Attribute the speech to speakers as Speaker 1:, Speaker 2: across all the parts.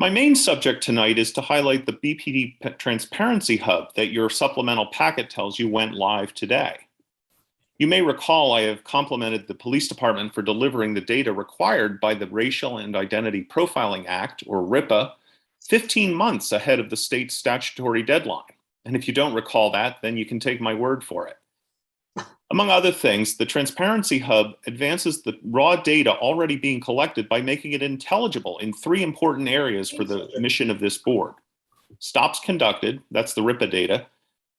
Speaker 1: My main subject tonight is to highlight the BPD Transparency Hub that your supplemental packet tells you went live today. You may recall I have complimented the police department for delivering the data required by the Racial and Identity Profiling Act, or RIPA, 15 months ahead of the state's statutory deadline. And if you don't recall that, then you can take my word for it. Among other things, the Transparency Hub advances the raw data already being collected by making it intelligible in three important areas for the mission of this board: stops conducted, that's the RIPA data,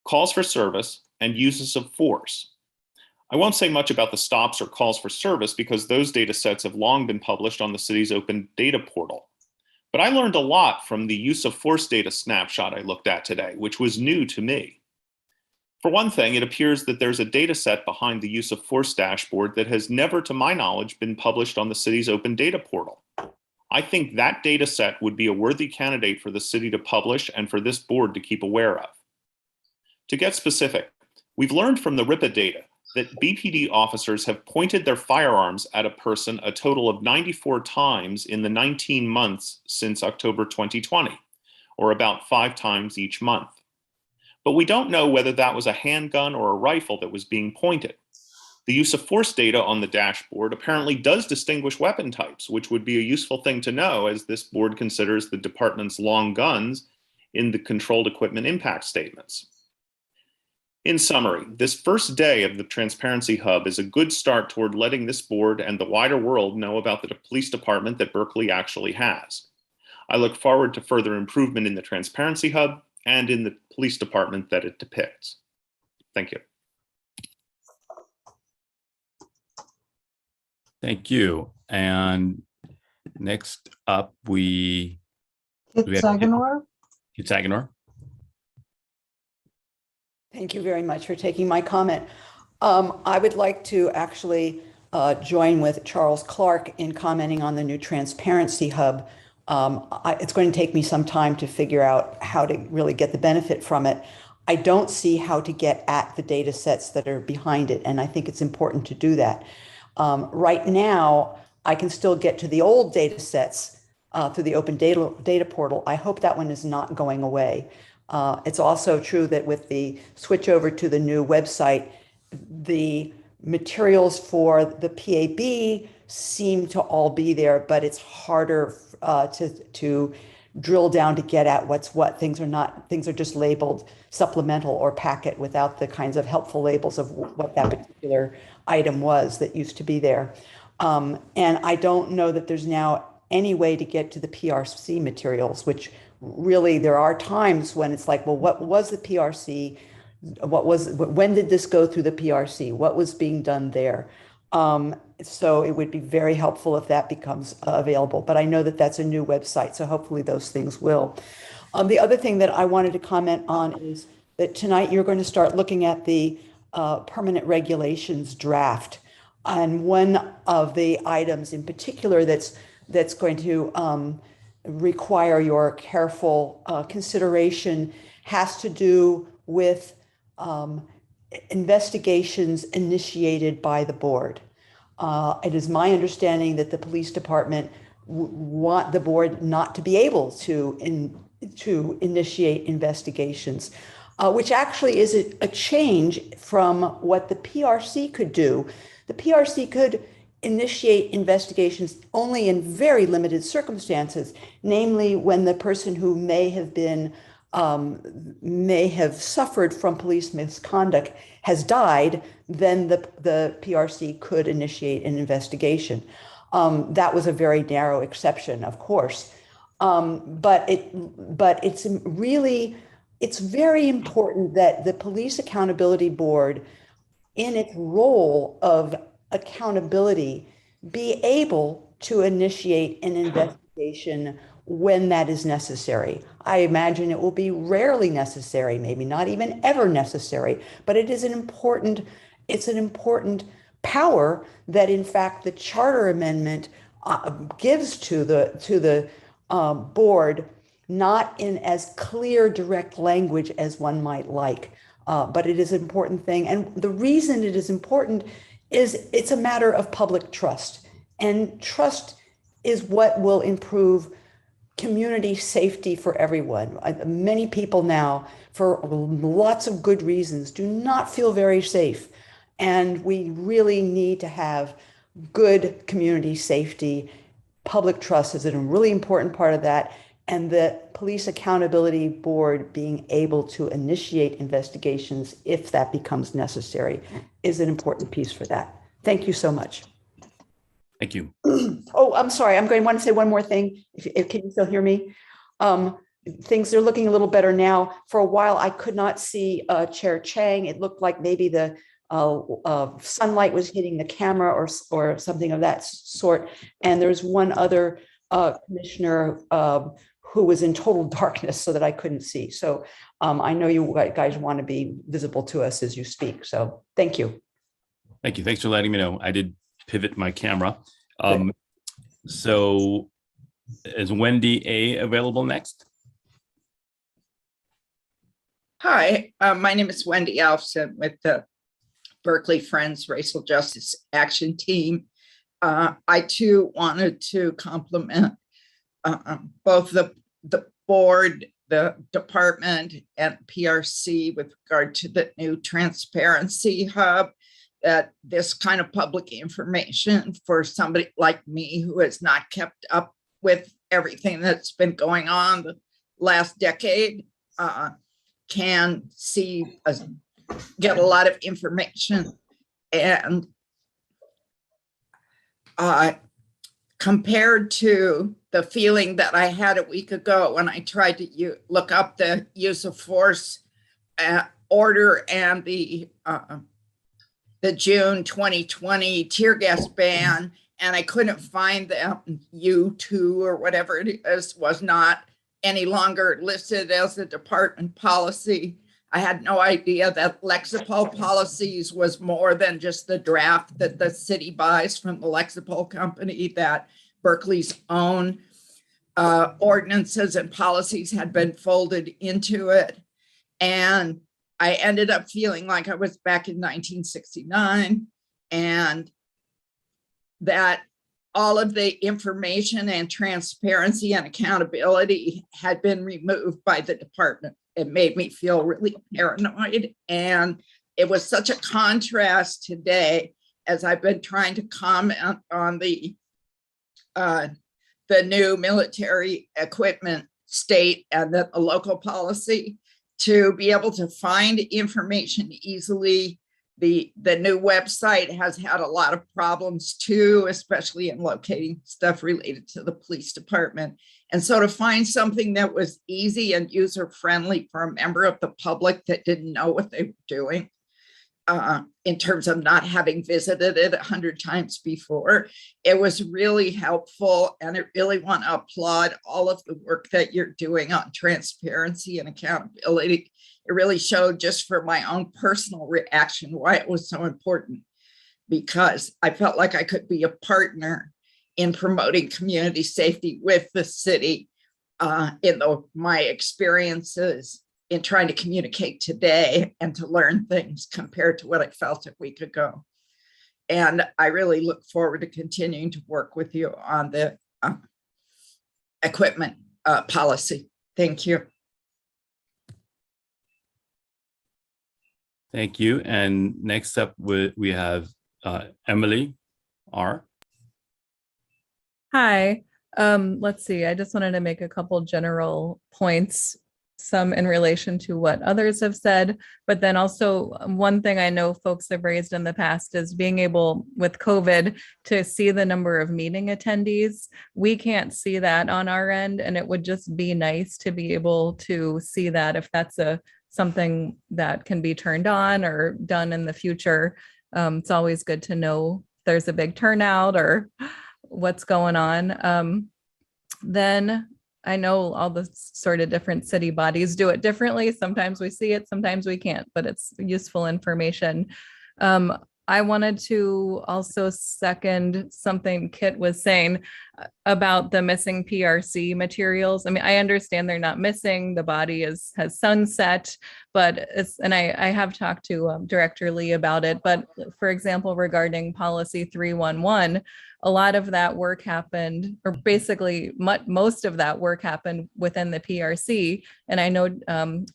Speaker 1: calls for service, and uses of force. I won't say much about the stops or calls for service because those data sets have long been published on the city's open data portal. But I learned a lot from the use of force data snapshot I looked at today, which was new to me. For one thing, it appears that there's a data set behind the use of force dashboard that has never, to my knowledge, been published on the city's open data portal. I think that data set would be a worthy candidate for the city to publish and for this board to keep aware of. To get specific, we've learned from the RIPA data that BPD officers have pointed their firearms at a person a total of 94 times in the 19 months since October 2020, or about 5 times each month. But we don't know whether that was a handgun or a rifle that was being pointed. The use of force data on the dashboard apparently does distinguish weapon types, which would be a useful thing to know as this board considers the department's long guns in the controlled equipment impact statements. In summary, this first day of the Transparency Hub is a good start toward letting this board and the wider world know about the police department that Berkeley actually has. I look forward to further improvement in the Transparency Hub and in the police department that it depicts. Thank you.
Speaker 2: Thank you. And next up,
Speaker 3: Kit Saganor.
Speaker 2: Kit Saganor.
Speaker 4: Thank you very much for taking my comment. I would like to actually join with Charles Clark in commenting on the new Transparency Hub. It's going to take me some time to figure out how to really get the benefit from it. I don't see how to get at the data sets that are behind it, and I think it's important to do that. Right now, I can still get to the old data sets through the open data portal. I hope that one is not going away. It's also true that with the switch over to the new website, the materials for the PAB seem to all be there, but it's harder to drill down to get at what's what. Things are just labeled supplemental or packet without the kinds of helpful labels of what that particular item was that used to be there. And I don't know that there's now any way to get to the PRC materials, which really there are times when it's like, well, what was the PRC? When did this go through the PRC? What was being done there? So it would be very helpful if that becomes available, but I know that that's a new website, so hopefully those things will. The other thing that I wanted to comment on is that tonight you're going to start looking at the permanent regulations draft, and one of the items in particular that's going to require your careful consideration has to do with investigations initiated by the board. It is my understanding that the police department want the board not to be able to initiate investigations, which actually is a change from what the PRC could do. The PRC could initiate investigations only in very limited circumstances, namely when the person who may have suffered from police misconduct has died, then the PRC could initiate an investigation. That was a very narrow exception, of course, but it's very important that the Police Accountability Board, in its role of accountability, be able to initiate an investigation when that is necessary. I imagine it will be rarely necessary, maybe not even ever necessary, but it's an important power that in fact the charter amendment gives to the board, not in as clear, direct language as one might like, but it is an important thing. And the reason it is important is it's a matter of public trust, and trust is what will improve community safety for everyone. Many people now, for lots of good reasons, do not feel very safe. And we really need to have good community safety. Public trust is a really important part of that. And the Police Accountability Board being able to initiate investigations if that becomes necessary is an important piece for that. Thank you so much.
Speaker 2: Thank you.
Speaker 4: Oh, I'm sorry. I'm going to want to say one more thing. Can you still hear me? Things are looking a little better now. For a while, I could not see Chair Chang. It looked like maybe the sunlight was hitting the camera or something of that sort. And there's one other commissioner who was in total darkness so that I couldn't see. So I know you guys want to be visible to us as you speak. So thank you.
Speaker 2: Thank you. Thanks for letting me know. I did pivot my camera. So is Wendy A available next?
Speaker 5: Hi, my name is Wendy Alfson with the Berkeley Friends Racial Justice Action Team. I too wanted to compliment both the board, the department, and PRC with regard to the new Transparency Hub. That this kind of public information for somebody like me who has not kept up with everything that's been going on the last decade can see get a lot of information. And compared to the feeling that I had a week ago when I tried to look up the use of force order and the June 2020 tear gas ban, and I couldn't find them. U2 or whatever it is was not any longer listed as a department policy. I had no idea that Lexipol policies was more than just the draft that the city buys from the Lexipol company, that Berkeley's own ordinances and policies had been folded into it. And I ended up feeling like I was back in 1969, and that all of the information and transparency and accountability had been removed by the department. It made me feel really paranoid. And it was such a contrast today as I've been trying to comment on the new military equipment state and the local policy, to be able to find information easily. The new website has had a lot of problems too, especially in locating stuff related to the police department. And so to find something that was easy and user-friendly for a member of the public that didn't know what they were doing, in terms of not having visited it 100 times before, it was really helpful. And I really want to applaud all of the work that you're doing on transparency and accountability. It really showed, just for my own personal reaction, why it was so important, because I felt like I could be a partner in promoting community safety with the city in my experiences in trying to communicate today and to learn things compared to what I felt a week ago. And I really look forward to continuing to work with you on the equipment policy. Thank you.
Speaker 2: Thank you. And next up, we have Emily R.
Speaker 6: Hi. Let's see. I just wanted to make a couple general points, some in relation to what others have said, but then also one thing I know folks have raised in the past is being able, with COVID, to see the number of meeting attendees. We can't see that on our end, and it would just be nice to be able to see that if that's something that can be turned on or done in the future. It's always good to know if there's a big turnout or what's going on. Then I know all the sort of different city bodies do it differently. Sometimes we see it, sometimes we can't, but it's useful information. I wanted to also second something Kit was saying about the missing PRC materials. I mean, I understand they're not missing, the body has sunset, but I have talked to Director Lee about it. But for example, regarding policy 311, a lot of that work happened, or basically most of that work happened within the PRC. And I know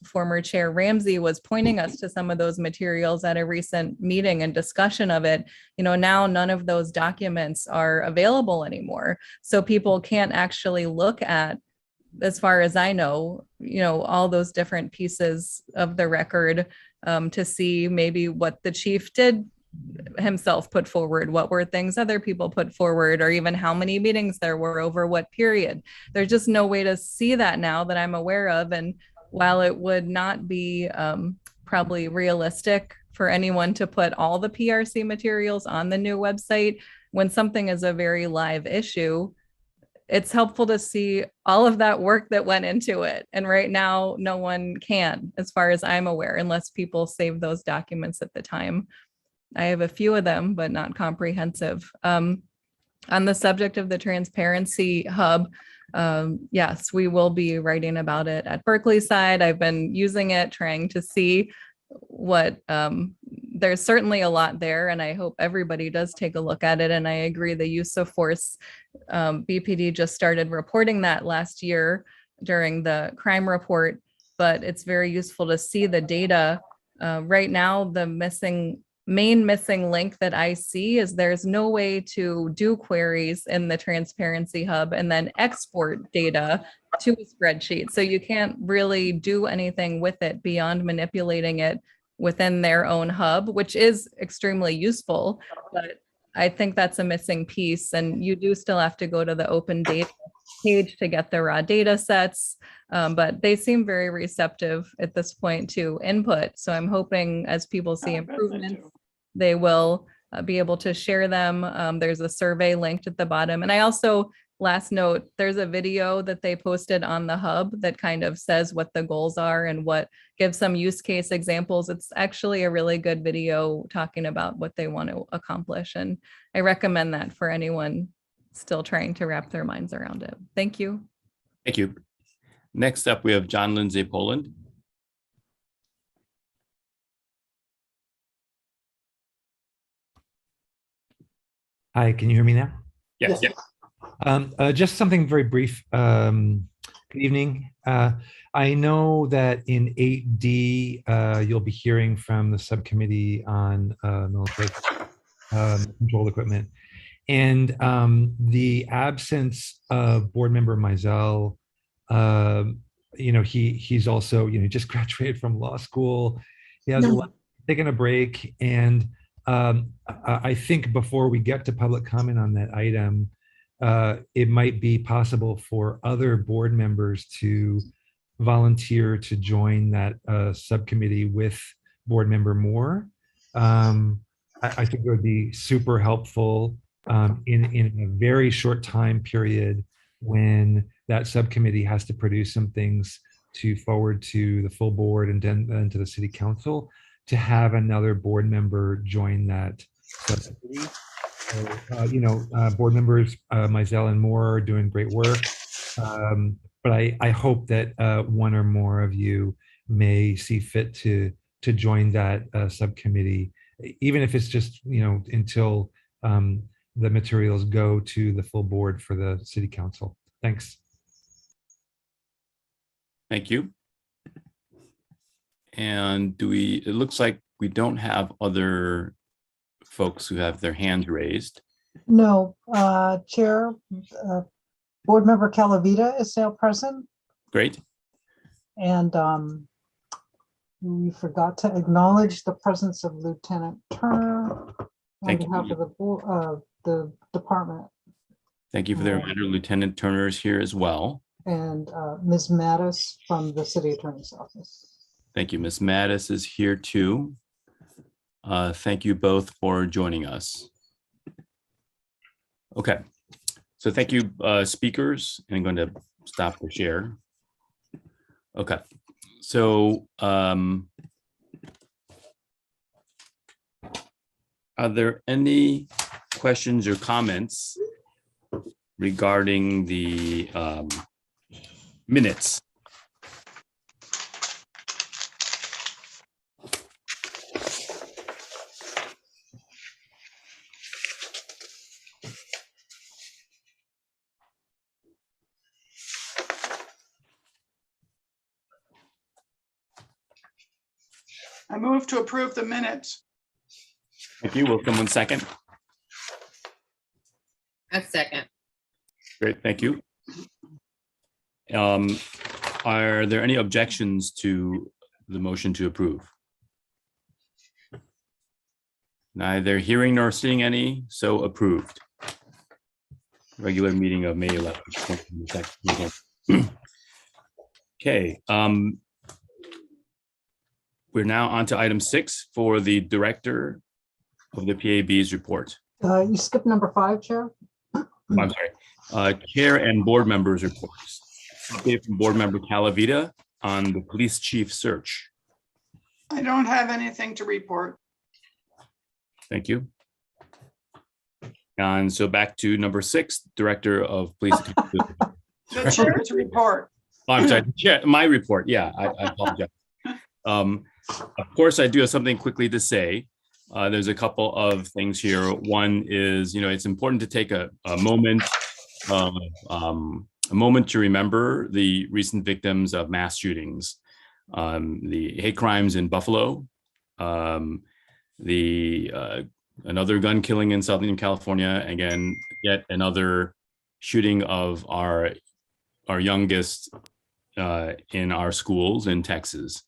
Speaker 6: former Chair Ramsey was pointing us to some of those materials at a recent meeting and discussion of it. Now none of those documents are available anymore. So people can't actually look at, as far as I know, all those different pieces of the record to see maybe what the chief did himself put forward, what were things other people put forward, or even how many meetings there were over what period. There's just no way to see that now that I'm aware of. And while it would not be probably realistic for anyone to put all the PRC materials on the new website, when something is a very live issue, it's helpful to see all of that work that went into it. And right now, no one can, as far as I'm aware, unless people save those documents at the time. I have a few of them, but not comprehensive. On the subject of the Transparency Hub, yes, we will be writing about it at Berkeley side. I've been using it, trying to see what, there's certainly a lot there, and I hope everybody does take a look at it. And I agree, the use of force, BPD just started reporting that last year during the crime report, but it's very useful to see the data. Right now, the main missing link that I see is there's no way to do queries in the Transparency Hub and then export data to a spreadsheet. So you can't really do anything with it beyond manipulating it within their own hub, which is extremely useful. But I think that's a missing piece. And you do still have to go to the open data page to get the raw data sets. But they seem very receptive at this point to input. So I'm hoping as people see improvements, they will be able to share them. There's a survey linked at the bottom. And I also, last note, there's a video that they posted on the hub that kind of says what the goals are and what gives some use case examples. It's actually a really good video talking about what they want to accomplish. And I recommend that for anyone still trying to wrap their minds around it. Thank you.
Speaker 2: Thank you. Next up, we have John Lindsay Poland.
Speaker 7: Hi, can you hear me now?
Speaker 2: Yes.
Speaker 7: Just something very brief. Good evening. I know that in 8D, you'll be hearing from the subcommittee on military controlled equipment. And the absence of board member Mizell, he's also, just graduated from law school. He has taken a break. And I think before we get to public comment on that item, it might be possible for other board members to volunteer to join that subcommittee with board member Moore. I think it would be super helpful in a very short time period when that subcommittee has to produce some things to forward to the full board and then to the city council, to have another board member join that subcommittee. So, board members Mizell and Moore are doing great work, but I hope that one or more of you may see fit to join that subcommittee, even if it's just until the materials go to the full board for the city council. Thanks.
Speaker 2: Thank you. And it looks like we don't have other folks who have their hands raised.
Speaker 3: No, Chair, Board Member Calavita is now present,
Speaker 2: Great.
Speaker 3: and we forgot to acknowledge the presence of Lieutenant Turner on
Speaker 2: Thank you.
Speaker 3: behalf of the board, the department,
Speaker 2: Thank you for the reminder. Lieutenant Turner is here as well.
Speaker 3: and Ms. Mattis from the City Attorney's Office.
Speaker 2: Thank you. Ms. Mattis is here too. Thank you both for joining us. Okay, so thank you, speakers. I'm going to stop the share. Okay, so are there any questions or comments regarding the minutes?
Speaker 8: I move to approve the minutes.
Speaker 2: Thank you. Will someone second?
Speaker 9: A second.
Speaker 2: Great, thank you. Are there any objections to the motion to approve? Neither hearing nor seeing any, so approved. Regular meeting of May 11th. 2022. Okay. We're now on to item 6 for the director of the PAB's report.
Speaker 3: You skipped number 5, Chair.
Speaker 2: I'm sorry. Chair and board members reports. Update from board member Calavita on the police chief search.
Speaker 8: I don't have anything to report.
Speaker 2: Thank you. And so back to number 6, director of police.
Speaker 8: The chair's report.
Speaker 2: Oh, I'm sorry, my report. Yeah, I apologize. Of course, I do have something quickly to say. There's a couple of things here. One is, it's important to take a moment to remember the recent victims of mass shootings, the hate crimes in Buffalo, another gun killing in Southern California, again, yet another shooting of our youngest in our schools in Texas.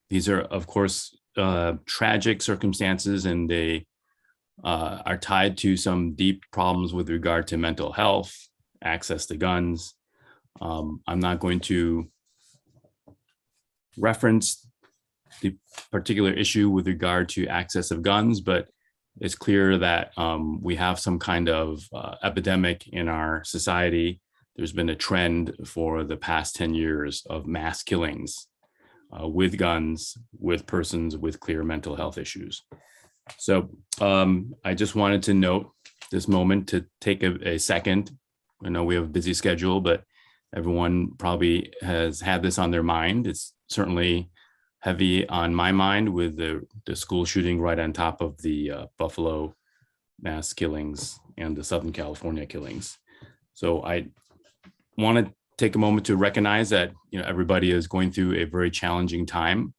Speaker 2: These are, of course, tragic circumstances, and they are tied to some deep problems with regard to mental health, access to guns. I'm not going to reference the particular issue with regard to access of guns, but it's clear that we have some kind of epidemic in our society. There's been a trend for the past 10 years of mass killings with guns, with persons with clear mental health issues. So I just wanted to note this moment to take a second. I know we have a busy schedule, but everyone probably has had this on their mind. It's certainly heavy on my mind with the school shooting right on top of the Buffalo mass killings and the Southern California killings. So I want to take a moment to recognize that everybody is going through a very challenging time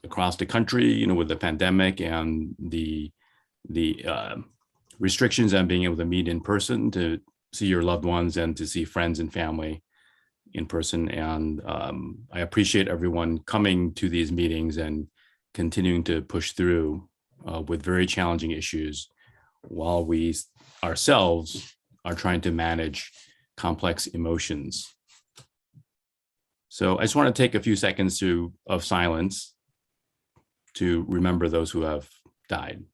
Speaker 2: across the country, with the pandemic and the restrictions on being able to meet in person, to see your loved ones and to see friends and family in person. And I appreciate everyone coming to these meetings and continuing to push through with very challenging issues while we ourselves are trying to manage complex emotions. So I just want to take a few seconds of silence to remember those who have died.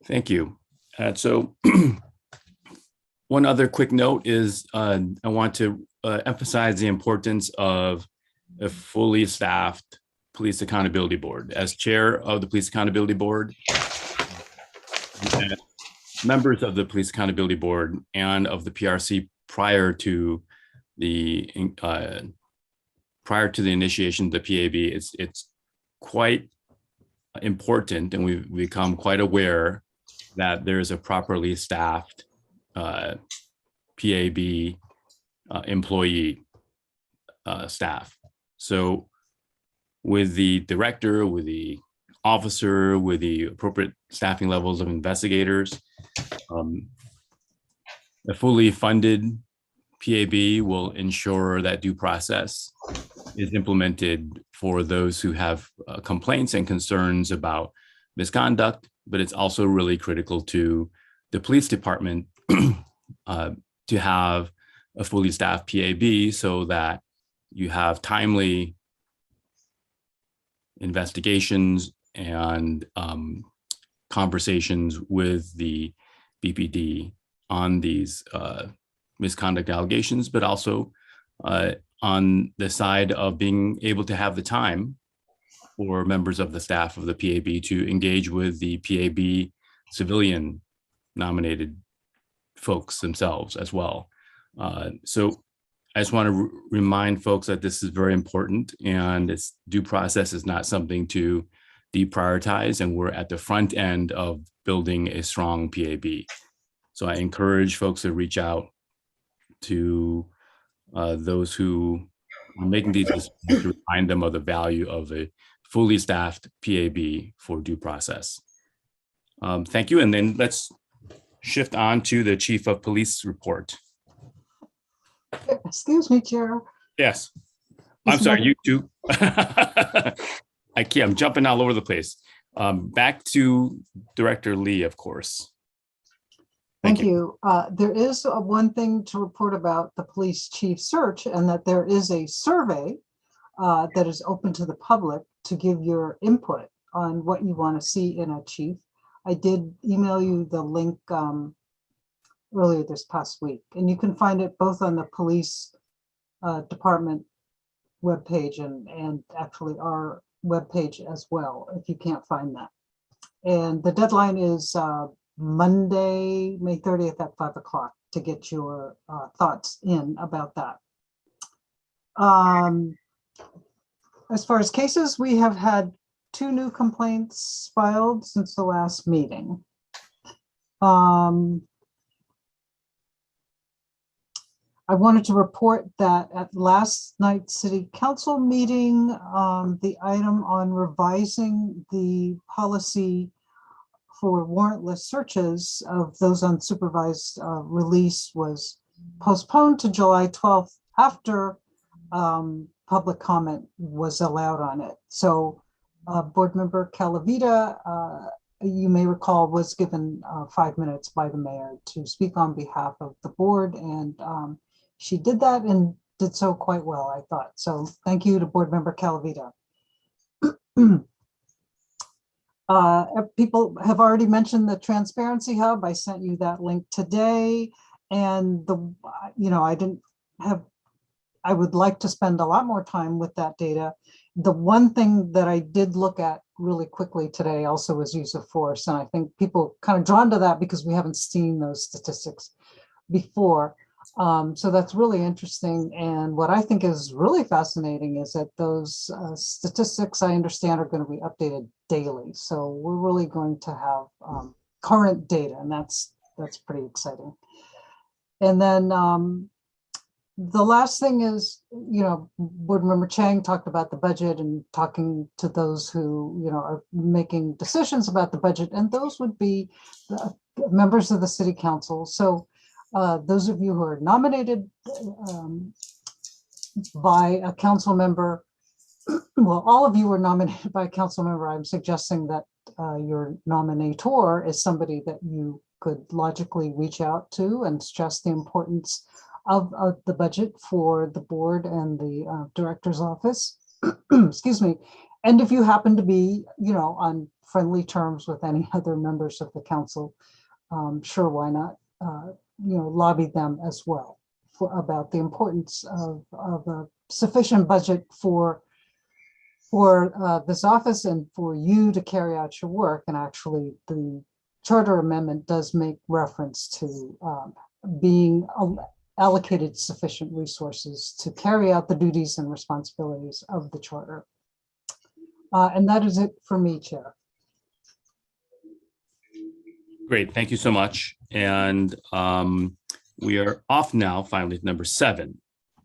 Speaker 2: Thank you. So one other quick note is I want to emphasize the importance of a fully staffed Police Accountability Board. As chair of the Police Accountability Board, members of the Police Accountability Board and of the PRC prior to the initiation of the PAB, it's quite important, and we've become quite aware that there's a properly staffed PAB employee staff. So with the director, with the officer, with the appropriate staffing levels of investigators, a fully funded PAB will ensure that due process is implemented for those who have complaints and concerns about misconduct, but it's also really critical to the police department to have a fully staffed PAB so that you have timely investigations and conversations with the BPD on these misconduct allegations, but also on the side of being able to have the time for members of the staff of the PAB to engage with the PAB civilian nominated folks themselves as well. So I just want to remind folks that this is very important, and it's due process is not something to deprioritize, and we're at the front end of building a strong PAB. So I encourage folks to reach out to those who are making these decisions to remind them of the value of a fully staffed PAB for due process. Thank you. And then let's shift on to the Chief of Police report.
Speaker 3: Excuse me, Chair.
Speaker 2: Yes. I'm sorry, you too. I'm jumping all over the place. Back to Director Lee, of course.
Speaker 3: Thank you. There is one thing to report about the police chief search, and that there is a survey that is open to the public to give your input on what you want to see in a chief. I did email you the link earlier this past week, and you can find it both on the police department webpage and actually our webpage as well, if you can't find that. And the deadline is Monday, May 30th at 5 o'clock to get your thoughts in about that. As far as cases, we have had 2 new complaints filed since the last meeting. I wanted to report that at last night's city council meeting, the item on revising the policy for warrantless searches of those unsupervised release was postponed to July 12th after public comment was allowed on it. So Board Member Calavita, you may recall, was given 5 minutes by the mayor to speak on behalf of the board, and she did that and did so quite well, I thought. So thank you to Board Member Calavita. People have already mentioned the Transparency Hub. I sent you that link today, and I would like to spend a lot more time with that data. The one thing that I did look at really quickly today also was use of force, and I think people kind of drawn to that because we haven't seen those statistics before. So that's really interesting. And what I think is really fascinating is that those statistics, I understand, are going to be updated daily. So we're really going to have current data, and that's pretty exciting. And then the last thing is, Board Member Chang talked about the budget and talking to those who, are making decisions about the budget, and those would be the members of the city council. So those of you who are nominated by a council member, well, all of you were nominated by a council member. I'm suggesting that your nominator is somebody that you could logically reach out to and stress the importance of the budget for the board and the director's office. Excuse me. And if you happen to be, on friendly terms with any other members of the council, sure, why not? Lobby them as well about the importance of a sufficient budget for this office and for you to carry out your work. And actually, the charter amendment does make reference to being allocated sufficient resources to carry out the duties and responsibilities of the charter. And that is it for me, Chair.
Speaker 2: Great, thank you so much. And we are off now, finally, to number 7.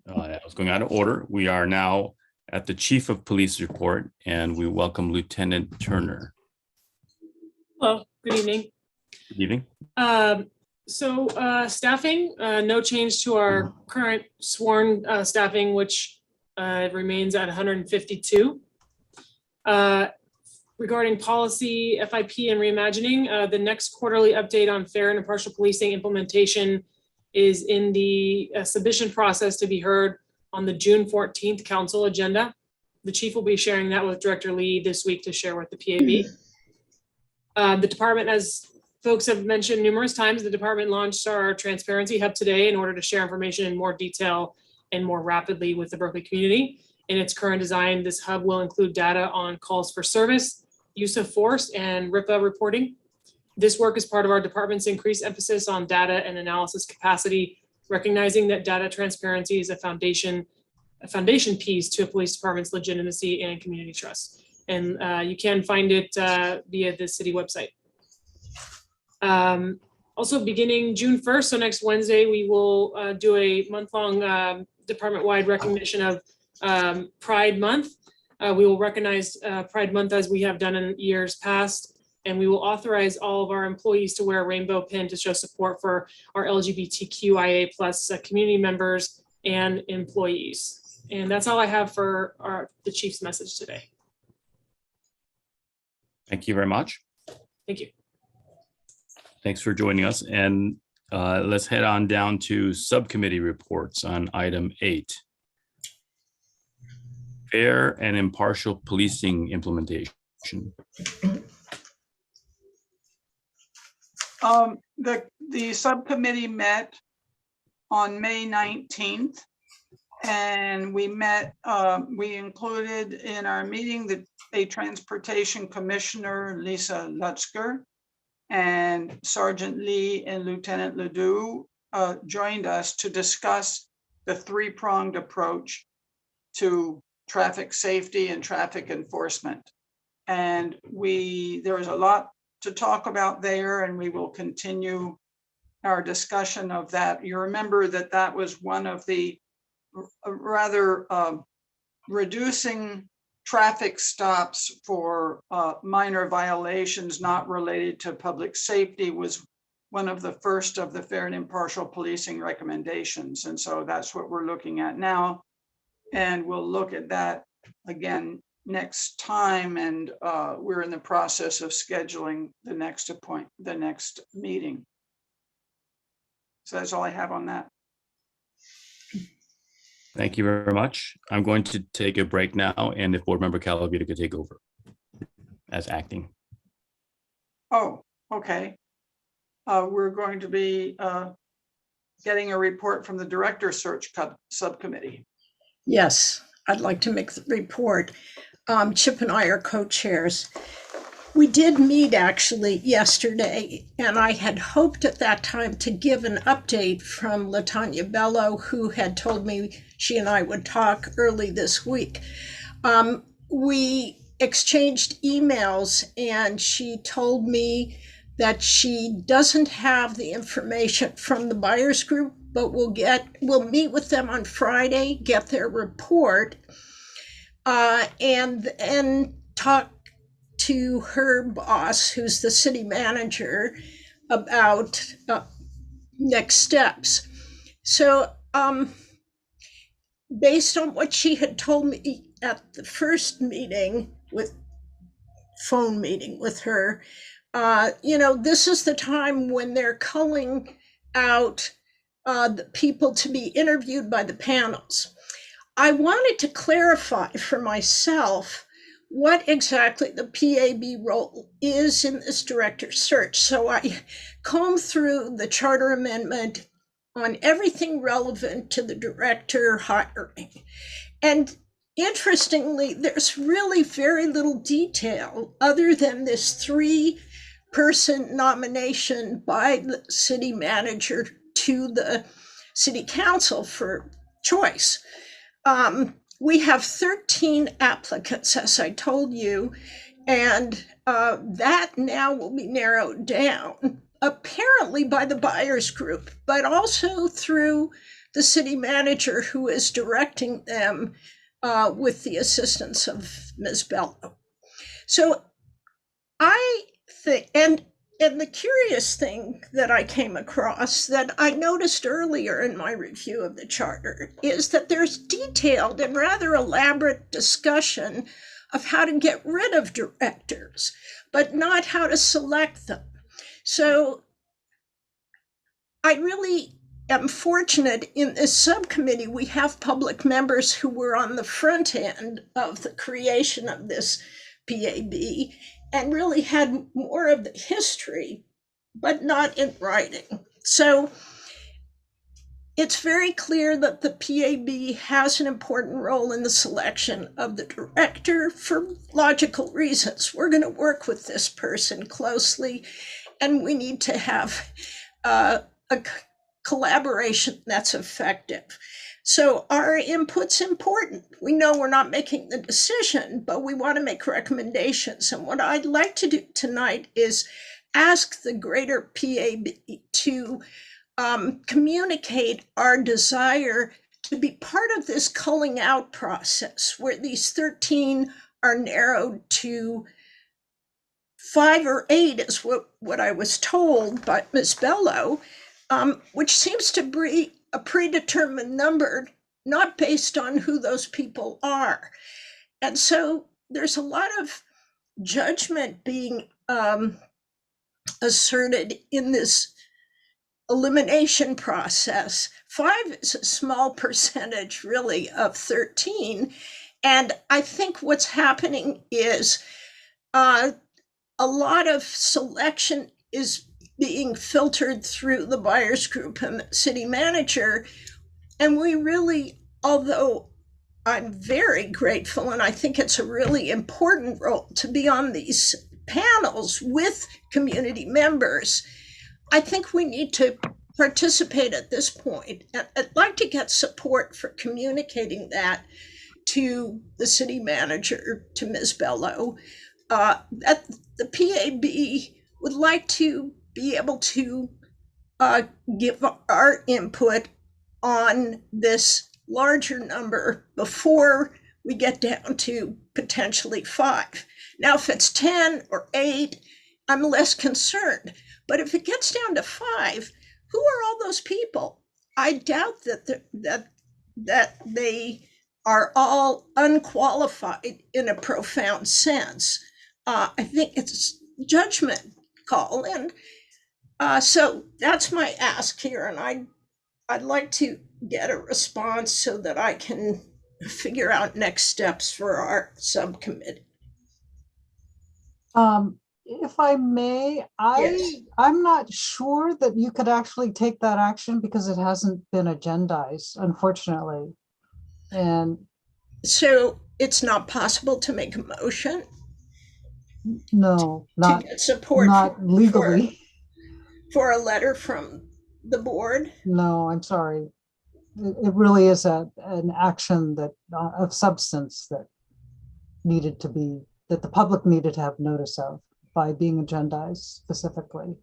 Speaker 2: I was going out of order. We are now at the Chief of Police report, and we welcome Lieutenant Turner.
Speaker 9: Hello, good evening.
Speaker 2: Good evening.
Speaker 9: So staffing, no change to our current sworn staffing, which remains at 152. Regarding policy, FIP, and reimagining, the next quarterly update on fair and impartial policing implementation is in the submission process to be heard on the June 14th council agenda. The chief will be sharing that with Director Lee this week to share with the PAB. The department, as folks have mentioned numerous times, the department launched our Transparency Hub today in order to share information in more detail and more rapidly with the Berkeley community. In its current design, this hub will include data on calls for service, use of force, and RIPA reporting. This work is part of our department's increased emphasis on data and analysis capacity recognizing that data transparency is a foundation piece to a police department's legitimacy and community trust. And you can find it via the city website. Also beginning June 1st, so next Wednesday, we will do a month-long department-wide recognition of Pride Month. We will recognize Pride Month as we have done in years past, and we will authorize all of our employees to wear a rainbow pin to show support for our LGBTQIA+ community members and employees. And that's all I have for the chief's message today.
Speaker 2: Thank you very much.
Speaker 9: Thank you.
Speaker 2: Thanks for joining us. And let's head on down to subcommittee reports on item 8. Fair and impartial policing implementation.
Speaker 8: The subcommittee met on May 19th. And we met, we included in our meeting a transportation commissioner, Lisa Lutzker, and Sergeant Lee and Lieutenant Ledoux joined us to discuss the three-pronged approach to traffic safety and traffic enforcement. And there was a lot to talk about there, and we will continue our discussion of that. You remember that that was one of the rather reducing traffic stops for minor violations not related to public safety was one of the first of the fair and impartial policing recommendations. And so that's what we're looking at now. And we'll look at that again next time. And we're in the process of scheduling the next meeting. So that's all I have on that.
Speaker 2: Thank you very much. I'm going to take a break now, and if Board Member Calavita could take over as acting.
Speaker 8: Oh, okay. We're going to be getting a report from the Director Search Subcommittee.
Speaker 10: Yes, I'd like to make the report. Chip and I are co-chairs. We did meet actually yesterday, and I had hoped at that time to give an update from LaTanya Bello, who had told me she and I would talk early this week. We exchanged emails, and she told me that she doesn't have the information from the buyers group, but we'll meet with them on Friday, get their report, and talk to her boss, who's the city manager, about next steps. So based on what she had told me at the first phone meeting with her, this is the time when they're culling out the people to be interviewed by the panels. I wanted to clarify for myself what exactly the PAB role is in this director search. So I combed through the charter amendment on everything relevant to the director hiring. And interestingly, there's really very little detail other than this 3-person nomination by the city manager to the city council for choice. We have 13 applicants, as I told you, and that now will be narrowed down, apparently by the buyers group, but also through the city manager, who is directing them with the assistance of Ms. Bello. So I think, and the curious thing that I came across that I noticed earlier in my review of the charter is that there's detailed and rather elaborate discussion of how to get rid of directors, but not how to select them. So I really am fortunate in this subcommittee, we have public members who were on the front end of the creation of this PAB and really had more of the history, but not in writing. So it's very clear that the PAB has an important role in the selection of the director for logical reasons. We're going to work with this person closely, and we need to have a collaboration that's effective. So our input's important. We know we're not making the decision, but we want to make recommendations. And what I'd like to do tonight is ask the greater PAB to communicate our desire to be part of this culling out process where these 13 are narrowed to 5 or 8 is what I was told by Ms. Bello, which seems to be a predetermined number, not based on who those people are. And so there's a lot of judgment being asserted in this elimination process. 5 is a small percentage, really, of 13. And I think what's happening is a lot of selection is being filtered through the buyers group and the city manager. And we really, although I'm very grateful, and I think it's a really important role to be on these panels with community members, I think we need to participate at this point. And I'd like to get support for communicating that to the city manager, to Ms. Bello, that the PAB would like to be able to give our input on this larger number before we get down to potentially 5. Now, if it's 10 or 8, I'm less concerned. But if it gets down to 5, who are all those people? I doubt that they are all unqualified in a profound sense. I think it's a judgment call. And so that's my ask here. And I'd like to get a response so that I can figure out next steps for our subcommittee.
Speaker 3: If I may,
Speaker 10: Yes.
Speaker 3: I'm not sure that you could actually take that action because it hasn't been agendized, unfortunately. And
Speaker 10: So it's not possible to make a motion
Speaker 3: no,
Speaker 10: to
Speaker 3: not
Speaker 10: get support
Speaker 3: not legally.
Speaker 10: for a letter from the board?
Speaker 3: No, I'm sorry. It really is an action that of substance that needed to be, that the public needed to have notice of by being agendized specifically.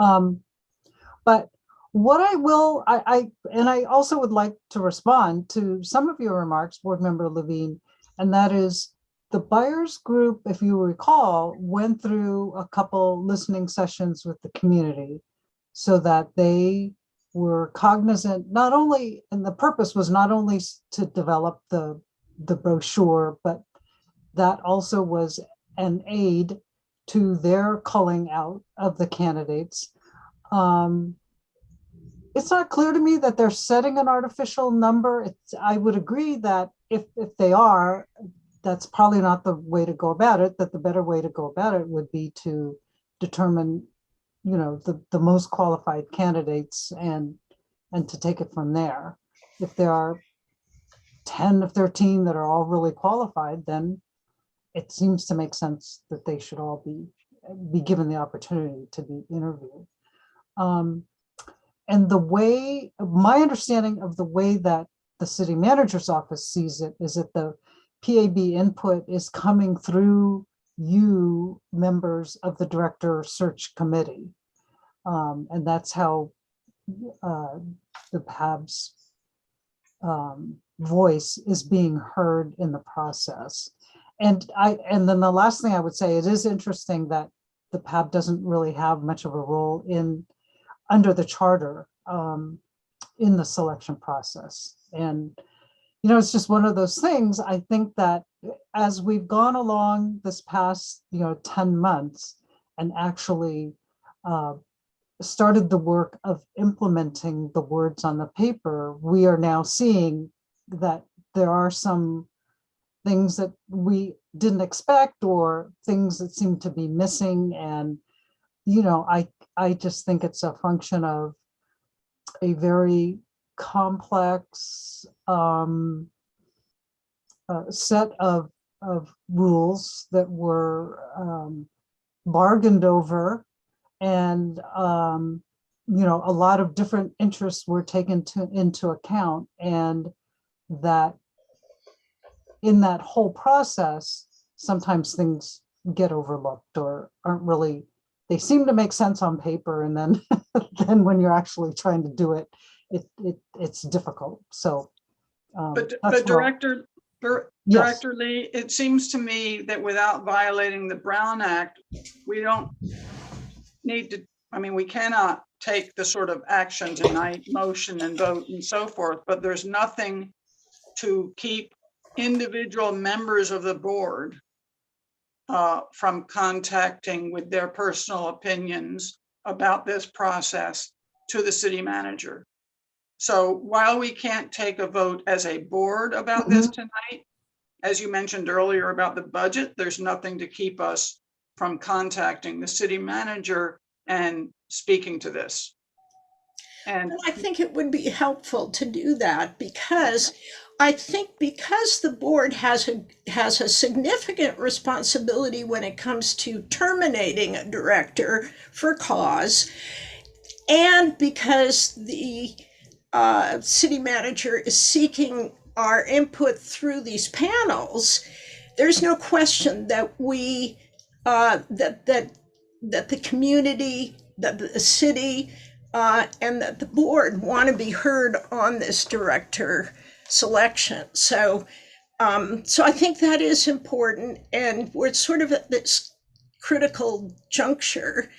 Speaker 3: But what I will, and I also would like to respond to some of your remarks, Board Member Levine, and that is the buyers group, if you recall, went through a couple listening sessions with the community so that they were cognizant, not only, and the purpose was not only to develop the brochure, but that also was an aid to their culling out of the candidates. It's not clear to me that they're setting an artificial number. I would agree that if they are, that's probably not the way to go about it, that the better way to go about it would be to determine, the most qualified candidates and to take it from there. If there are 10 of 13 that are all really qualified, then it seems to make sense that they should all be given the opportunity to be interviewed. And the way, my understanding of the way that the city manager's office sees it is that the PAB input is coming through you, members of the director search committee. And that's how the PAB's voice is being heard in the process. And then the last thing I would say, it is interesting that the PAB doesn't really have much of a role under the charter in the selection process. And, it's just one of those things. I think that as we've gone along this past, 10 months and actually started the work of implementing the words on the paper, we are now seeing that there are some things that we didn't expect or things that seem to be missing. And, I just think it's a function of a very complex set of rules that were bargained over and a lot of different interests were taken into account, and that in that whole process, sometimes things get overlooked or aren't really, they seem to make sense on paper, and then then when you're actually trying to do it, it's difficult. So
Speaker 8: But
Speaker 3: that's
Speaker 8: Director
Speaker 3: Yes.
Speaker 8: Lee, it seems to me that without violating the Brown Act, we don't need to, I mean, we cannot take the sort of action tonight, motion and vote and so forth, but there's nothing to keep individual members of the board from contacting with their personal opinions about this process to the city manager. So while we can't take a vote as a board about this tonight, as you mentioned earlier about the budget, there's nothing to keep us from contacting the city manager and speaking to this. And
Speaker 10: I think it would be helpful to do that, because I think because the board has a significant responsibility when it comes to terminating a director for cause, and because the city manager is seeking our input through these panels, there's no question that we that the community, that the city, and that the board want to be heard on this director selection. So I think that is important, and we're sort of at this critical juncture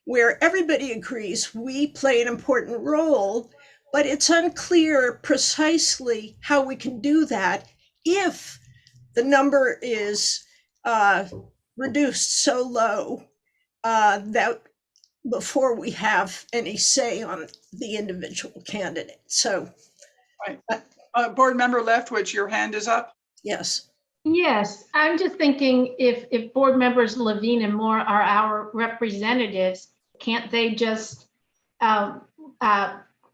Speaker 10: where everybody agrees we play an important role, but it's unclear precisely how we can do that if the number is reduced so low that before we have any say on the individual candidate. So,
Speaker 8: right. Board Member Leftwich, your hand is up.
Speaker 10: Yes.
Speaker 11: Yes, I'm just thinking if board members Levine and Moore are our representatives, can't they just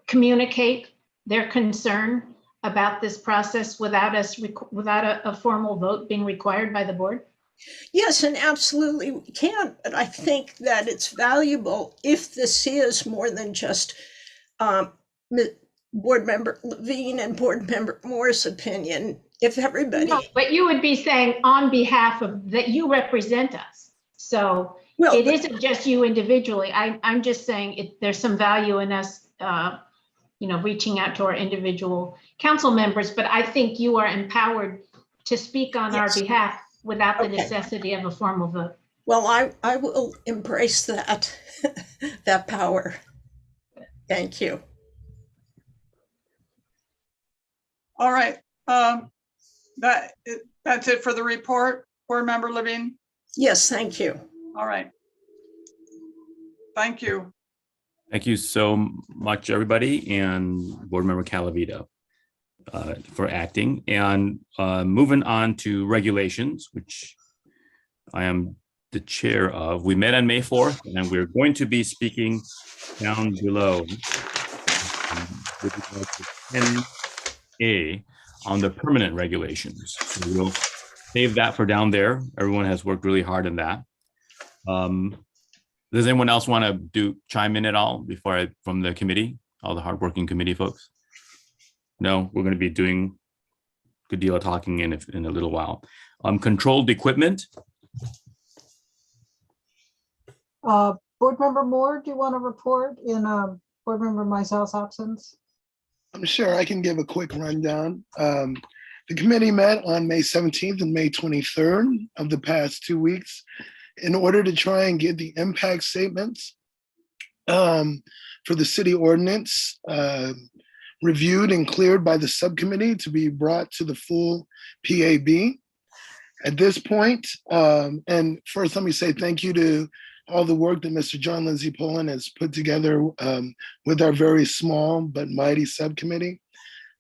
Speaker 11: communicate their concern about this process without a formal vote being required by the board?
Speaker 10: Yes, and absolutely we can, but I think that it's valuable if this is more than just board member Levine and board member Moore's opinion. If everybody,
Speaker 11: no, but you would be saying on behalf of that you represent us. So it isn't just you individually. I'm just saying there's some value in us, reaching out to our individual council members. But I think you are empowered to speak on our behalf without the necessity of a formal vote.
Speaker 10: Well, I will embrace that that power. Thank you.
Speaker 8: All right. That's it for the report, Board Member Levine?
Speaker 10: Yes, thank you.
Speaker 8: All right. Thank you.
Speaker 2: Thank you so much, everybody, and Board Member Calavito for acting. And moving on to regulations, which I am the chair of. We met on May 4th, and we're going to be speaking down below with regard to 10A on the permanent regulations. So we'll save that for down there. Everyone has worked really hard on that. Does anyone else want to chime in at all from the committee, all the hardworking committee folks? No, we're going to be doing a good deal of talking in a little while. Controlled equipment.
Speaker 3: Board Member Moore, do you want to report in Board Member Mizell's absence?
Speaker 12: I'm sure I can give a quick rundown. The committee met on May 17th and May 23rd of the past 2 weeks in order to try and get the impact statements for the city ordinance reviewed and cleared by the subcommittee to be brought to the full PAB. At this point, and first let me say thank you to all the work that Mr. John Lindsay Poland has put together with our very small but mighty subcommittee.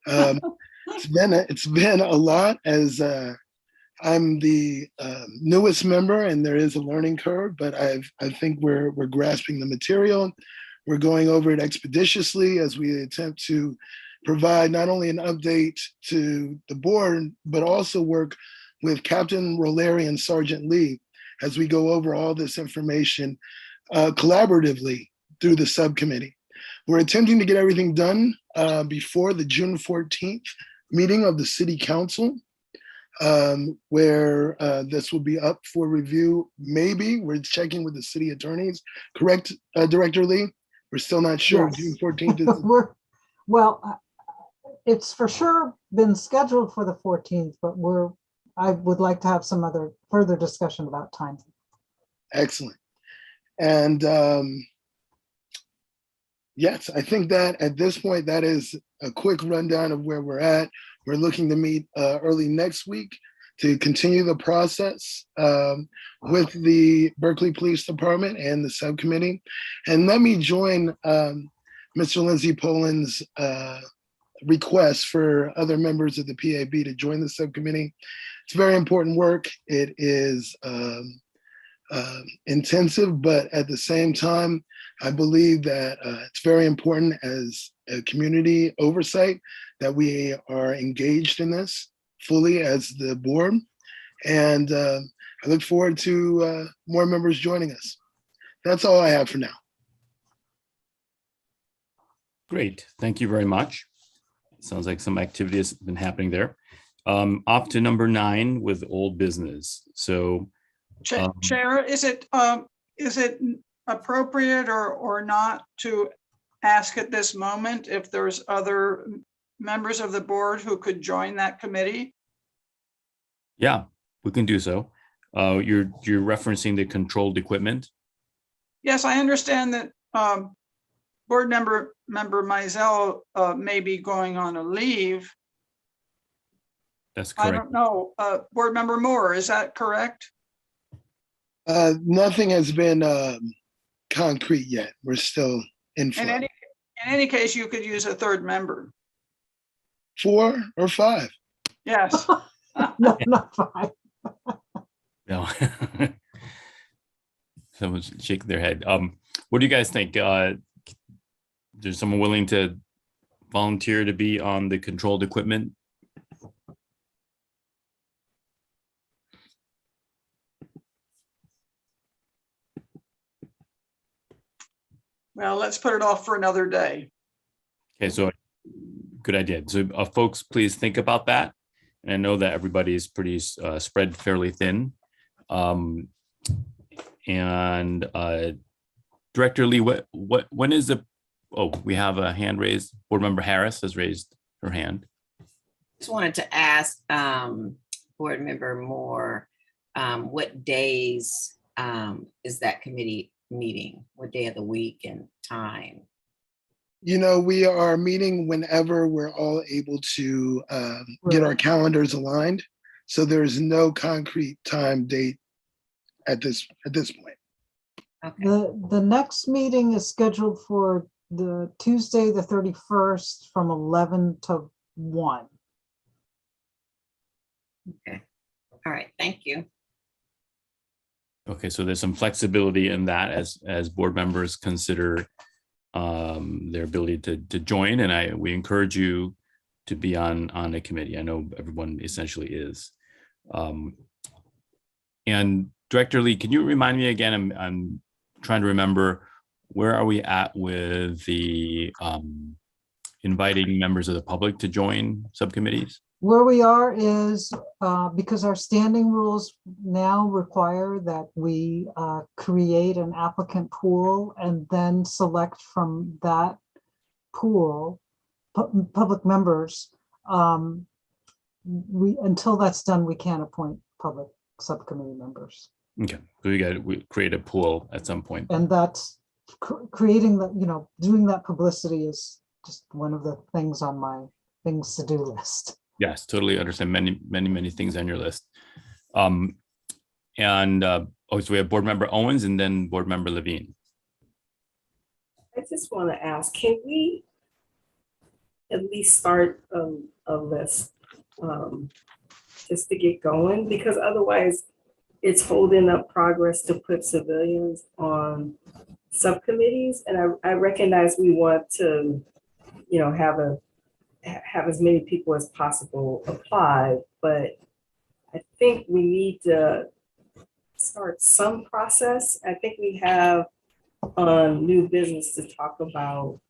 Speaker 12: It's been a lot, as I'm the newest member and there is a learning curve, but I think we're grasping the material. We're going over it expeditiously as we attempt to provide not only an update to the board, but also work with Captain Roleri and Sergeant Lee as we go over all this information collaboratively through the subcommittee. We're attempting to get everything done before the June 14th meeting of the City Council, where this will be up for review. Maybe we're checking with the city attorneys, correct, Director Lee? We're still not sure.
Speaker 3: Yes.
Speaker 12: June 14th is
Speaker 3: Well, it's for sure been scheduled for the 14th, but I would like to have some other further discussion about time.
Speaker 12: excellent. And yes, I think that at this point, that is a quick rundown of where we're at. We're looking to meet early next week to continue the process with the Berkeley Police Department and the subcommittee. And let me join Mr. Lindsay Poland's request for other members of the PAB to join the subcommittee. It's very important work. It is intensive, but at the same time, I believe that it's very important as a community oversight that we are engaged in this fully as the board. And I look forward to more members joining us. That's all I have for now.
Speaker 2: Great, thank you very much. Sounds like some activity has been happening there. Off to number 9 with old business. So,
Speaker 8: Chair, is it appropriate or not to ask at this moment if there's other members of the board who could join that committee?
Speaker 2: yeah, we can do so. You're referencing the controlled equipment.
Speaker 8: Yes, I understand that board member Mizell may be going on a leave.
Speaker 2: That's
Speaker 8: I
Speaker 2: correct.
Speaker 8: don't know. Board member Moore, is that correct?
Speaker 12: Nothing has been concrete yet. We're still in flux.
Speaker 8: In any case, you could use a third member.
Speaker 12: 4 or 5.
Speaker 8: Yes.
Speaker 3: No, not 5.
Speaker 2: No. Someone's shaking their head. What do you guys think? There's someone willing to volunteer to be on the controlled equipment?
Speaker 8: Well, let's put it off for another day.
Speaker 2: Okay, so good idea. So folks, please think about that. And I know that everybody is pretty spread fairly thin. Director Lee, when is the, oh, we have a hand raised. Board Member Harris has raised her hand.
Speaker 13: Just wanted to ask Board Member Moore, what days is that committee meeting? What day of the week and time?
Speaker 12: You know, we are meeting whenever we're all able to get our calendars aligned. So there's no concrete time date at this point.
Speaker 13: Okay.
Speaker 3: The next meeting is scheduled for the Tuesday, the 31st from 11 to 1.
Speaker 13: Okay. All right. Thank you.
Speaker 2: Okay, so there's some flexibility in that as board members consider their ability to join, and we encourage you to be on a committee. I know everyone essentially is. And Director Lee, can you remind me again? I'm trying to remember, where are we at with the inviting members of the public to join subcommittees?
Speaker 3: Where we are is because our standing rules now require that we create an applicant pool and then select from that pool public members. Until that's done, we can't appoint public subcommittee members.
Speaker 2: Okay, so we create a pool at some point.
Speaker 3: And that's creating the, doing that publicity is just one of the things on my things to do list.
Speaker 2: Yes, totally understand. Many things on your list. So we have Board Member Owens and then Board Member Levine.
Speaker 14: I just want to ask, can we at least start a list just to get going? Because otherwise it's holding up progress to put civilians on subcommittees. And I recognize we want to, have as many people as possible apply, but I think we need to start some process. I think we have on new business to talk about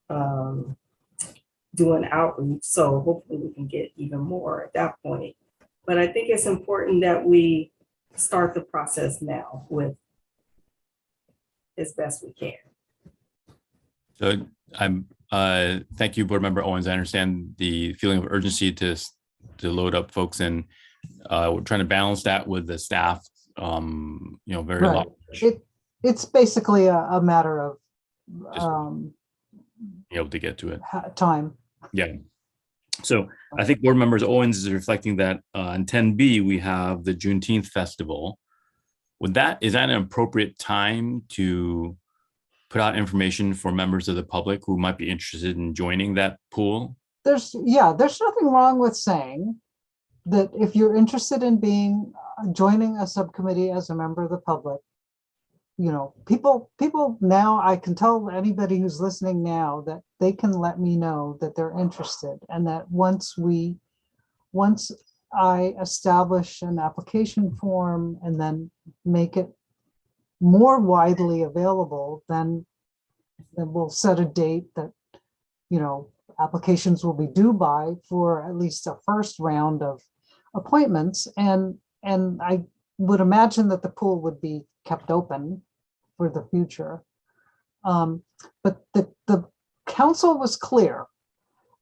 Speaker 14: doing outreach. So hopefully we can get even more at that point. But I think it's important that we start the process now with as best we can.
Speaker 2: So thank you, Board Member Owens. I understand the feeling of urgency to load up folks, and we're trying to balance that with the staff. Very
Speaker 3: Right.
Speaker 2: large,
Speaker 3: It's basically a matter of
Speaker 2: be able to get to it.
Speaker 3: time.
Speaker 2: Yeah. So I think Board Members Owens is reflecting that on 10B, we have the Juneteenth Festival. Is that an appropriate time to put out information for members of the public who might be interested in joining that pool?
Speaker 3: There's nothing wrong with saying that if you're interested in joining a subcommittee as a member of the public, people now, I can tell anybody who's listening now that they can let me know that they're interested, and that once I establish an application form and then make it more widely available, then we'll set a date that, applications will be due by for at least a first round of appointments. And I would imagine that the pool would be kept open for the future. But the council was clear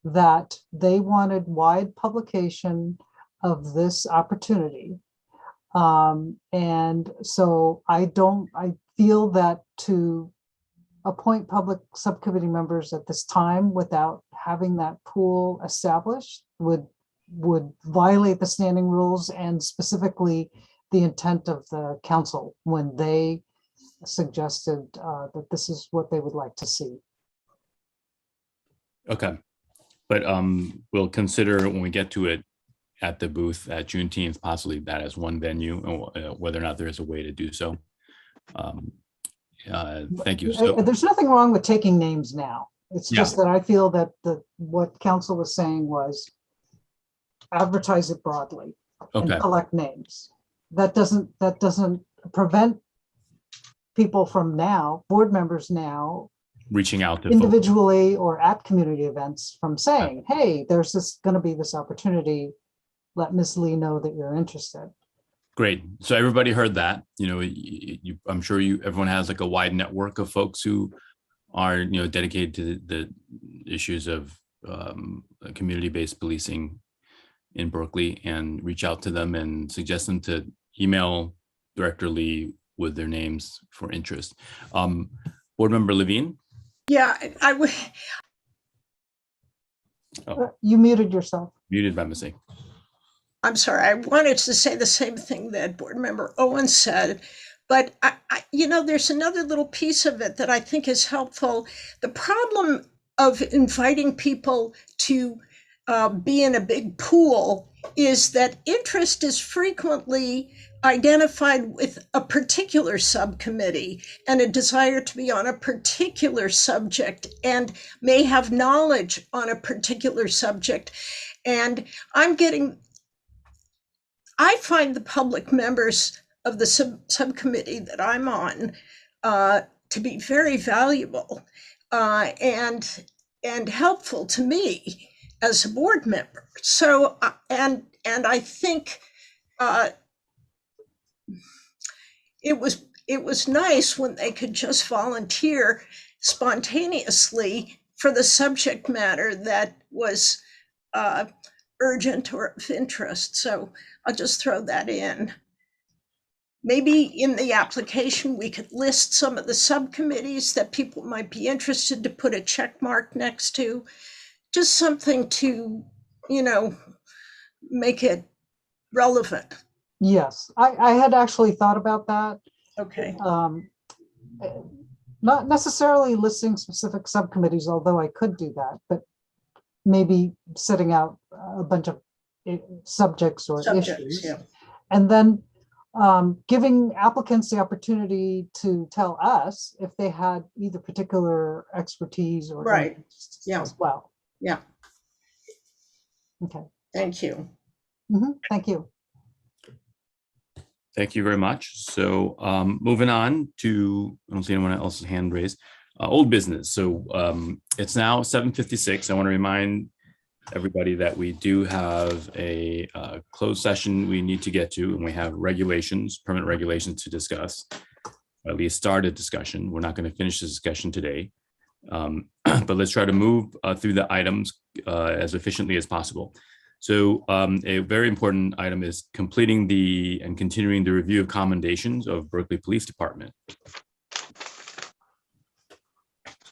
Speaker 3: that they wanted wide publication of this opportunity. And so I feel that to appoint public subcommittee members at this time without having that pool established would violate the standing rules, and specifically the intent of the council when they suggested that this is what they would like to see.
Speaker 2: Okay. But we'll consider when we get to it at the booth at Juneteenth, possibly that as one venue, whether or not there is a way to do so. Thank you. So,
Speaker 3: There's nothing wrong with taking names now. It's just that I feel that what council was saying was advertise it broadly and collect names. That doesn't prevent people from now, board members now,
Speaker 2: reaching out to
Speaker 3: individually or at community events from saying, hey, there's going to be this opportunity. Let Ms. Lee know that you're interested.
Speaker 2: Great. So everybody heard that. I'm sure everyone has like a wide network of folks who are dedicated to the issues of community-based policing in Berkeley, and reach out to them and suggest them to email Director Lee with their names for interest. Board Member Levine?
Speaker 10: Yeah, I would.
Speaker 3: You muted yourself.
Speaker 2: Muted by mistake.
Speaker 10: I'm sorry, I wanted to say the same thing that Board Member Owen said, but there's another little piece of it that I think is helpful. The problem of inviting people to be in a big pool is that interest is frequently identified with a particular subcommittee and a desire to be on a particular subject and may have knowledge on a particular subject. And I find the public members of the subcommittee that I'm on to be very valuable and helpful to me as a board member. So, and I think it was nice when they could just volunteer spontaneously for the subject matter that was urgent or of interest. So I'll just throw that in. Maybe in the application, we could list some of the subcommittees that people might be interested to put a check mark next to. Just something to, make it relevant.
Speaker 3: Yes, I had actually thought about that.
Speaker 10: Okay.
Speaker 3: Not necessarily listing specific subcommittees, although I could do that, but maybe setting out a bunch of subjects or issues.
Speaker 10: Yeah.
Speaker 3: And then giving applicants the opportunity to tell us if they had either particular expertise or interests as well.
Speaker 10: Yeah.
Speaker 3: Okay.
Speaker 10: Thank you.
Speaker 3: Thank you.
Speaker 2: Thank you very much. So moving on to, I don't see anyone else's hand raised, old business. So it's now 7:56. I want to remind everybody that we do have a closed session we need to get to, and we have regulations, permanent regulations to discuss, or at least start a discussion. We're not going to finish the discussion today, but let's try to move through the items as efficiently as possible. So a very important item is completing and continuing the review of commendations of Berkeley Police Department.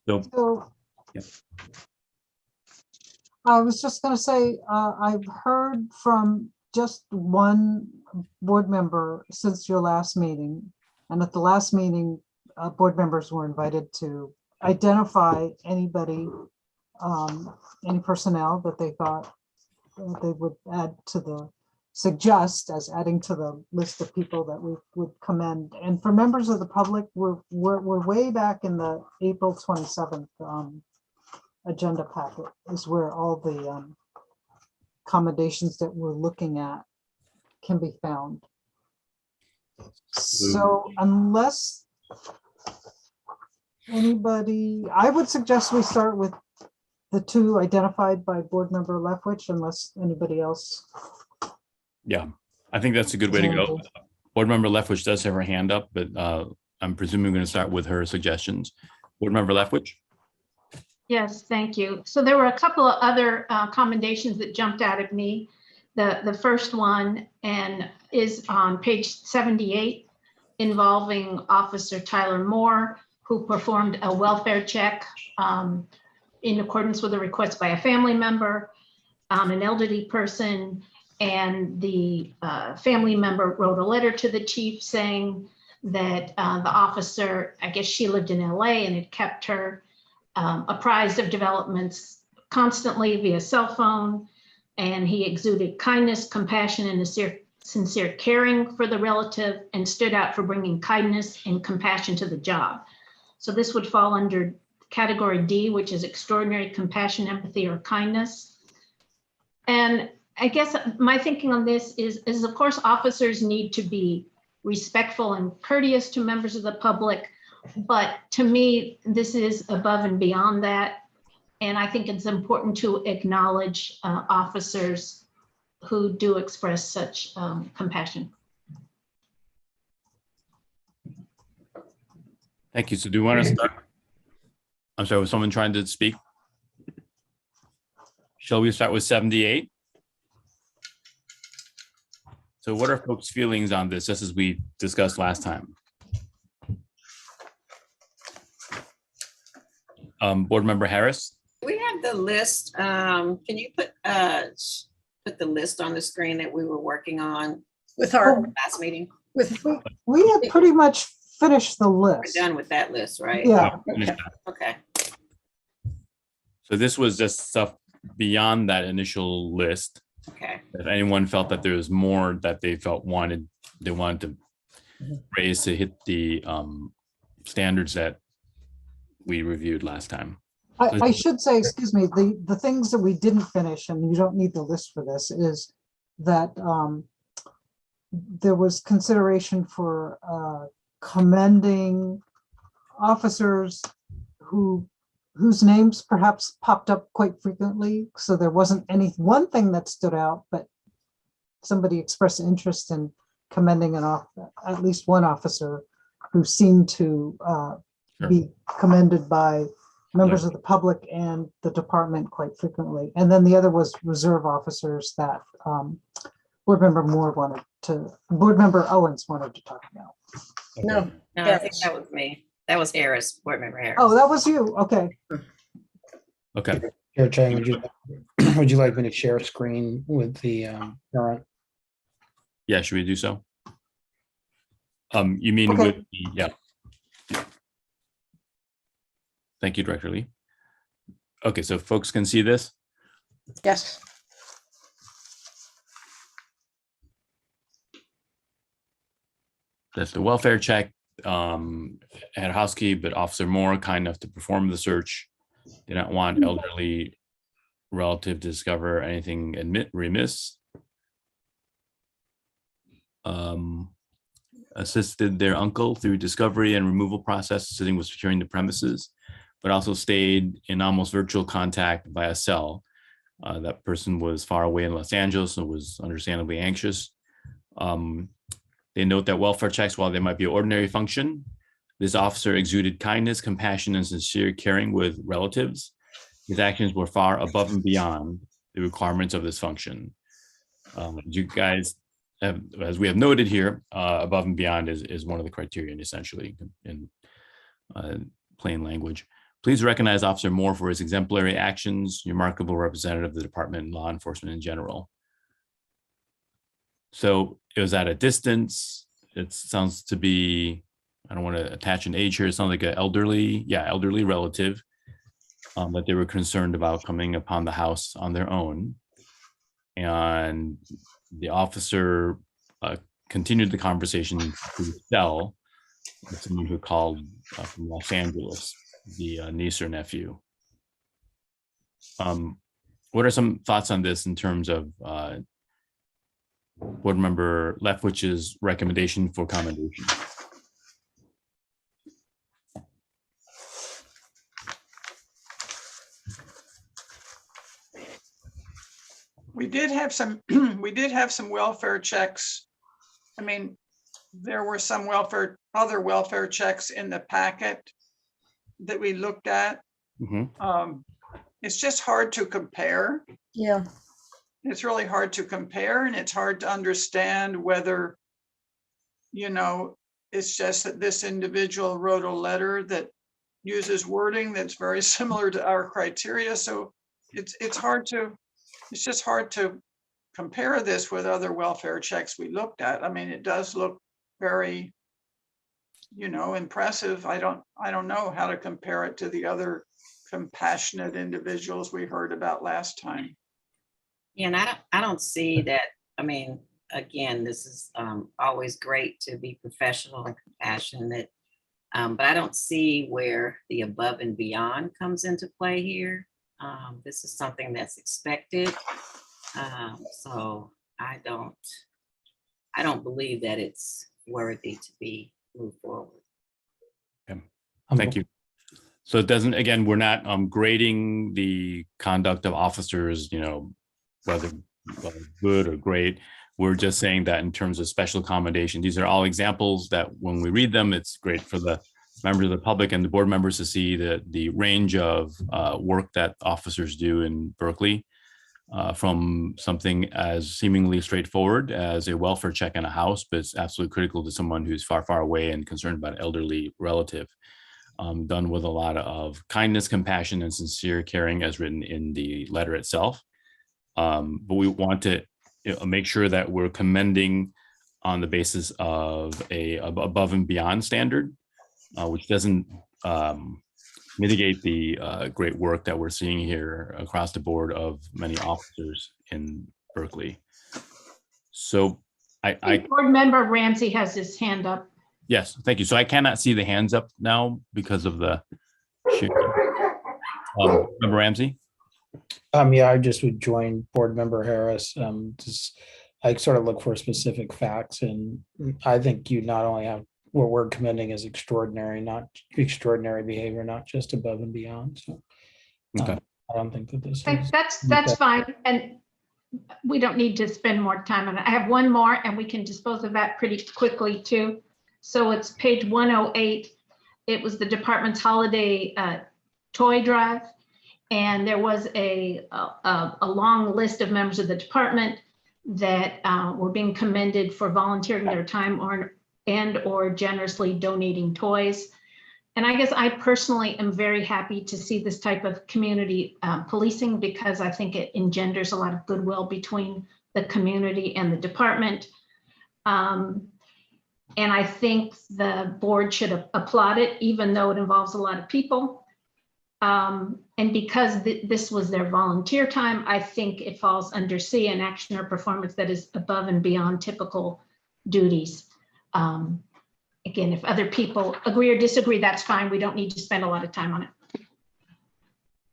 Speaker 3: So
Speaker 2: yeah.
Speaker 3: I was just going to say, I've heard from just one board member since your last meeting. And at the last meeting, board members were invited to identify anybody, any personnel that they thought they would suggest as adding to the list of people that we would commend. And for members of the public, we're way back in the April 27th agenda packet is where all the accommodations that we're looking at can be found. So unless anybody, I would suggest we start with the two identified by board member Leftwich, unless anybody else.
Speaker 2: Yeah, I think that's a good way to go. Board member Leftwich does have her hand up, but I'm presuming we're going to start with her suggestions. Board member Leftwich.
Speaker 11: Yes, thank you. So there were a couple of other commendations that jumped out at me. The first one is on page 78, involving Officer Tyler Moore, who performed a welfare check in accordance with a request by a family member, an elderly person, and the family member wrote a letter to the chief saying that the officer, I guess she lived in LA and had kept her apprised of developments constantly via cell phone, and he exuded kindness, compassion, and a sincere caring for the relative, and stood out for bringing kindness and compassion to the job. So this would fall under category D, which is extraordinary compassion, empathy, or kindness. And I guess my thinking on this is of course, officers need to be respectful and courteous to members of the public. But to me, this is above and beyond that. And I think it's important to acknowledge officers who do express such compassion.
Speaker 2: Thank you. So do you want to start? I'm sorry, was someone trying to speak? Shall we start with 78? So what are folks' feelings on this, just as we discussed last time? Board member Harris?
Speaker 13: We have the list. Can you put the list on the screen that we were working on
Speaker 10: with our
Speaker 13: last meeting?
Speaker 3: We had pretty much finished the list.
Speaker 13: We're done with that list, right?
Speaker 3: Yeah.
Speaker 13: Okay.
Speaker 2: So this was just stuff beyond that initial list.
Speaker 13: Okay.
Speaker 2: If anyone felt that there was more that they wanted to raise to hit the standards that we reviewed last time.
Speaker 3: I should say, excuse me, the things that we didn't finish, and you don't need the list for this, is that there was consideration for commending officers whose names perhaps popped up quite frequently. So there wasn't one thing that stood out, but somebody expressed interest in commending at least one officer who seemed to be commended by members of the public and the department quite frequently. And then the other was reserve officers that board member Owens wanted to talk about.
Speaker 13: No, I think that was me. That was Harris, board member Harris.
Speaker 3: Oh, that was you. Okay.
Speaker 2: Okay.
Speaker 15: Chair Chang, would you like me to share a screen with the current?
Speaker 2: Yeah, should we do so? You mean
Speaker 3: Okay.
Speaker 2: with the, yeah. Thank you, Director Lee. Okay, so folks can see this?
Speaker 10: Yes.
Speaker 2: That's the welfare check. Hadowski, but Officer Moore kind enough to perform the search. Did not want elderly relative to discover anything remiss. assisted their uncle through discovery and removal process, sitting with securing the premises, but also stayed in almost virtual contact via cell. That person was far away in Los Angeles and was understandably anxious. They note that welfare checks, while they might be an ordinary function, this officer exuded kindness, compassion, and sincere caring with relatives. His actions were far above and beyond the requirements of this function. You guys, as we have noted here, above and beyond is one of the criterion, essentially, in plain language. Please recognize Officer Moore for his exemplary actions, remarkable representative of the department and law enforcement in general. So it was at a distance. It sounds to be, I don't want to attach an age here. It sounds like an elderly relative that they were concerned about coming upon the house on their own. And the officer continued the conversation through cell with someone who called from Los Angeles, the niece or nephew. What are some thoughts on this in terms of Board Member Leftwich's recommendation for commendation?
Speaker 8: We did have some welfare checks. I mean, there were some other welfare checks in the packet that we looked at. It's just hard to compare.
Speaker 10: Yeah.
Speaker 8: It's really hard to compare, and it's hard to understand whether, it's just that this individual wrote a letter that uses wording that's very similar to our criteria. So it's just hard to compare this with other welfare checks we looked at. I mean, it does look very, impressive. I don't know how to compare it to the other compassionate individuals we heard about last time.
Speaker 13: Yeah, and I don't see that. I mean, again, this is always great to be professional and compassionate, but I don't see where the above and beyond comes into play here. This is something that's expected. So I don't believe that it's worthy to be moved forward.
Speaker 2: Okay. Thank you. So it doesn't, again, we're not grading the conduct of officers, whether good or great. We're just saying that in terms of special accommodation, these are all examples that when we read them, it's great for the members of the public and the board members to see the range of work that officers do in Berkeley, from something as seemingly straightforward as a welfare check in a house, but it's absolutely critical to someone who's far, far away and concerned about an elderly relative, done with a lot of kindness, compassion, and sincere caring as written in the letter itself. But we want to make sure that we're commending on the basis of a above and beyond standard, which doesn't mitigate the great work that we're seeing here across the board of many officers in Berkeley. So
Speaker 11: Board Member Ramsey has his hand up.
Speaker 2: Yes, thank you. So I cannot see the hands up now because of the shooting. Member Ramsey?
Speaker 15: Yeah, I just would join Board Member Harris. I sort of look for specific facts, and I think you not only have what we're commending as extraordinary, not extraordinary behavior, not just above and beyond. So
Speaker 2: okay.
Speaker 15: I don't think that this
Speaker 11: Okay,
Speaker 15: is.
Speaker 11: that's fine, and we don't need to spend more time on it. I have one more, and we can dispose of that pretty quickly too. So it's page 108. It was the department's holiday toy drive. And there was a long list of members of the department that were being commended for volunteering their time or generously donating toys. And I guess I personally am very happy to see this type of community policing, because I think it engenders a lot of goodwill between the community and the department. And I think the board should applaud it, even though it involves a lot of people. And because this was their volunteer time, I think it falls under C, an action or performance that is above and beyond typical duties. Again, if other people agree or disagree, that's fine. We don't need to spend a lot of time on it.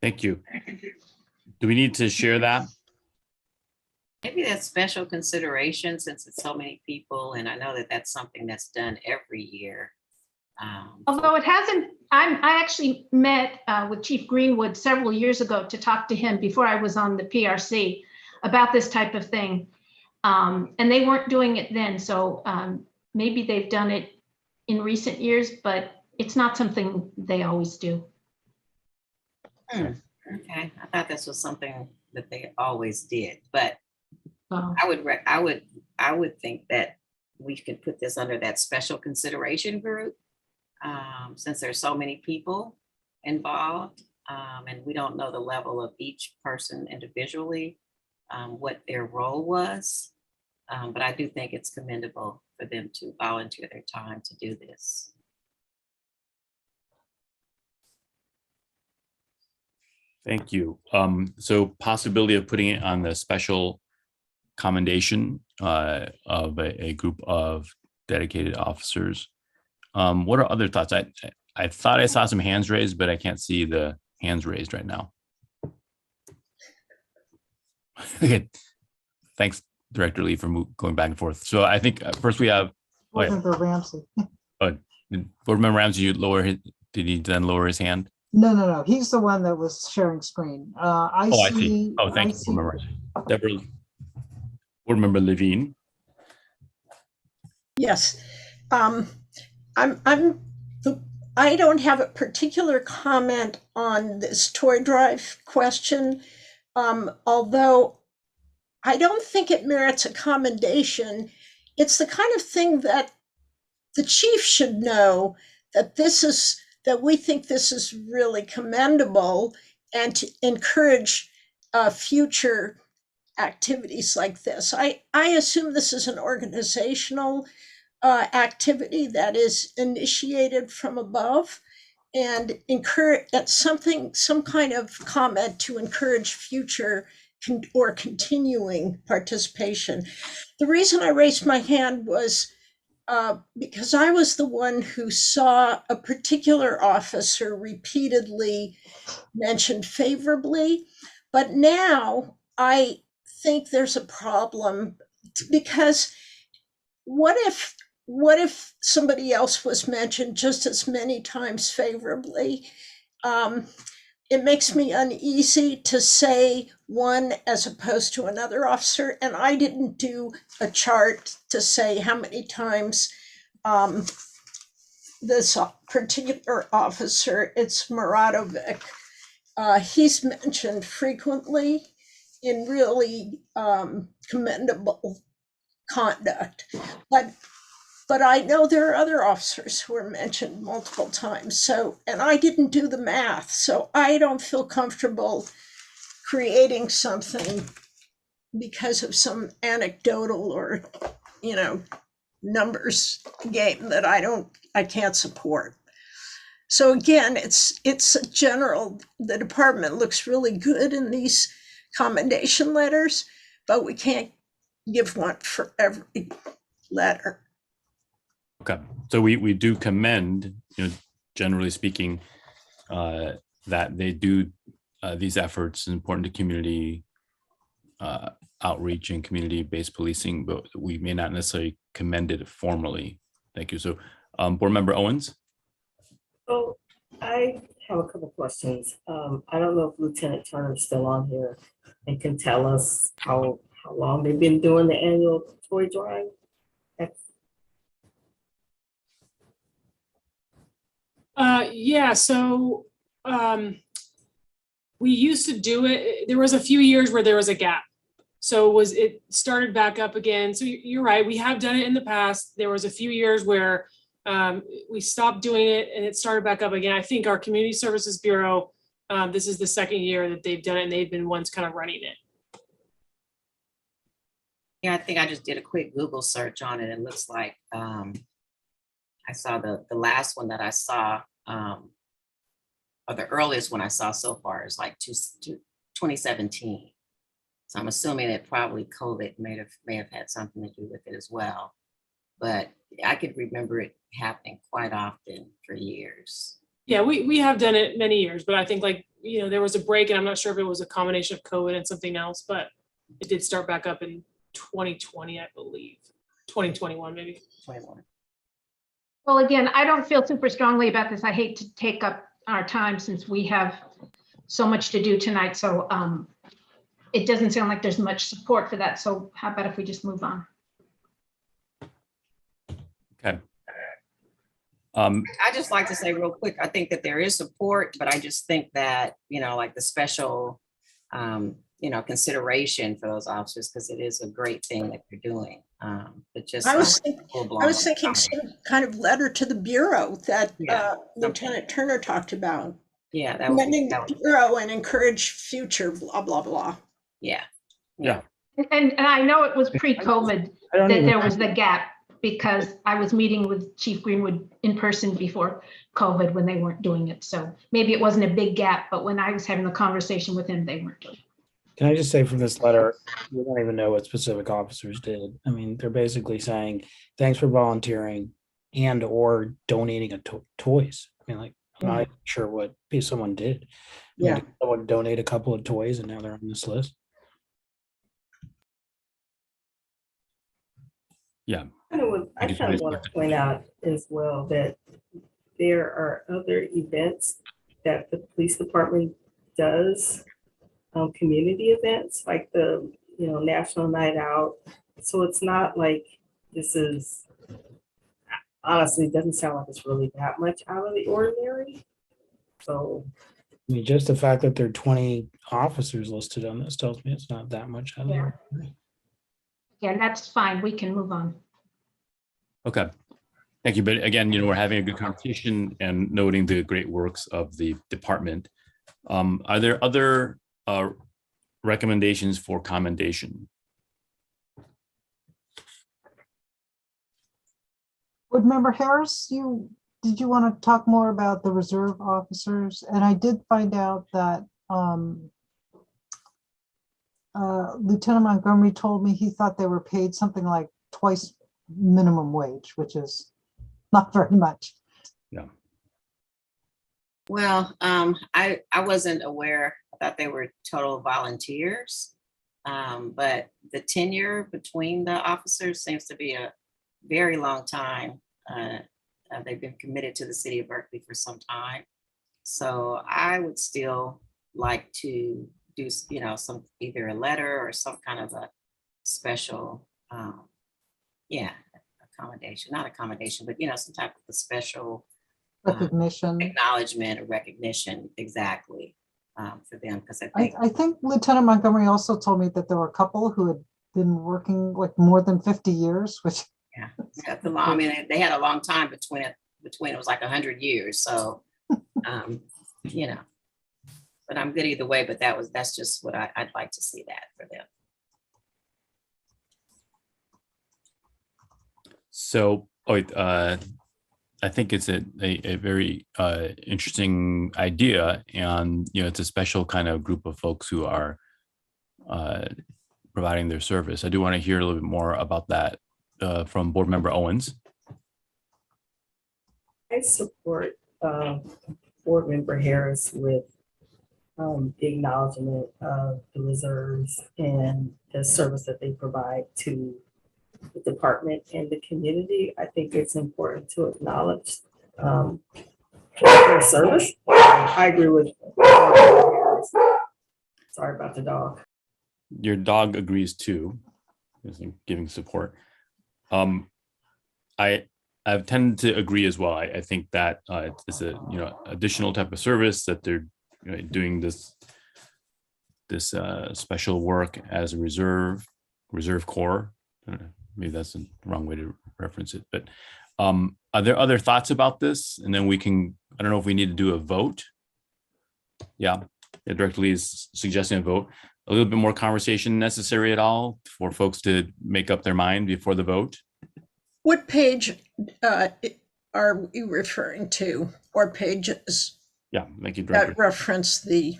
Speaker 2: Thank you. Do we need to share that?
Speaker 13: Maybe that's special consideration since it's so many people, and I know that that's something that's done every year.
Speaker 11: Although it hasn't, I actually met with Chief Greenwood several years ago to talk to him before I was on the PRC about this type of thing. And they weren't doing it then, so maybe they've done it in recent years, but it's not something they always do.
Speaker 13: Okay, I thought this was something that they always did, but I would think that we could put this under that special consideration group, since there's so many people involved, and we don't know the level of each person individually, what their role was. But I do think it's commendable for them to volunteer their time to do this.
Speaker 2: Thank you. So possibility of putting it on the special commendation of a group of dedicated officers. What are other thoughts? I thought I saw some hands raised, but I can't see the hands raised right now. Okay. Thanks, Director Lee, for going back and forth. So I think first we have
Speaker 3: Board Member Ramsey.
Speaker 2: Board Member Ramsey, did he then lower his hand?
Speaker 3: No. He's the one that was sharing screen. I see.
Speaker 2: Oh, thank you, Board Member Ramsey. Deborah, Board Member Levine.
Speaker 10: Yes. I don't have a particular comment on this toy drive question, although I don't think it merits a commendation. It's the kind of thing that the chief should know, that we think this is really commendable, and to encourage future activities like this. I assume this is an organizational activity that is initiated from above, and encourage some kind of comment to encourage future or continuing participation. The reason I raised my hand was because I was the one who saw a particular officer repeatedly mentioned favorably, but now I think there's a problem, because what if somebody else was mentioned just as many times favorably? It makes me uneasy to say one as opposed to another officer, and I didn't do a chart to say how many times this particular officer, it's Muradovic, he's mentioned frequently in really commendable conduct, but I know there are other officers who are mentioned multiple times. So, and I didn't do the math, so I don't feel comfortable creating something because of some anecdotal or, numbers game that I can't support. So again, it's general, the department looks really good in these commendation letters, but we can't give one for every letter.
Speaker 2: Okay, so we do commend, generally speaking, that they do these efforts important to community outreach and community-based policing, but we may not necessarily commend it formally. Thank you. So, Board Member Owens.
Speaker 14: So I have a couple questions. I don't know if Lieutenant Turner is still on here and can tell us how long they've been doing the annual toy drive.
Speaker 9: Yeah, so we used to do it. There was a few years where there was a gap. So it started back up again. So you're right, we have done it in the past. There was a few years where we stopped doing it and it started back up again. I think our Community Services Bureau, this is the second year that they've done it, and they've been ones kind of running it.
Speaker 13: Yeah, I think I just did a quick Google search on it. It looks like I saw the last one that I saw, or the earliest one I saw so far is like 2017. So I'm assuming that probably COVID may have had something to do with it as well. But I could remember it happening quite often for years.
Speaker 9: Yeah, we have done it many years, but I think there was a break, and I'm not sure if it was a combination of COVID and something else, but It did start back up in 2020, I believe, 2021 maybe.
Speaker 13: 21.
Speaker 11: Well, again, I don't feel super strongly about this. I hate to take up our time since we have so much to do tonight. So it doesn't sound like there's much support for that. So how about if we just move on?
Speaker 2: Okay.
Speaker 13: I just like to say real quick, I think that there is support, but I just think that, like the special, consideration for those officers, because it is a great thing that you're doing. But just
Speaker 10: I was thinking some kind of letter to the Bureau that Lieutenant Turner talked about.
Speaker 13: Yeah, that would be,
Speaker 10: the Bureau and encourage future blah, blah, blah.
Speaker 13: Yeah.
Speaker 11: And I know it was pre-COVID that there was the gap, because I was meeting with Chief Greenwood in person before COVID when they weren't doing it. So maybe it wasn't a big gap, but when I was having the conversation with him, they weren't doing it.
Speaker 15: Can I just say from this letter, we don't even know what specific officers did. I mean, they're basically saying, thanks for volunteering and or donating toys. I mean, like, I'm not even sure what someone did. Did someone donate a couple of toys and now they're on this list?
Speaker 2: Yeah.
Speaker 14: I kind of want to point out as well that there are other events that the police department does, community events like the National Night Out. So it's not like this is, honestly, it doesn't sound like it's really that much out of the ordinary. So
Speaker 15: I mean, just the fact that there are 20 officers listed on this tells me it's not that much out of the ordinary.
Speaker 11: Yeah, that's fine. We can move on.
Speaker 2: Okay. Thank you. But again, we're having a good conversation and noting the great works of the department. Are there other recommendations for commendation?
Speaker 3: Board Member Harris, did you want to talk more about the reserve officers? And I did find out that Lieutenant Montgomery told me he thought they were paid something like twice minimum wage, which is not very much.
Speaker 2: Yeah.
Speaker 13: Well, I wasn't aware. I thought they were total volunteers, but the tenure between the officers seems to be a very long time. They've been committed to the city of Berkeley for some time. So I would still like to do, some either a letter or some kind of a special, accommodation, not accommodation, but some type of a special
Speaker 3: recognition,
Speaker 13: acknowledgement or recognition, exactly, for them. Because
Speaker 3: I think Lieutenant Montgomery also told me that there were a couple who had been working like more than 50 years, which
Speaker 13: that's a long, I mean, they had a long time between it was like 100 years. So, but I'm good either way, but that's just what I'd like to see that for them.
Speaker 2: So, I think it's a very interesting idea, and it's a special kind of group of folks who are providing their service. I do want to hear a little bit more about that from Board Member Owens.
Speaker 14: I support Board Member Harris with the acknowledgement of the reserves and the service that they provide to the department and the community. I think it's important to acknowledge their service. I agree with Harris. Sorry about the dog.
Speaker 2: Your dog agrees too, giving support. I've tended to agree as well. I think that it's a additional type of service that they're doing this special work as a reserve corps. Maybe that's the wrong way to reference it, but are there other thoughts about this? And then we can, I don't know if we need to do a vote. Yeah, Director Lee is suggesting a vote. A little bit more conversation necessary at all for folks to make up their mind before the vote?
Speaker 10: What page are you referring to, or pages?
Speaker 2: Yeah, thank you, Director.
Speaker 10: That reference the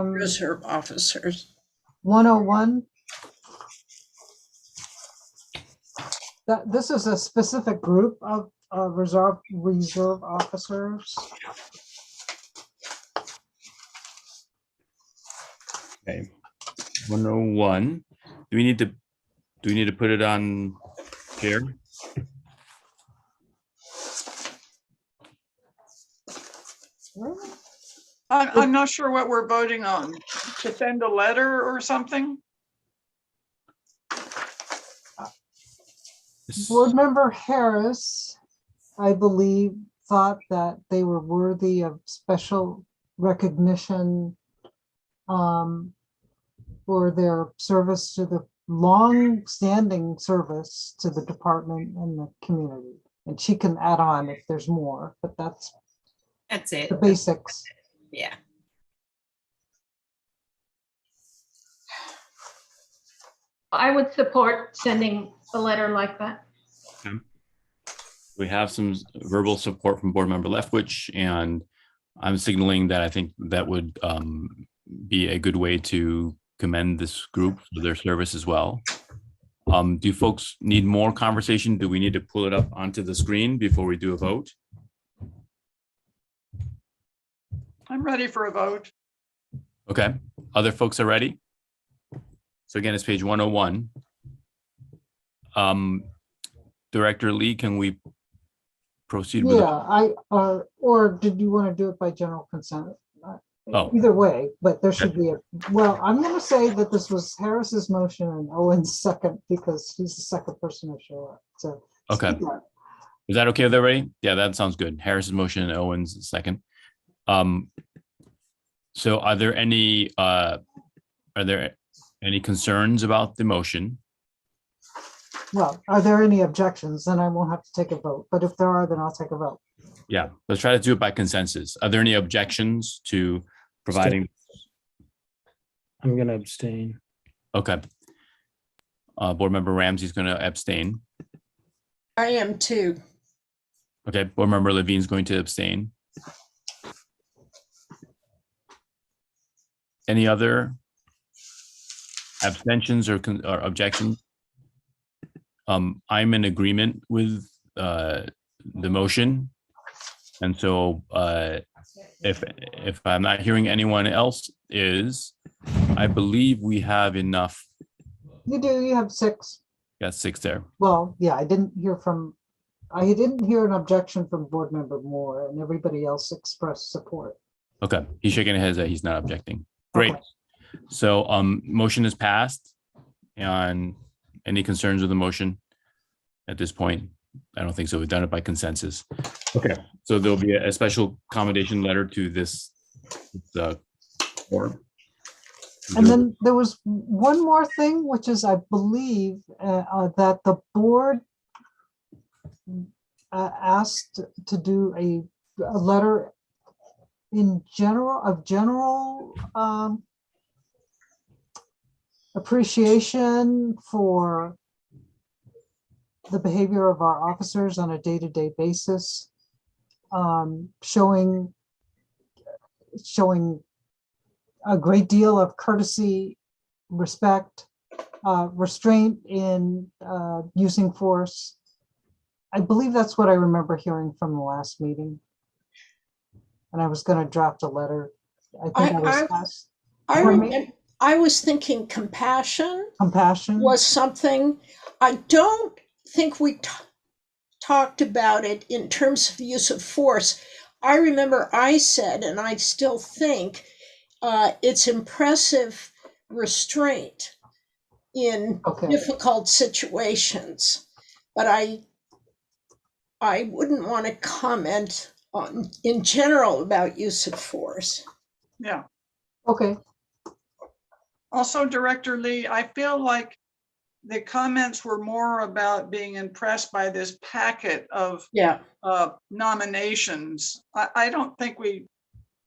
Speaker 10: reserve officers.
Speaker 3: 101. This is a specific group of reserve officers.
Speaker 2: Okay, 101. Do we need to put it on here?
Speaker 8: I'm not sure what we're voting on. To send a letter or something?
Speaker 3: Board Member Harris, I believe, thought that they were worthy of special recognition for their service to the long-standing service to the department and the community. And she can add on if there's more, but that's
Speaker 13: it.
Speaker 3: the basics.
Speaker 13: Yeah.
Speaker 11: I would support sending a letter like that.
Speaker 2: We have some verbal support from Board Member Leftwich, and I'm signaling that I think that would be a good way to commend this group for their service as well. Do folks need more conversation? Do we need to pull it up onto the screen before we do a vote?
Speaker 8: I'm ready for a vote.
Speaker 2: Okay, other folks are ready? So again, it's page 101. Director Lee, can we proceed with?
Speaker 3: Yeah, or did you want to do it by general consent?
Speaker 2: Oh.
Speaker 3: Either way, but there should be well, I'm going to say that this was Harris's motion and Owen's second because he's the second person to show up. So
Speaker 2: Okay. Is that okay with everybody? Yeah, that sounds good. Harris's motion and Owen's second. So are there any concerns about the motion?
Speaker 3: Well, are there any objections? Then I won't have to take a vote. But if there are, then I'll take a vote.
Speaker 2: Yeah, let's try to do it by consensus. Are there any objections to providing?
Speaker 15: I'm going to abstain.
Speaker 2: Okay. Board Member Ramsey's going to abstain.
Speaker 10: I am too.
Speaker 2: Okay, Board Member Levine's going to abstain. Any other abstentions or objections? I'm in agreement with the motion. And so if I'm not hearing anyone else I believe we have enough.
Speaker 3: You do, you have 6.
Speaker 2: Got 6 there.
Speaker 3: Well, yeah, I didn't hear an objection from Board Member Moore, and everybody else expressed support.
Speaker 2: Okay, he's shaking his head that he's not objecting. Great.
Speaker 3: Okay.
Speaker 2: So motion is passed. And any concerns with the motion at this point? I don't think so. We've done it by consensus. Okay, so there'll be a special commendation letter to this forum.
Speaker 3: And then there was one more thing, which is, I believe, that the board asked to do a letter in general appreciation for the behavior of our officers on a day-to-day basis, showing a great deal of courtesy, respect, restraint in using force. I believe that's what I remember hearing from the last meeting. And I was going to draft a letter. I think
Speaker 10: I was thinking compassion.
Speaker 3: Compassion
Speaker 10: was something. I don't think we talked about it in terms of use of force. I remember I said, and I still think, it's impressive restraint in difficult situations. But I wouldn't want to comment on in general about use of force.
Speaker 8: Yeah.
Speaker 3: Okay.
Speaker 8: Also, Director Lee, I feel like the comments were more about being impressed by this packet of nominations. I don't think we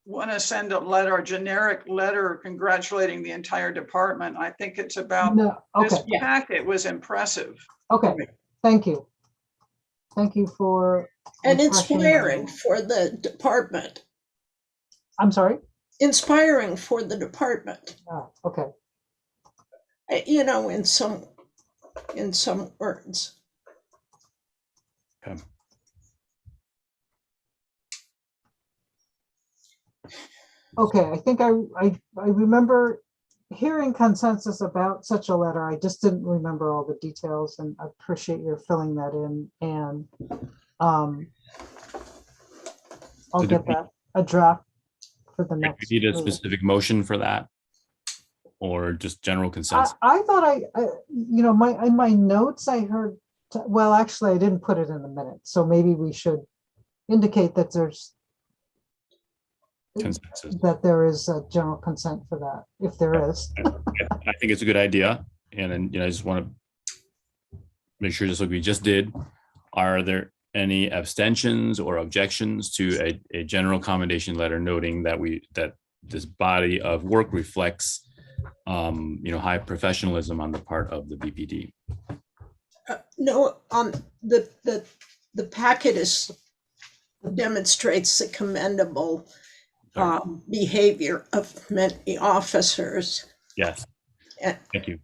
Speaker 8: want to send a letter, a generic letter congratulating the entire department. I think it's about this packet was impressive.
Speaker 3: Okay, thank you. Thank you for.
Speaker 10: And inspiring for the department.
Speaker 3: I'm sorry?
Speaker 10: Inspiring for the department.
Speaker 3: Oh, okay.
Speaker 10: You know, in some words.
Speaker 2: Okay.
Speaker 3: Okay, I think I remember hearing consensus about such a letter. I just didn't remember all the details, and I appreciate your filling that in. And I'll
Speaker 2: So do
Speaker 3: get that a draft for the
Speaker 2: we
Speaker 3: next.
Speaker 2: need a
Speaker 3: meeting.
Speaker 2: specific motion for that? Or just general consensus?
Speaker 3: I thought you know, in my notes, I heard, well, actually, I didn't put it in the minutes, so maybe we should indicate that
Speaker 2: Consensus.
Speaker 3: that there is a general consent for that, if there is.
Speaker 2: I think it's a good idea. And then, I just want to make sure, just like we just did, are there any abstentions or objections to a general commendation letter noting that that this body of work reflects high professionalism on the part of the BPD?
Speaker 10: No, the packet demonstrates the commendable behavior of many officers.
Speaker 2: Yes. Thank you.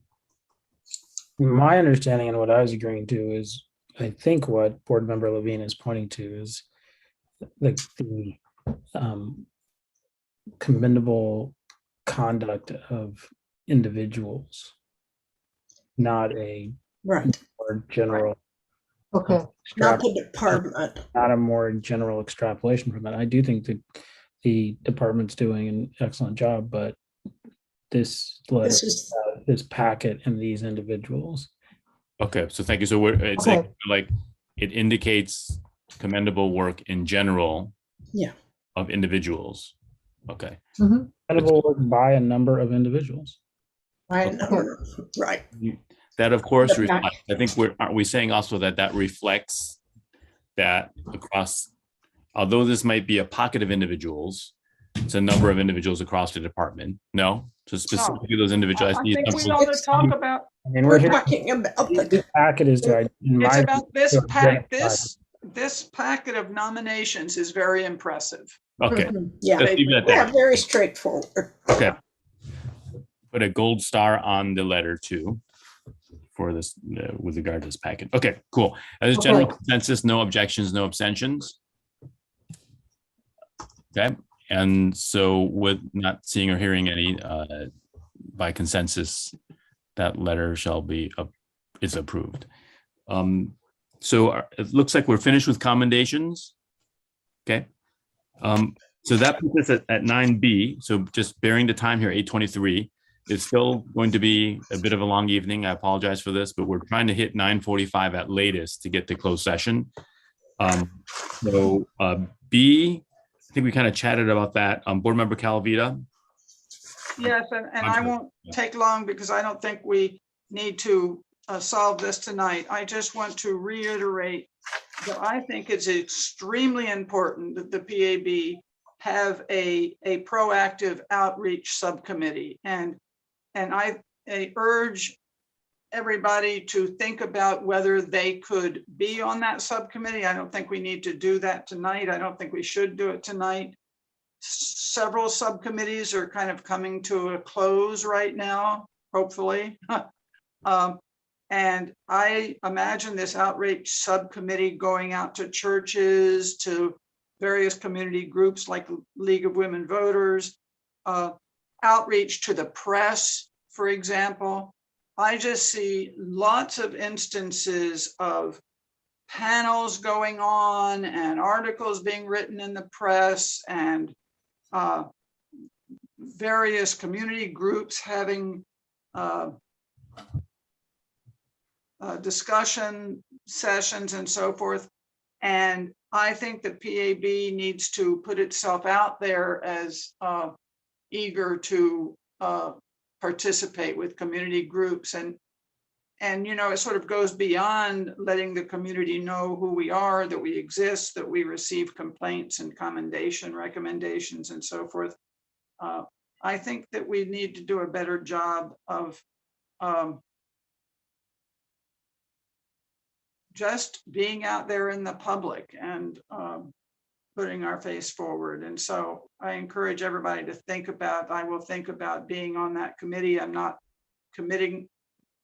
Speaker 15: My understanding and what I was agreeing to is, I think what Board Member Levine is pointing to is the commendable conduct of individuals, not a
Speaker 10: right
Speaker 15: more general.
Speaker 3: Okay.
Speaker 10: Not the department.
Speaker 15: Not a more general extrapolation from it. I do think that the department's doing an excellent job, but this letter, this packet and these individuals.
Speaker 2: Okay, so thank you. So it's like it indicates commendable work in general.
Speaker 10: Yeah.
Speaker 2: Of individuals. Okay.
Speaker 15: Commendable work by a number of individuals.
Speaker 10: Right.
Speaker 2: That of course reflects, I think aren't we saying also that reflects that across, although this might be a pocket of individuals, it's a number of individuals across the department. No, so specifically those individuals.
Speaker 8: I think we ought to talk about.
Speaker 15: I mean,
Speaker 10: we're talking about
Speaker 15: the packet is to.
Speaker 8: It's about this pack. This packet of nominations is very impressive.
Speaker 2: Okay.
Speaker 10: Yeah. Yeah. Very straightforward.
Speaker 2: Okay. Put a gold star on the letter too, for this with regard to this packet. Okay, cool. As general consensus, no objections, no abstentions. Okay, and so with not seeing or hearing any, by consensus, that letter shall be is approved. So it looks like we're finished with commendations. Okay. So that puts us at 9B. So just bearing the time here, 8:23. It's still going to be a bit of a long evening. I apologize for this, but we're trying to hit 9:45 at latest to get to closed session. B, I think we kind of chatted about that. Board Member Calavita.
Speaker 8: Yes, and I won't take long because I don't think we need to solve this tonight. I just want to reiterate that I think it's extremely important that the PAB have a proactive outreach subcommittee. And I urge everybody to think about whether they could be on that subcommittee. I don't think we need to do that tonight. I don't think we should do it tonight. Several subcommittees are kind of coming to a close right now, hopefully. And I imagine this outreach subcommittee going out to churches, to various community groups like League of Women Voters, outreach to the press, for example. I just see lots of instances of panels going on and articles being written in the press and various community groups having discussion sessions and so forth. And I think the PAB needs to put itself out there as eager to participate with community groups. And it sort of goes beyond letting the community know who we are, that we exist, that we receive complaints and commendation recommendations and so forth. I think that we need to do a better job of just being out there in the public and putting our face forward. And so I encourage everybody to think about, I will think about being on that committee. I'm not committing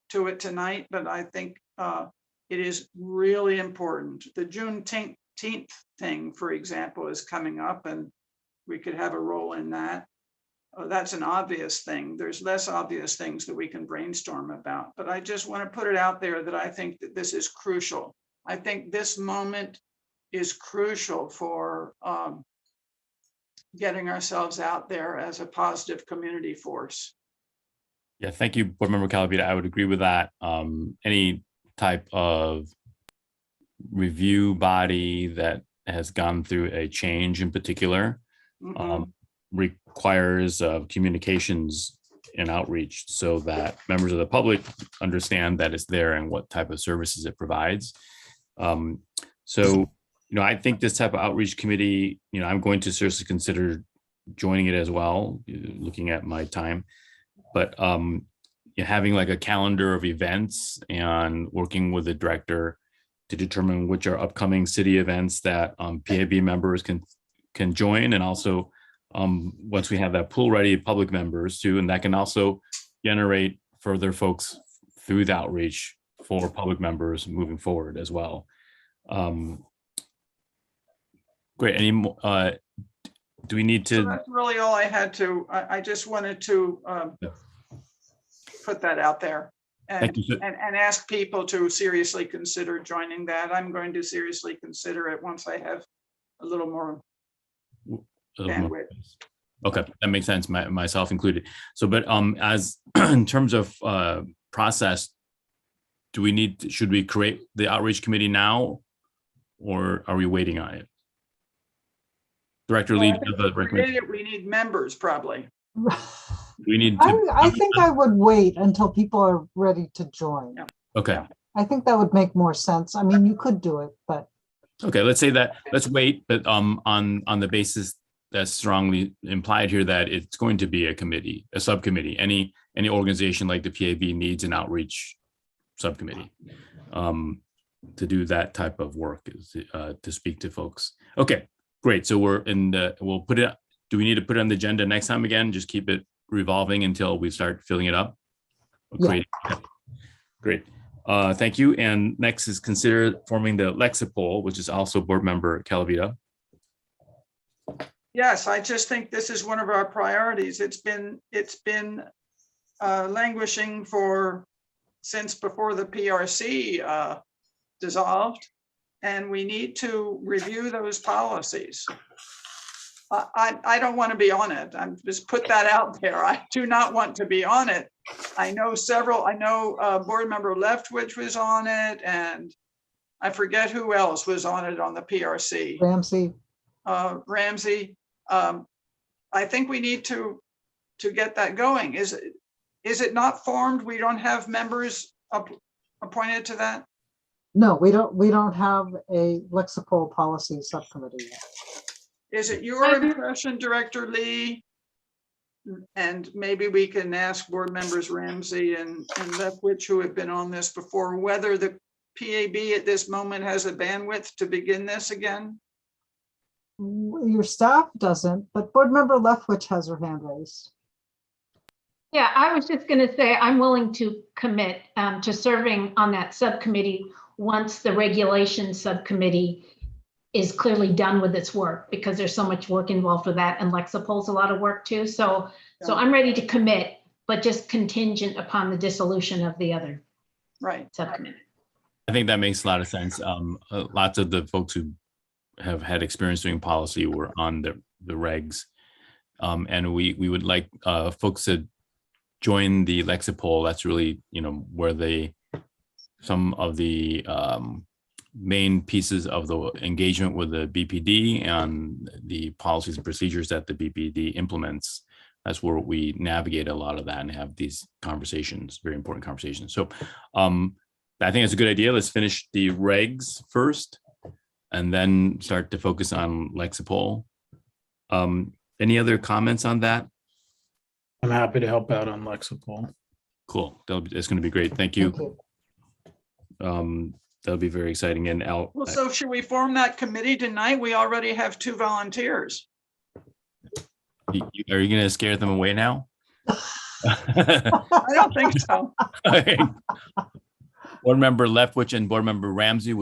Speaker 8: to it tonight, but I think it is really important. The Juneteenth thing, for example, is coming up and we could have a role in that. that's an obvious thing. There's less obvious things that we can brainstorm about, but I just want to put it out there that I think that this is crucial. I think this moment is crucial for getting ourselves out there as a positive community force.
Speaker 2: Yeah, thank you, Board Member Calavita. I would agree with that. Any type of review body that has gone through a change in particular requires communications and outreach so that members of the public understand that it's there and what type of services it provides. I think this type of outreach committee, I'm going to seriously consider joining it as well, looking at my time. But having like a calendar of events and working with the director to determine which are upcoming city events that PAB members can join, and also once we have that pool ready, public members too, and that can also generate further folks through the outreach for public members moving forward as well. Great. Any more? Do we need to?
Speaker 8: So that's really all I had to. I just wanted to put that out there and ask people to seriously consider joining that. I'm going to seriously consider it once I have a little more bandwidth.
Speaker 2: Okay, that makes sense, myself included. So, but as in terms of process, should we create the outreach committee now, or are we waiting on it? Director Lee,
Speaker 8: we need members probably.
Speaker 2: We need.
Speaker 3: I think I would wait until people are ready to join.
Speaker 8: Yeah.
Speaker 2: Okay.
Speaker 3: I think that would make more sense. I mean, you could do it, but.
Speaker 2: Okay, let's say that. Let's wait, but on the basis that's strongly implied here that it's going to be a committee, a subcommittee. Any organization like the PAB needs an outreach subcommittee to do that type of work, to speak to folks. Okay, great. So we'll put it. Do we need to put it on the agenda next time again? Just keep it revolving until we start filling it up. Great. Yeah. Great. Thank you. And next is consider forming the Lexipol, which is also Board Member Calavita.
Speaker 8: Yes, I just think this is one of our priorities. It's been languishing since before the PRC dissolved, and we need to review those policies. I don't want to be on it. I'm just put that out there. I do not want to be on it. I know Board Member Leftwich was on it, and I forget who else was on it on the PRC. Ramsey. I think we need to get that going. Is it not formed? We don't have members appointed to that?
Speaker 3: No, we don't have a Lexipol policy subcommittee yet.
Speaker 8: Is it your impression, Director Lee? And maybe we can ask board members Ramsey and Leftwich, who have been on this before, whether the PAB at this moment has a bandwidth to begin this again?
Speaker 3: Your staff doesn't, but Board Member Leftwich has her hand raised.
Speaker 11: Yeah, I was just going to say I'm willing to commit to serving on that subcommittee once the regulation subcommittee is clearly done with its work, because there's so much work involved with that, and Lexipol's a lot of work too. So I'm ready to commit, but just contingent upon the dissolution of the other subcommittee.
Speaker 2: I think that makes a lot of sense. Lots of the folks who have had experience doing policy were on the regs, and we would like folks to join the Lexipol. That's really where some of the main pieces of the engagement with the BPD and the policies and procedures that the BPD implements. That's where we navigate a lot of that and have these conversations, very important conversations. So I think it's a good idea. Let's finish the regs first and then start to focus on Lexipol. Any other comments on that?
Speaker 15: I'm happy to help out on Lexipol.
Speaker 2: Cool. It's going to be great. Thank you. That'll be very exciting. And
Speaker 8: well, so should we form that committee tonight? We already have 2 volunteers.
Speaker 2: Are you going to scare them away now?
Speaker 8: I don't think so.
Speaker 2: Board Member Leftwich and Board Member Ramsey,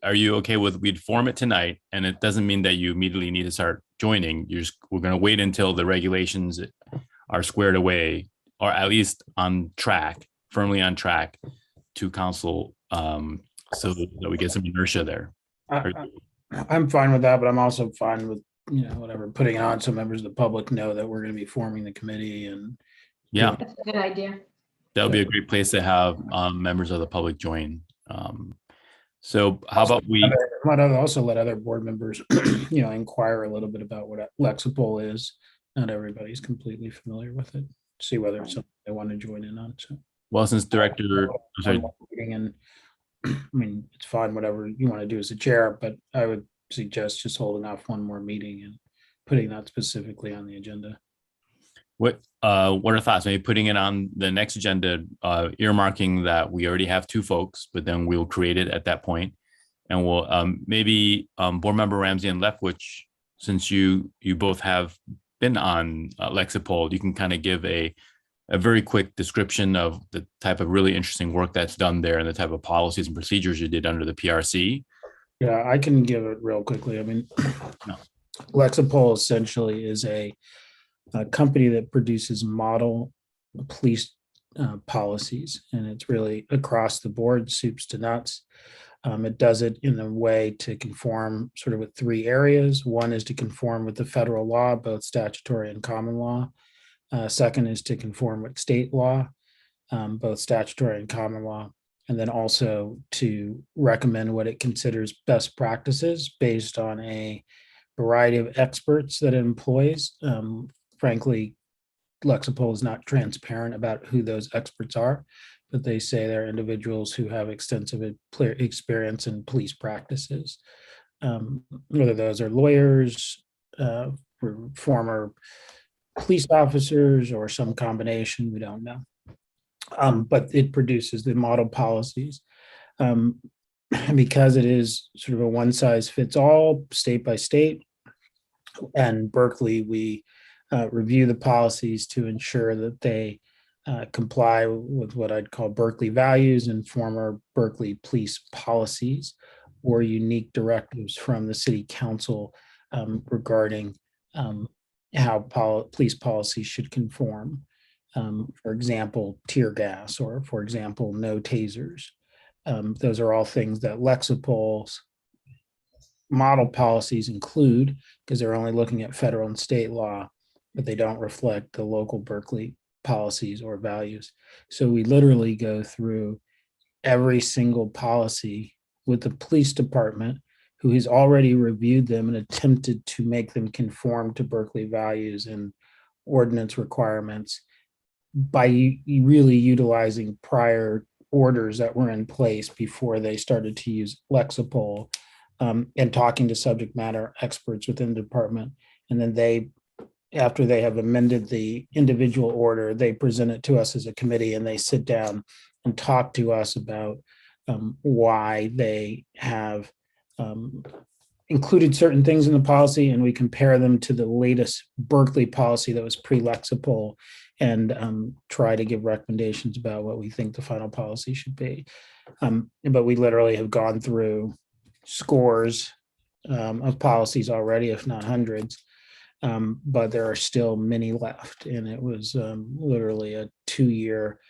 Speaker 2: are you okay with we'd form it tonight? And it doesn't mean that you immediately need to start joining. We're going to wait until the regulations are squared away, or at least on track, firmly on track to council, so that we get some inertia there.
Speaker 15: I'm fine with that, but I'm also fine with, whatever, putting it on so members of the public know that we're going to be forming the committee and.
Speaker 2: Yeah,
Speaker 11: That's a good idea.
Speaker 2: that would be a great place to have members of the public join. So how about we?
Speaker 15: Might also let other board members, inquire a little bit about what Lexipol is. Not everybody's completely familiar with it. See whether it's something they want to join in on. So.
Speaker 2: Well, since director,
Speaker 15: And I mean, it's fine, whatever you want to do as a chair, but I would suggest just holding off one more meeting and putting that specifically on the agenda.
Speaker 2: what are thoughts? Maybe putting it on the next agenda, earmarking that we already have 2 folks, but then we'll create it at that point. And we'll maybe board member Ramsey and Lefwich, since you both have been on Lexipol, you can kind of give a very quick description of the type of really interesting work that's done there and the type of policies and procedures you did under the PRC.
Speaker 15: Yeah, I can give it real quickly. I mean, Lexipol essentially is a company that produces model police policies, and it's really across the board, soups to nuts. It does it in a way to conform sort of with 3 areas. One is to conform with the federal law, both statutory and common law. Second is to conform with state law, both statutory and common law. And then also to recommend what it considers best practices based on a variety of experts that it employs. Frankly, Lexipol is not transparent about who those experts are, but they say they're individuals who have extensive experience in police practices. Whether those are lawyers, former police officers, or some combination, we don't know. But it produces the model policies. Because it is sort of a one-size-fits-all, state by state, and Berkeley, we review the policies to ensure that they comply with what I'd call Berkeley values and former Berkeley police policies, or unique directives from the city council regarding how police policies should conform. For example, tear gas, or for example, no tasers. Those are all things that Lexipol's model policies include, because they're only looking at federal and state law, but they don't reflect the local Berkeley policies or values. So we literally go through every single policy with the police department, who has already reviewed them and attempted to make them conform to Berkeley values and ordinance requirements by really utilizing prior orders that were in place before they started to use Lexipol, and talking to subject matter experts within the department. And then they, after they have amended the individual order, they present it to us as a committee, and they sit down and talk to us about why they have included certain things in the policy, and we compare them to the latest Berkeley policy that was pre-Lexipol, and try to give recommendations about what we think the final policy should be. But we literally have gone through scores of policies already, if not hundreds, but there are still many left. And it was literally a 2-year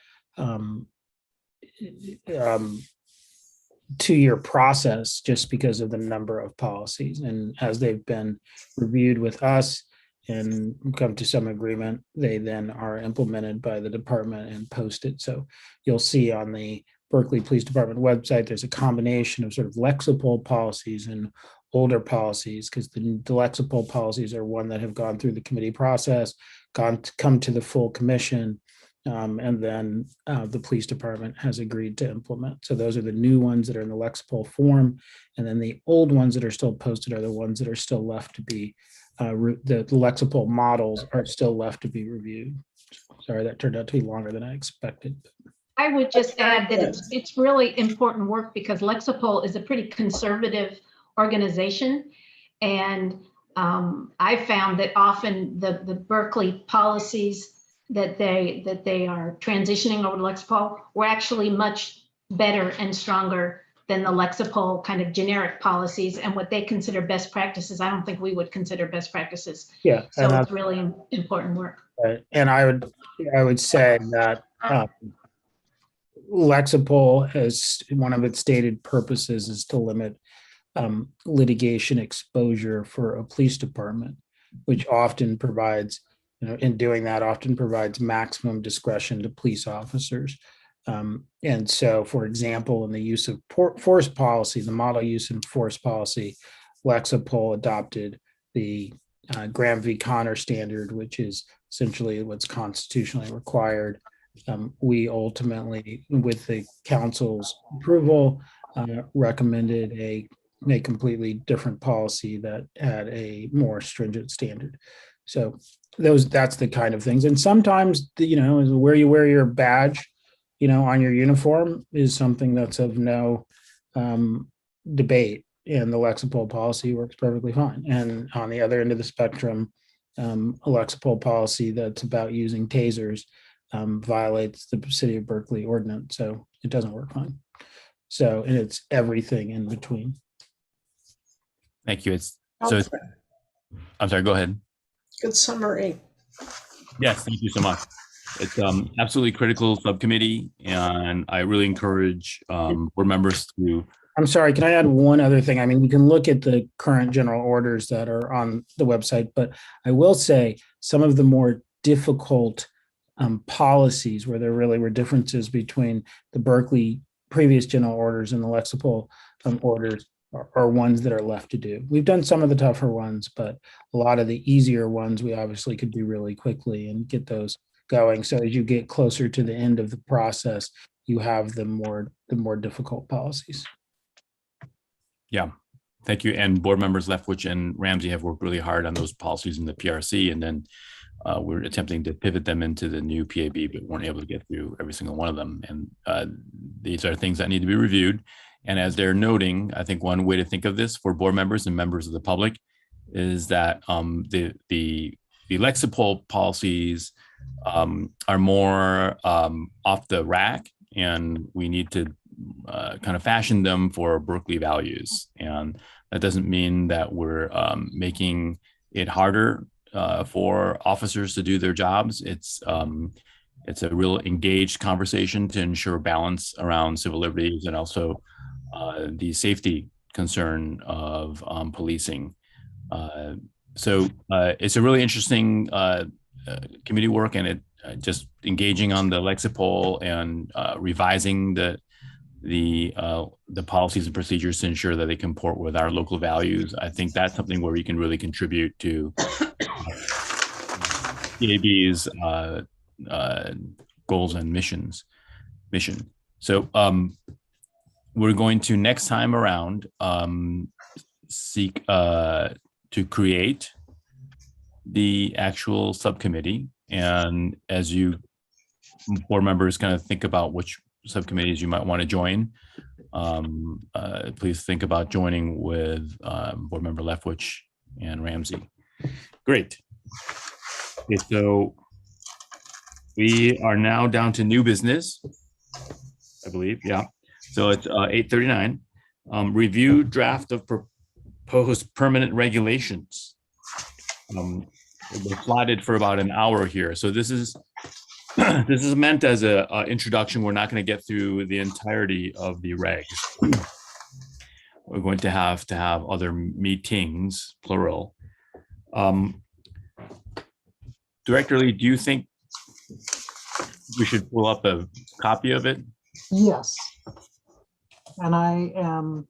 Speaker 15: process, just because of the number of policies. And as they've been reviewed with us and come to some agreement, they then are implemented by the department and posted. So you'll see on the Berkeley Police Department website, there's a combination of sort of Lexipol policies and older policies, because the Lexipol policies are one that have gone through the committee process, come to the full commission, and then the police department has agreed to implement. So those are the new ones that are in the Lexipol form, and then the old ones that are still posted are the ones that are still left to be, the Lexipol models are still left to be reviewed. Sorry, that turned out to be longer than I expected.
Speaker 11: I would just add that it's really important work, because Lexipol is a pretty conservative organization. And I found that often the Berkeley policies that they are transitioning over to Lexipol were actually much better and stronger than the Lexipol kind of generic policies, and what they consider best practices, I don't think we would consider best practices.
Speaker 15: Yeah.
Speaker 11: So it's really important work.
Speaker 15: Right. And I would say that Lexipol has, one of its stated purposes is to limit litigation exposure for a police department, which often provides, in doing that, often provides maximum discretion to police officers. And so, for example, in the use of force policy, the model use and force policy, Lexipol adopted the Graham v. Connor standard, which is essentially what's constitutionally required. We ultimately, with the council's approval, recommended a completely different policy that had a more stringent standard. So that's the kind of things. And sometimes, where you wear your badge, on your uniform is something that's of no debate, and the Lexipol policy works perfectly fine. And on the other end of the spectrum, a Lexipol policy that's about using tasers violates the City of Berkeley ordinance, so it doesn't work fine. So, and it's everything in between.
Speaker 2: Thank you. I'm sorry, go ahead.
Speaker 10: Good summary.
Speaker 2: Yes, thank you so much. It's absolutely critical subcommittee, and I really encourage board members to.
Speaker 15: I'm sorry, can I add one other thing? I mean, you can look at the current general orders that are on the website, but I will say some of the more difficult policies where there really were differences between the Berkeley previous general orders and the Lexipol orders are ones that are left to do. We've done some of the tougher ones, but a lot of the easier ones we obviously could do really quickly and get those going. So as you get closer to the end of the process, you have the more difficult policies.
Speaker 2: Yeah, thank you. And board members Leftwich and Ramsey have worked really hard on those policies in the PRC, and then we're attempting to pivot them into the new PAB, but weren't able to get through every single one of them. And these are things that need to be reviewed. And as they're noting, I think one way to think of this for board members and members of the public is that the Lexipol policies are more off the rack, and we need to kind of fashion them for Berkeley values. And that doesn't mean that we're making it harder for officers to do their jobs. It's a real engaged conversation to ensure balance around civil liberties and also the safety concern of policing. So it's a really interesting committee work, and it just engaging on the Lexipol and revising the policies and procedures to ensure that they comport with our local values. I think that's something where we can really contribute to PAB's goals and mission. So we're going to next time around seek to create the actual subcommittee. And as you board members kind of think about which subcommittees you might want to join, please think about joining with board member Leftwich and Ramsey. Great. Okay, so we are now down to new business, I believe. Yeah. So it's 8:39. Review draft of proposed permanent regulations. We're plotted for about an hour here. So this is meant as a introduction. We're not going to get through the entirety of the regs. We're going to have other meetings, plural. Director Lee, do you think we should pull up a copy of it?
Speaker 3: Yes. And I am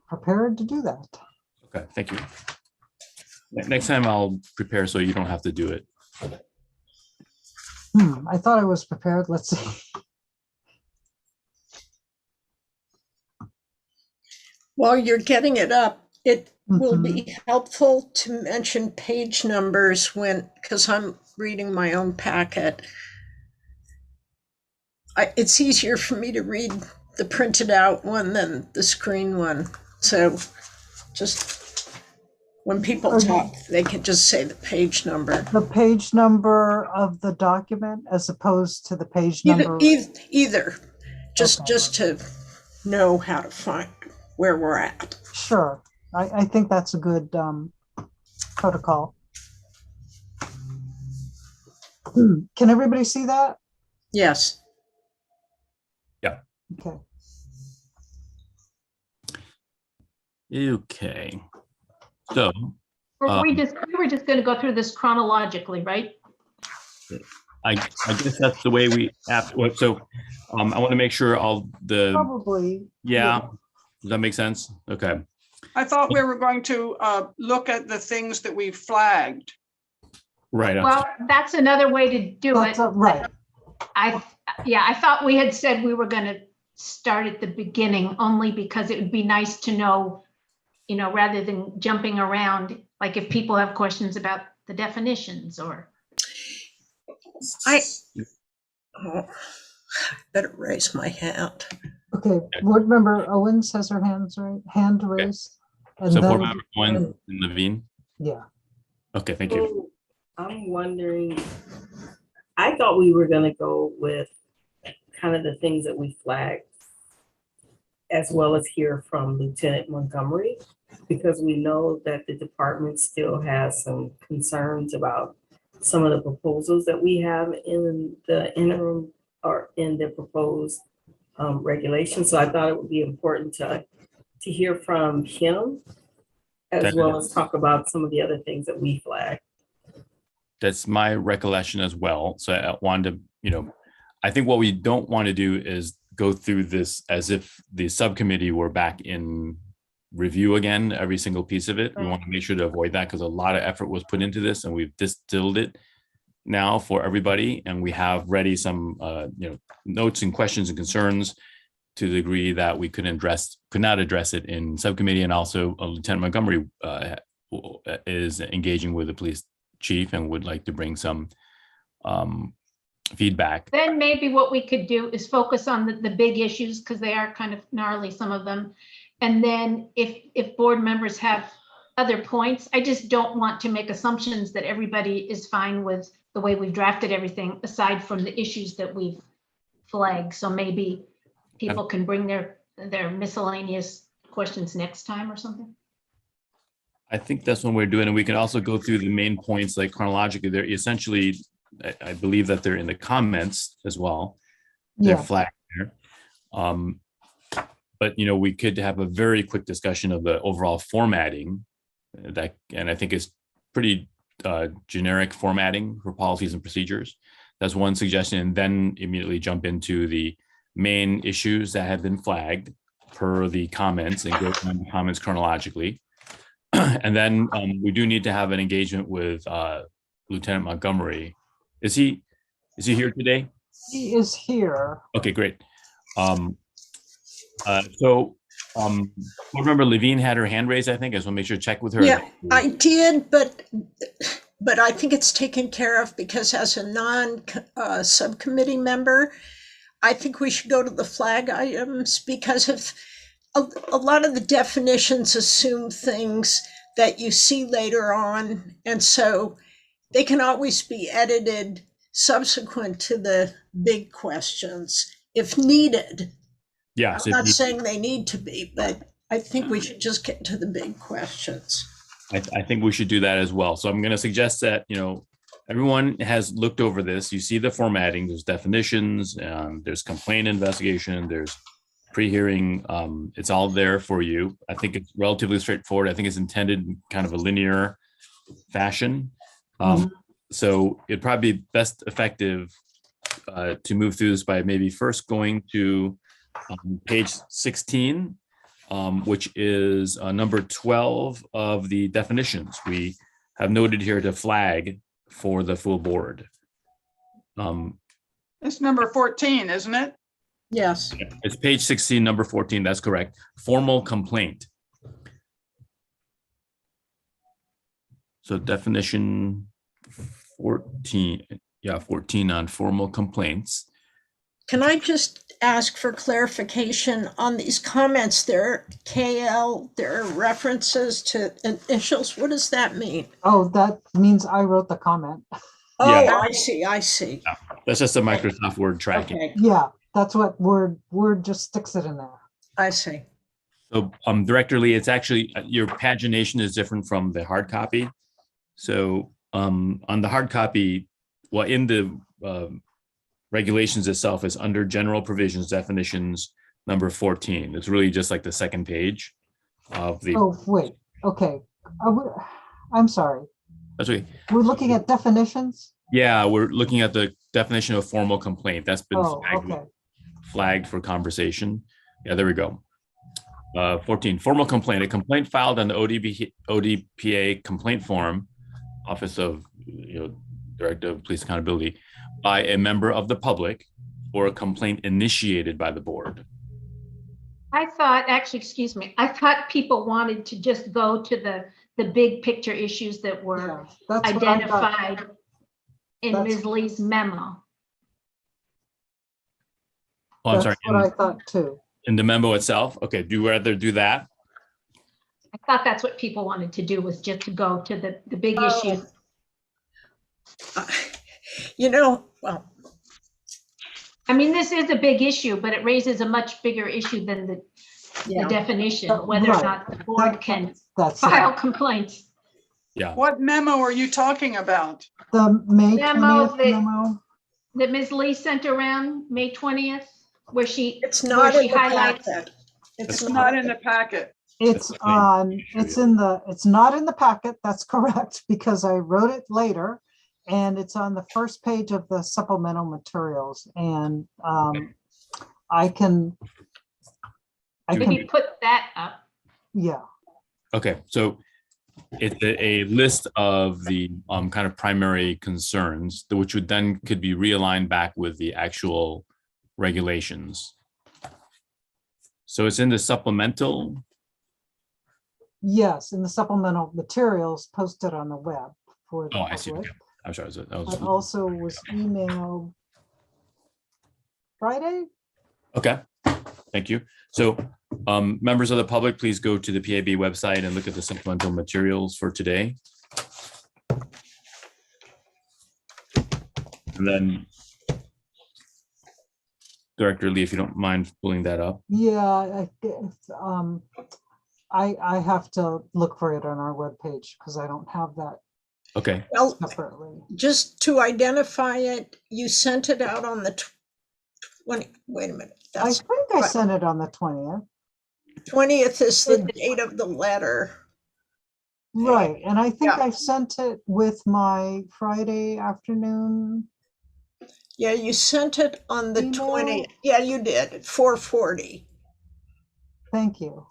Speaker 3: prepared to do that.
Speaker 2: Okay, thank you. Next time I'll prepare so you don't have to do it.
Speaker 3: I thought I was prepared. Let's see.
Speaker 10: While you're getting it up, it will be helpful to mention page numbers because I'm reading my own packet. It's easier for me to read the printed out one than the screen one. So just when people talk, they can just say the page number.
Speaker 3: The page number of the document as opposed to the page number?
Speaker 10: Either. Just to know how to find where we're at.
Speaker 3: Sure. I think that's a good protocol. Can everybody see that?
Speaker 10: Yes.
Speaker 2: Yeah.
Speaker 3: Okay.
Speaker 2: Okay. So
Speaker 11: We were just going to go through this chronologically, right?
Speaker 2: I guess that's the way we have. So I want to make sure all the
Speaker 3: Probably.
Speaker 2: yeah. Does that make sense? Okay.
Speaker 8: I thought we were going to look at the things that we flagged.
Speaker 2: Right.
Speaker 11: Well, that's another way to do it.
Speaker 3: Right.
Speaker 11: I thought we had said we were going to start at the beginning only because it would be nice to know, rather than jumping around, like if people have questions about the definitions or.
Speaker 10: Better raise my hand.
Speaker 3: Okay, Board Member Owens has her hand raised. And
Speaker 2: so
Speaker 3: then,
Speaker 2: Board Member Owen and Levine.
Speaker 3: Yeah.
Speaker 2: Okay, thank you.
Speaker 14: So I'm wondering, I thought we were gonna go with kind of the things that we flagged, as well as hear from Lieutenant Montgomery, because we know that the department still has some concerns about some of the proposals that we have in the interim or in the proposed regulations. So I thought it would be important to hear from him, as well as talk about some of the other things that we flagged.
Speaker 2: That's my recollection as well. So I wanted to, I think what we don't want to do is go through this as if the subcommittee were back in review again, every single piece of it. We want to make sure to avoid that because a lot of effort was put into this and we've distilled it now for everybody. And we have ready some, notes and questions and concerns to the degree that we could not address it in subcommittee. And also Lieutenant Montgomery is engaging with the police chief and would like to bring some feedback.
Speaker 11: Then maybe what we could do is focus on the big issues because they are kind of gnarly, some of them. And then if board members have other points, I just don't want to make assumptions that everybody is fine with the way we've drafted everything, aside from the issues that we've flagged. So maybe people can bring their miscellaneous questions next time or something.
Speaker 2: I think that's what we're doing. And we can also go through the main points like chronologically. They're essentially, I believe that they're in the comments as well. They're flagged there. But we could have a very quick discussion of the overall formatting and I think it's pretty generic formatting for policies and procedures. That's one suggestion. And then immediately jump into the main issues that have been flagged per the comments and go through the comments chronologically. And then we do need to have an engagement with Lieutenant Montgomery. Is he here today?
Speaker 3: He is here.
Speaker 2: Okay, great. Board Member Levine had her hand raised, I think. I just want to make sure to check with her.
Speaker 10: Yeah, I did, but I think it's taken care of because as a non-subcommittee member, I think we should go to the flag items because of a lot of the definitions assume things that you see later on. And so they can always be edited subsequent to the big questions if needed.
Speaker 2: Yeah,
Speaker 10: I'm not saying they need to be, but I think we should just get to the big questions.
Speaker 2: I think we should do that as well. So I'm going to suggest that, everyone has looked over this. You see the formatting, there's definitions, there's complaint investigation, there's pre-hearing. It's all there for you. I think it's relatively straightforward. I think it's intended in kind of a linear fashion. So it'd probably be best effective to move through this by maybe first going to page 16, which is number 12 of the definitions. We have noted here to flag for the full board.
Speaker 8: It's number 14, isn't it?
Speaker 10: Yes.
Speaker 2: It's page 16, number 14. That's correct. Formal complaint. So definition 14. Yeah, 14 on formal complaints.
Speaker 10: Can I just ask for clarification on these comments? There KL, there are references to initials. What does that mean?
Speaker 3: Oh, that means I wrote the comment.
Speaker 10: Oh,
Speaker 2: Yeah.
Speaker 10: I see.
Speaker 2: Yeah, that's just a Microsoft Word tracking.
Speaker 10: Okay.
Speaker 3: Yeah, that's what Word just sticks it in there.
Speaker 10: I see.
Speaker 2: So Director Lee, it's actually, your pagination is different from the hard copy. So on the hard copy, well, in the regulations itself is under general provisions definitions number 14. It's really just like the second page of the.
Speaker 3: Oh, wait, okay. I'm sorry.
Speaker 2: That's okay.
Speaker 3: We're looking at definitions?
Speaker 2: Yeah, we're looking at the definition of formal complaint. That's been
Speaker 3: Oh, okay.
Speaker 2: flagged for conversation. Yeah, there we go. 14, formal complaint. A complaint filed on the ODPA complaint form, Office of Director of Police Accountability, by a member of the public, or a complaint initiated by the board.
Speaker 11: I thought, actually, excuse me, I thought people wanted to just go to the big picture issues that were
Speaker 3: That's what I thought.
Speaker 11: identified in
Speaker 3: That's-
Speaker 11: Ms. Lee's memo.
Speaker 2: Oh, I'm
Speaker 3: That's
Speaker 2: sorry.
Speaker 3: what I thought too.
Speaker 2: In the memo itself? Okay, do you rather do that?
Speaker 11: I thought that's what people wanted to do, was just to go to the big issues.
Speaker 10: Well,
Speaker 11: I mean, this is a big issue, but it raises a much bigger issue than the definition, whether or
Speaker 3: Right.
Speaker 11: not the board can
Speaker 3: That's
Speaker 11: file
Speaker 3: it.
Speaker 11: complaints.
Speaker 2: Yeah.
Speaker 8: What memo are you talking about?
Speaker 3: The May
Speaker 11: Memo
Speaker 3: 20th
Speaker 11: that-
Speaker 3: memo.
Speaker 11: That Ms. Lee sent around May 20th, where she.
Speaker 10: it's not
Speaker 11: where
Speaker 10: in
Speaker 11: she
Speaker 10: the
Speaker 11: highlights.
Speaker 10: packet.
Speaker 8: It's not in the packet.
Speaker 3: It's on, it's not in the packet, that's correct, because I wrote it later. And it's on the first page of the supplemental materials, and I can,
Speaker 11: Maybe put that up.
Speaker 3: yeah,
Speaker 2: Okay, so it's a list of the kind of primary concerns, which would then could be realigned back with the actual regulations. So it's in the supplemental.
Speaker 3: yes, in the supplemental materials posted on the web for the
Speaker 2: Oh, I see.
Speaker 3: public.
Speaker 2: Okay. I'm sorry. That
Speaker 3: But
Speaker 2: was,
Speaker 3: also was emailed Friday.
Speaker 2: okay, thank you. So members of the public, please go to the PAB website and look at the supplemental materials for today. And then Director Lee, if you don't mind pulling that up.
Speaker 3: Yeah, I have to look for it on our webpage because I don't have that
Speaker 2: Okay.
Speaker 10: Well,
Speaker 3: separately.
Speaker 10: just to identify it, you sent it out on the 20, wait a minute.
Speaker 3: I
Speaker 10: That's
Speaker 3: think I sent it on the 20th.
Speaker 10: 20th is the date of the letter.
Speaker 3: Right, and I think
Speaker 10: Yeah.
Speaker 3: I sent it with my Friday afternoon.
Speaker 10: Yeah, you sent it on the
Speaker 3: Email?
Speaker 10: 20th. Yeah, you did, at 4:40.
Speaker 3: Thank you.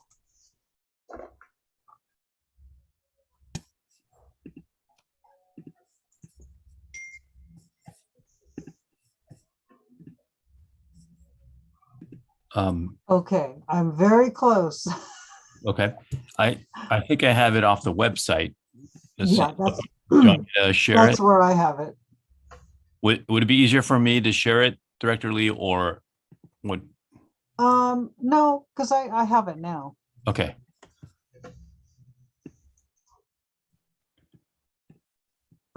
Speaker 3: Okay, I'm very close.
Speaker 2: Okay. I think I have it off the website.
Speaker 3: Yeah, that's,
Speaker 2: Do you want me to share it?
Speaker 3: that's where I have it.
Speaker 2: Would it be easier for me to share it, Director Lee, or what?
Speaker 3: No, because I have it now.
Speaker 2: Okay.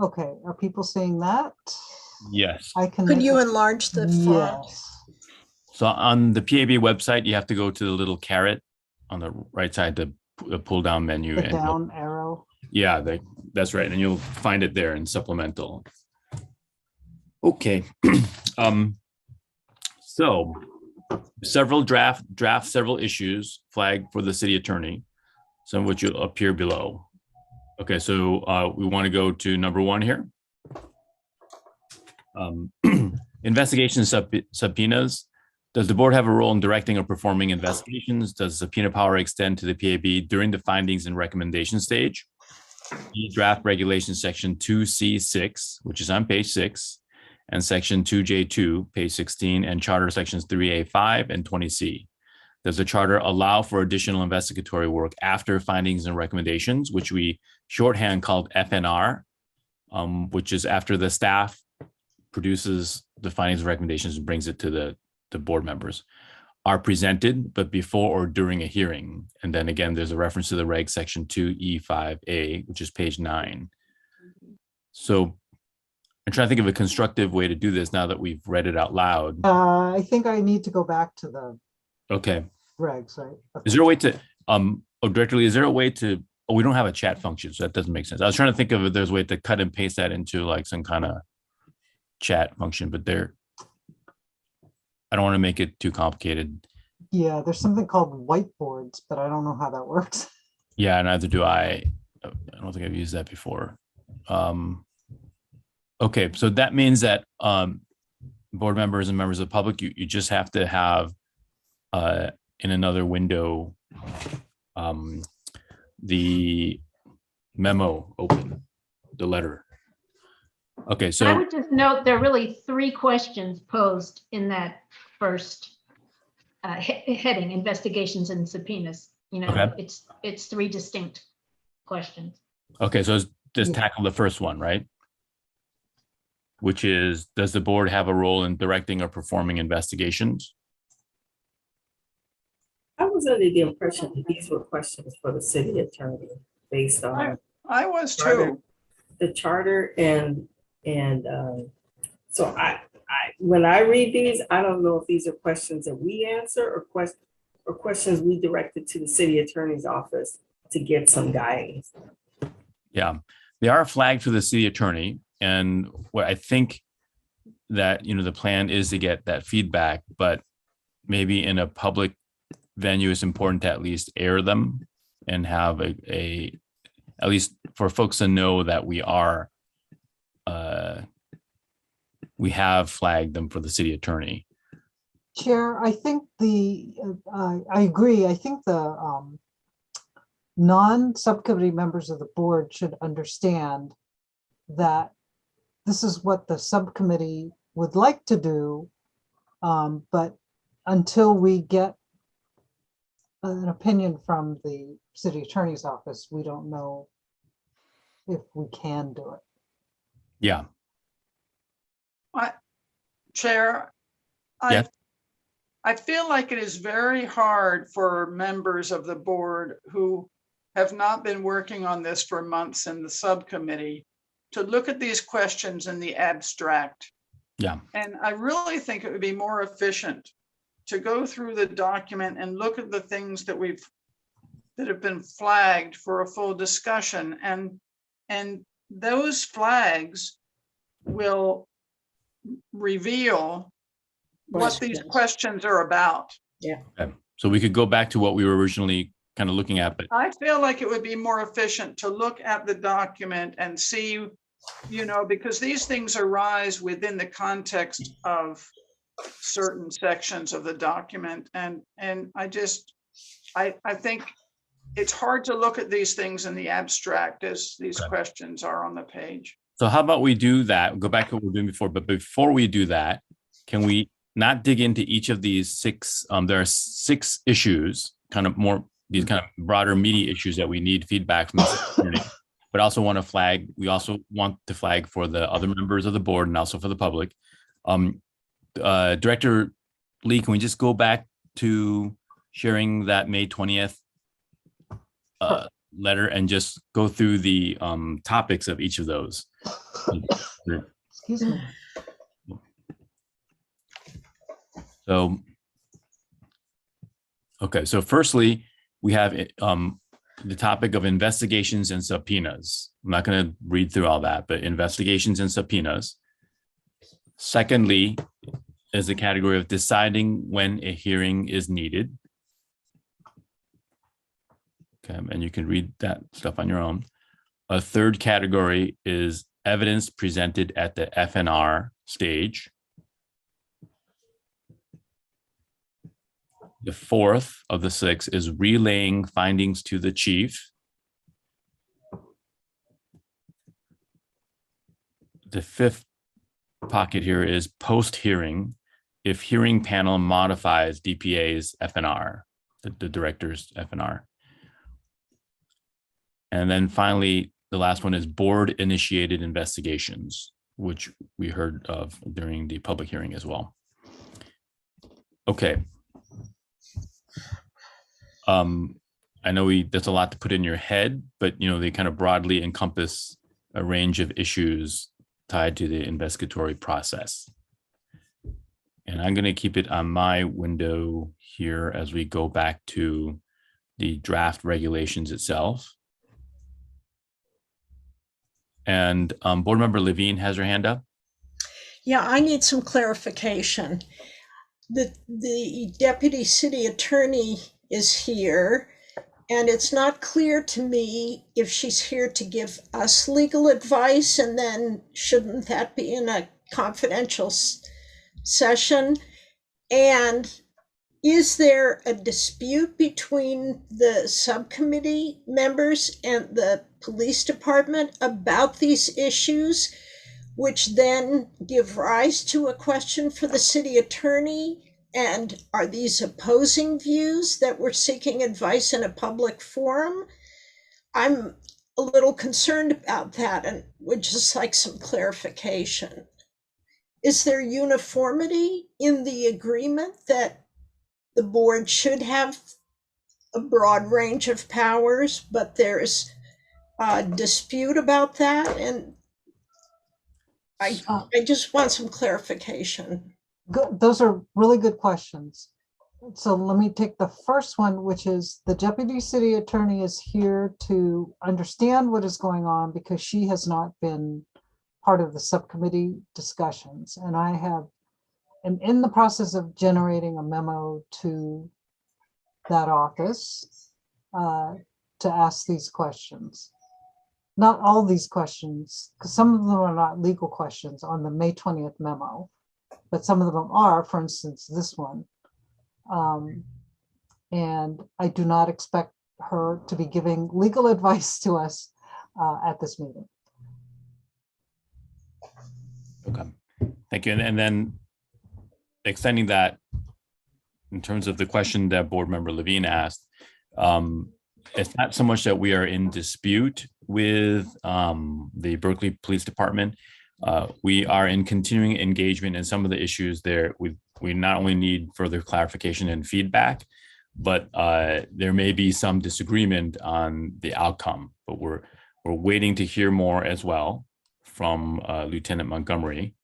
Speaker 3: Okay, are people seeing that?
Speaker 2: Yes.
Speaker 3: I can.
Speaker 10: Could
Speaker 3: make
Speaker 10: you
Speaker 3: it-
Speaker 10: enlarge the font?
Speaker 3: Yes.
Speaker 2: So on the PAB website, you have to go to the little caret on the right side, the pull down menu.
Speaker 3: The
Speaker 2: and you'll-
Speaker 3: down arrow.
Speaker 2: Yeah, that's right. And you'll find it there in supplemental. Okay. So several several issues flagged for the city attorney, some of which will appear below. Okay, so we want to go to number 1 here. Investigation subpoenas. Does the board have a role in directing or performing investigations? Does subpoena power extend to the PAB during the findings and recommendation stage? Draft regulation section 2C6, which is on page 6, and section 2J2, page 16, and charter sections 3A5 and 20C. Does the charter allow for additional investigatory work after findings and recommendations, which we shorthand called FNR, which is after the staff produces the findings and recommendations and brings it to the board members, are presented, but before or during a hearing. And then again, there's a reference to the reg section 2E5A, which is page 9. So I'm trying to think of a constructive way to do this now that we've read it out loud.
Speaker 3: I think I need to go back to the
Speaker 2: Okay.
Speaker 3: regs, right?
Speaker 2: Is there a way to, Director Lee, is there a way to, oh, we don't have a chat function, so that doesn't make sense. I was trying to think of if there's a way to cut and paste that into like some kind of chat function, but I don't want to make it too complicated.
Speaker 3: Yeah, there's something called whiteboards, but I don't know how that works.
Speaker 2: Yeah, neither do I. I don't think I've used that before. Okay, so that means that board members and members of the public, you just have to have in another window the memo open, the letter. Okay,
Speaker 11: I
Speaker 2: so
Speaker 11: would just note there are really 3 questions posed in that first heading, investigations and subpoenas. You know,
Speaker 2: Okay.
Speaker 11: it's 3 distinct questions.
Speaker 2: okay, so just tackle the first one, right? Which is, does the board have a role in directing or performing investigations?
Speaker 14: I was under the impression that these were questions for the city attorney based on
Speaker 8: I was
Speaker 14: charter-
Speaker 8: too.
Speaker 14: the charter and so I when I read these, I don't know if these are questions that we answer or questions we directed to the city attorney's office to get some guidance.
Speaker 2: Yeah, they are flagged to the city attorney. And what I think that, the plan is to get that feedback, but maybe in a public venue, it's important to at least air them and have at least for folks to know that we have flagged them for the city attorney.
Speaker 3: Chair, I think I agree. I think the non-subcommittee members of the board should understand that this is what the subcommittee would like to do. But until we get an opinion from the city attorney's office, we don't know if we can do it.
Speaker 2: Yeah.
Speaker 8: Chair,
Speaker 2: Yes.
Speaker 8: I feel like it is very hard for members of the board who have not been working on this for months in the subcommittee to look at these questions in the abstract.
Speaker 2: Yeah.
Speaker 8: And I really think it would be more efficient to go through the document and look at the things that have been flagged for a full discussion. And those flags will reveal what these questions are about.
Speaker 14: Yeah.
Speaker 2: Okay. So we could go back to what we were originally kind of looking at, but
Speaker 8: I feel like it would be more efficient to look at the document and see, because these things arise within the context of certain sections of the document. And I think it's hard to look at these things in the abstract as these questions are on the page.
Speaker 2: so how about we do that? Go back to what we were doing before, but before we do that, can we not dig into each of these 6? There are 6 issues, these kind of broader meaty issues that we need feedback from the community, but also want to flag. We also want to flag for the other members of the board and also for the public. Director Lee, can we just go back to sharing that May 20th letter and just go through the topics of each of those?
Speaker 3: Excuse me.
Speaker 2: So, okay, so firstly, we have the topic of investigations and subpoenas. I'm not going to read through all that, but investigations and subpoenas. Secondly, is the category of deciding when a hearing is needed. Okay, and you can read that stuff on your own. A third category is evidence presented at the FNR stage. The fourth of the 6 is relaying findings to the chief. The fifth pocket here is post-hearing, if hearing panel modifies DPA's FNR, the director's FNR. And then finally, the last one is board-initiated investigations, which we heard of during the public hearing as well. Okay. I know that's a lot to put in your head, but they kind of broadly encompass a range of issues tied to the investigatory process. And I'm going to keep it on my window here as we go back to the draft regulations itself. And Board Member Levine has her hand up.
Speaker 10: Yeah, I need some clarification. The deputy city attorney is here, and it's not clear to me if she's here to give us legal advice, and then shouldn't that be in a confidential session? And is there a dispute between the subcommittee members and the police department about these issues, which then give rise to a question for the city attorney? And are these opposing views that we're seeking advice in a public forum? I'm a little concerned about that and would just like some clarification. Is there uniformity in the agreement that the board should have a broad range of powers, but there's a dispute about that? And I just want some clarification.
Speaker 3: Good. Those are really good questions. So let me take the first one, which is the deputy city attorney is here to understand what is going on because she has not been part of the subcommittee discussions. And I am in the process of generating a memo to that office to ask these questions. Not all these questions, because some of them are not legal questions on the May 20th memo, but some of them are, for instance, this one. And I do not expect her to be giving legal advice to us at this meeting.
Speaker 2: Okay, thank you. And then extending that in terms of the question that Board Member Levine asked, it's not so much that we are in dispute with the Berkeley Police Department. We are in continuing engagement in some of the issues there. We not only need further clarification and feedback, but there may be some disagreement on the outcome. But we're waiting to hear more as well from Lieutenant Montgomery.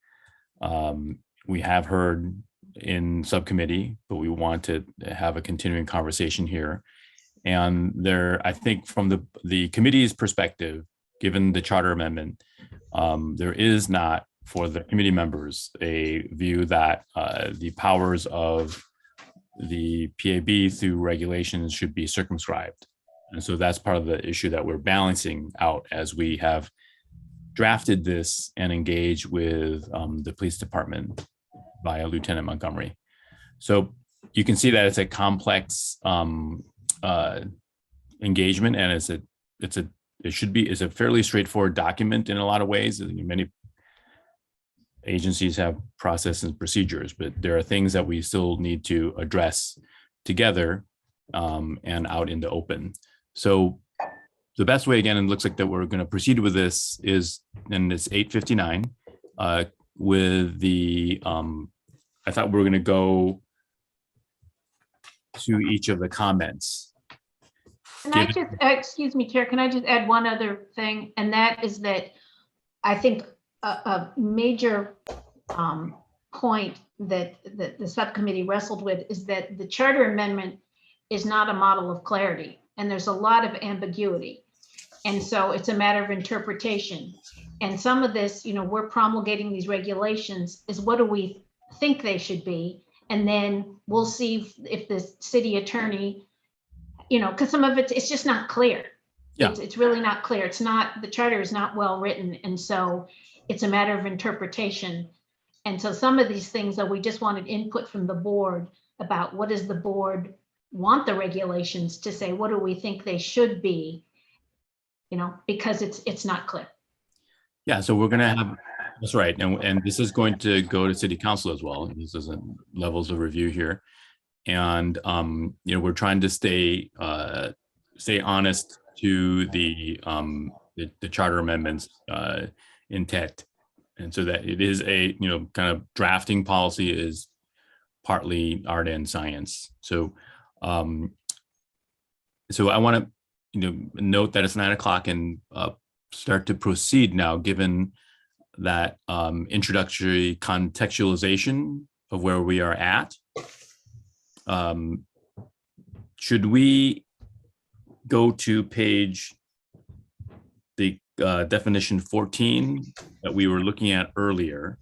Speaker 2: We have heard in subcommittee, but we want to have a continuing conversation here. And there, I think from the committee's perspective, given the charter amendment, there is not for the committee members a view that the powers of the PAB through regulations should be circumscribed. And so that's part of the issue that we're balancing out as we have drafted this and engaged with the police department via Lieutenant Montgomery. So you can see that it's a complex engagement, and it's a fairly straightforward document in a lot of ways. Many agencies have processes and procedures, but there are things that we still need to address together and out in the open. So the best way, again, it looks like that we're going to proceed with this is, and it's 8:59 with the, I thought we were going to go to each of the comments.
Speaker 11: Can I just, excuse me, Chair, can I just add one other thing? And that is that I think a major point that the subcommittee wrestled with is that the charter amendment is not a model of clarity, and there's a lot of ambiguity. And so it's a matter of interpretation. And some of this, we're promulgating these regulations is what do we think they should be? And then we'll see if the city attorney, because some of it's just not clear.
Speaker 2: Yeah.
Speaker 11: It's really not clear. It's not, the charter is not well written. And so it's a matter of interpretation. And so some of these things that we just wanted input from the board about what does the board want the regulations to say, what do we think they should be, because it's not clear.
Speaker 2: Yeah, so we're going to have, that's right. And this is going to go to city council as well. This is levels of review here. And, we're trying to stay honest to the charter amendments intent. And so that it is a, kind of drafting policy is partly art and science. So, so I want to, note that it's 9 o'clock and start to proceed now, given that introductory contextualization of where we are at. Should we go to page, the definition 14 that we were looking at earlier?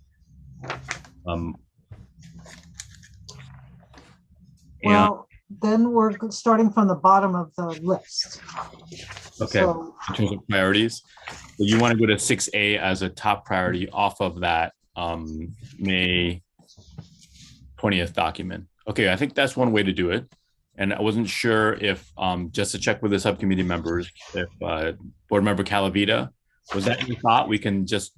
Speaker 3: Well, then we're starting from the bottom of the list.
Speaker 2: Okay,
Speaker 3: So-
Speaker 2: in terms of priorities, so you want to go to 6A as a top priority off of that May 20th document. Okay, I think that's one way to do it. And I wasn't sure if, just to check with the subcommittee members, if Board Member Calavita, was that your thought? We can just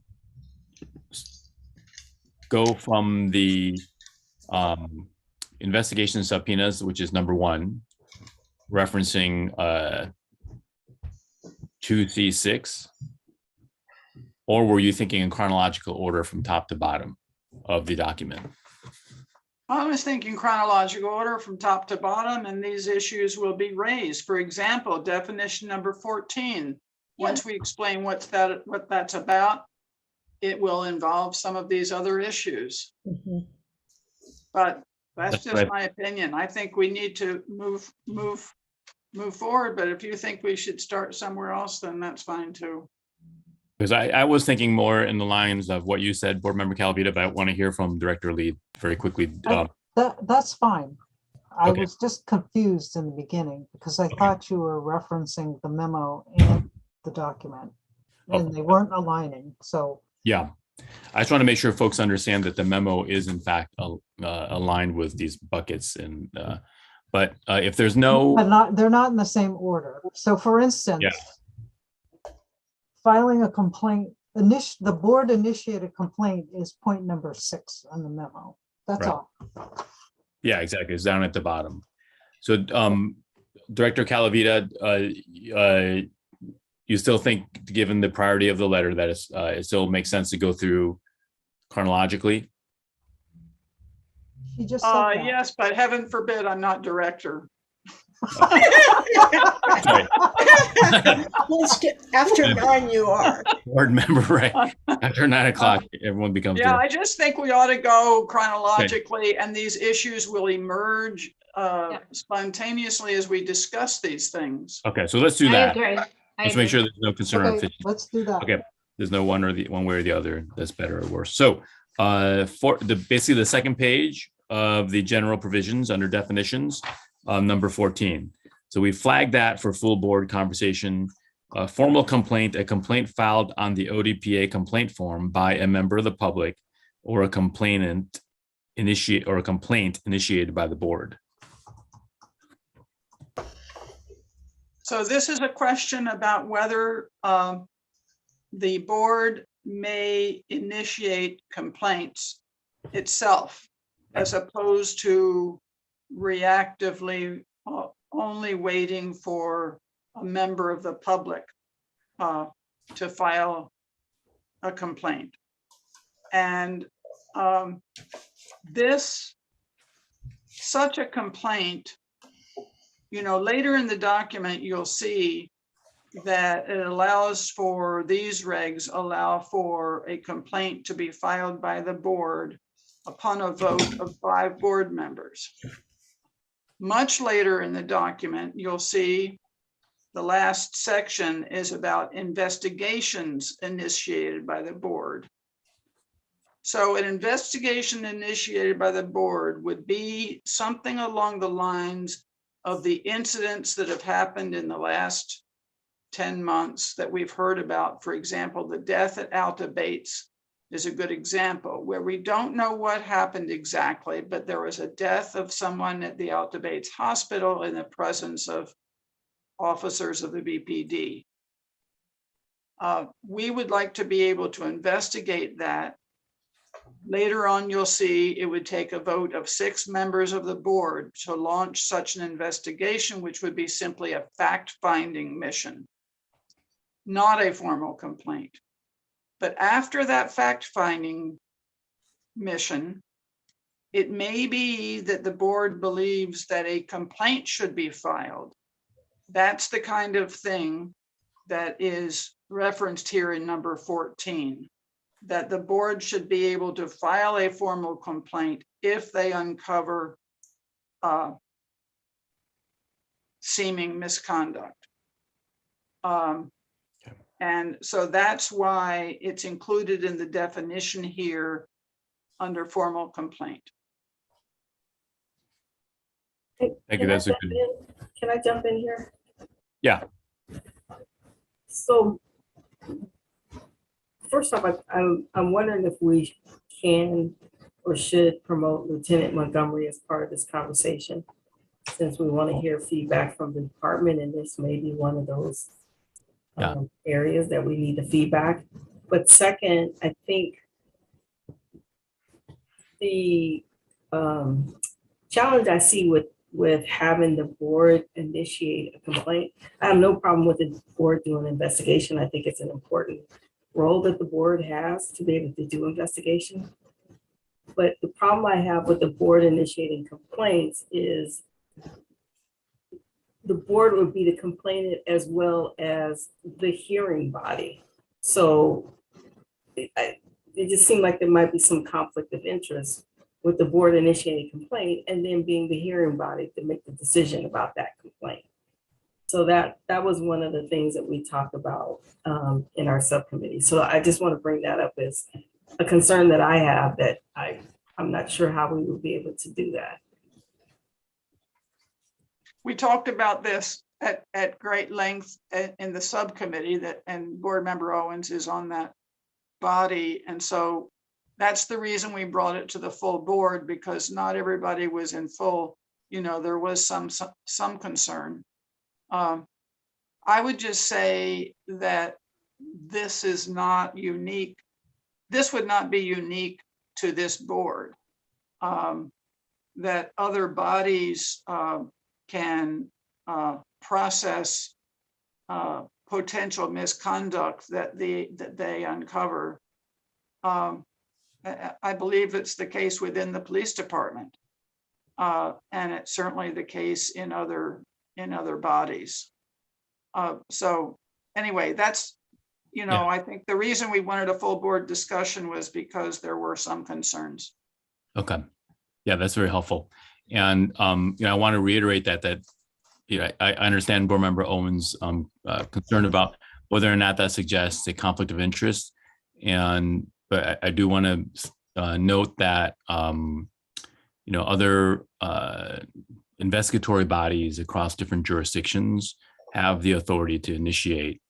Speaker 2: go from the investigation subpoenas, which is number 1, referencing 2C6, or were you thinking in chronological order from top to bottom of the document?
Speaker 8: I was thinking chronological order from top to bottom, and these issues will be raised. For example, definition number 14. Once we explain what that's about, it will involve some of these other issues. But that's just
Speaker 2: right.
Speaker 8: my opinion. I think we need to move forward. But if you think we should start somewhere else, then that's fine too.
Speaker 2: Because I was thinking more in the lines of what you said, Board Member Calavita, but I want to hear from Director Lee very quickly.
Speaker 3: That's fine. I
Speaker 2: Okay.
Speaker 3: was just confused in the beginning because I thought you were referencing the memo and the document, and they weren't aligning. So
Speaker 2: Yeah, I just want to make sure folks understand that the memo is in fact aligned with these buckets. And but if there's no,
Speaker 3: they're not in the same order. So for instance,
Speaker 2: Yeah.
Speaker 3: filing a complaint, the board initiated complaint is point number 6 on the memo. That's
Speaker 2: Right.
Speaker 3: all.
Speaker 2: yeah, exactly, it's down at the bottom. So Director Calavita, you still think, given the priority of the letter, that it still makes sense to go through chronologically?
Speaker 3: She just said that.
Speaker 8: Yes, but heaven forbid I'm not director.
Speaker 2: Sorry.
Speaker 10: After 9 you are.
Speaker 2: Board member, right? After 9 o'clock, everyone becomes.
Speaker 8: Yeah,
Speaker 2: director.
Speaker 8: I just think we ought to go chronologically, and these issues will emerge spontaneously as we discuss these things.
Speaker 2: Okay, so let's do
Speaker 11: I
Speaker 2: that.
Speaker 11: agree.
Speaker 2: Let's make sure there's no concern on
Speaker 3: Okay,
Speaker 2: efficiency.
Speaker 3: let's do that.
Speaker 2: Okay, there's no one way or the other that's better or worse. So for basically the second page of the general provisions under definitions, number 14. So we flagged that for full board conversation. A formal complaint, a complaint filed on the ODPA complaint form by a member of the public or a complaint initiated by the board.
Speaker 8: So this is a question about whether the board may initiate complaints itself, as opposed to reactively only waiting for a member of the public to file a complaint. And such a complaint, later in the document, you'll see that it allows for, these regs allow for a complaint to be filed by the board upon a vote of 5 board members. Much later in the document, you'll see the last section is about investigations initiated by the board. So an investigation initiated by the board would be something along the lines of the incidents that have happened in the last 10 months that we've heard about. For example, the death at Alta Bates is a good example where we don't know what happened exactly, but there was a death of someone at the Alta Bates Hospital in the presence of officers of the BPD. We would like to be able to investigate that. Later on, you'll see it would take a vote of 6 members of the board to launch such an investigation, which would be simply a fact-finding mission, not a formal complaint. But after that fact-finding mission, it may be that the board believes that a complaint should be filed. That's the kind of thing that is referenced here in number 14, that the board should be able to file a formal complaint if they uncover seeming misconduct. And so that's why it's included in the definition here under formal complaint.
Speaker 2: Thank you. That's a good.
Speaker 14: Can I jump in here?
Speaker 2: Yeah.
Speaker 14: So first off, I'm wondering if we can or should promote Lieutenant Montgomery as part of this conversation, since we want to hear feedback from the department, and this may be one of those areas that we need the feedback. But second, I think the challenge I see with having the board initiate a complaint, I have no problem with the board doing an investigation. I think it's an important role that the board has to be able to do investigation. But the problem I have with the board initiating complaints is the board would be the complainant as well as the hearing body. So it just seemed like there might be some conflict of interest with the board initiating complaint and then being the hearing body to make the decision about that complaint. So that was one of the things that we talked about in our subcommittee. So I just want to bring that up as a concern that I have, that I'm not sure how we will be able to do that.
Speaker 8: We talked about this at great length in the subcommittee and Board Member Owens is on that body. And so that's the reason we brought it to the full board, because not everybody was in full, there was some concern. I would just say that this is not unique. This would not be unique to this board, that other bodies can process potential misconduct that they uncover. I believe it's the case within the police department, and it's certainly the case in other bodies. So anyway, that's, I think the reason we wanted a full board discussion was because there were some concerns.
Speaker 2: Okay. Yeah, that's very helpful. And, I want to reiterate that I understand Board Member Owens' concern about whether or not that suggests a conflict of interest. But I do want to note that, other investigatory bodies across different jurisdictions have the authority to initiate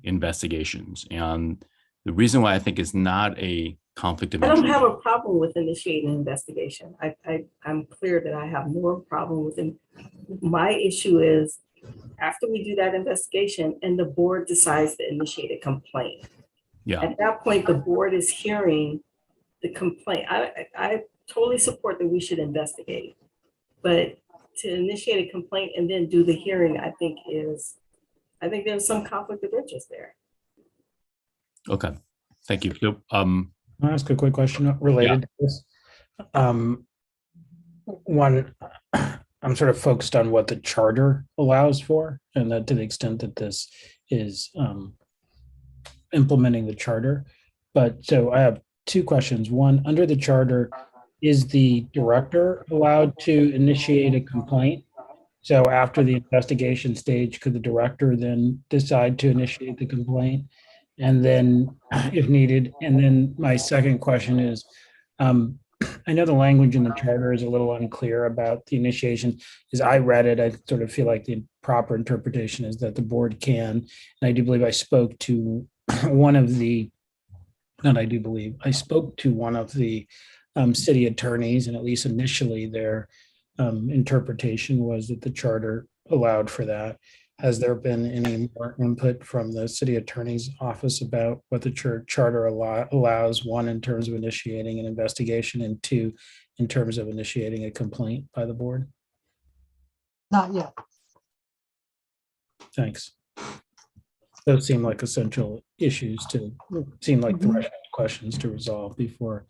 Speaker 2: investigations. And the reason why I think it's not a conflict of interest.
Speaker 14: I don't have a problem with initiating an investigation. I'm clear that I have more problem with it. My issue is after we do that investigation and the board decides to initiate a complaint.
Speaker 2: Yeah.
Speaker 14: At that point, the board is hearing the complaint. I totally support that we should investigate, but to initiate a complaint and then do the hearing, I think there's some conflict of interest there.
Speaker 2: Okay, thank you. So,
Speaker 15: Can I ask a quick question related to this? One, I'm sort of focused on what the charter allows for, and that to the extent that this is implementing the charter. But so I have two questions. One, under the charter, is the director allowed to initiate a complaint? So after the investigation stage, could the director then decide to initiate the complaint? And then if needed, and then my second question is, I know the language in the charter is a little unclear about the initiation. As I read it, I sort of feel like the proper interpretation is that the board can. And I do believe I spoke to one of the, I spoke to one of the city attorneys, and at least initially their interpretation was that the charter allowed for that. Has there been any more input from the city attorney's office about what the charter allows, one, in terms of initiating an investigation, and two, in terms of initiating a complaint by the board?
Speaker 3: Not yet.
Speaker 15: Thanks. Those seem like essential issues seem like threshold questions to resolve before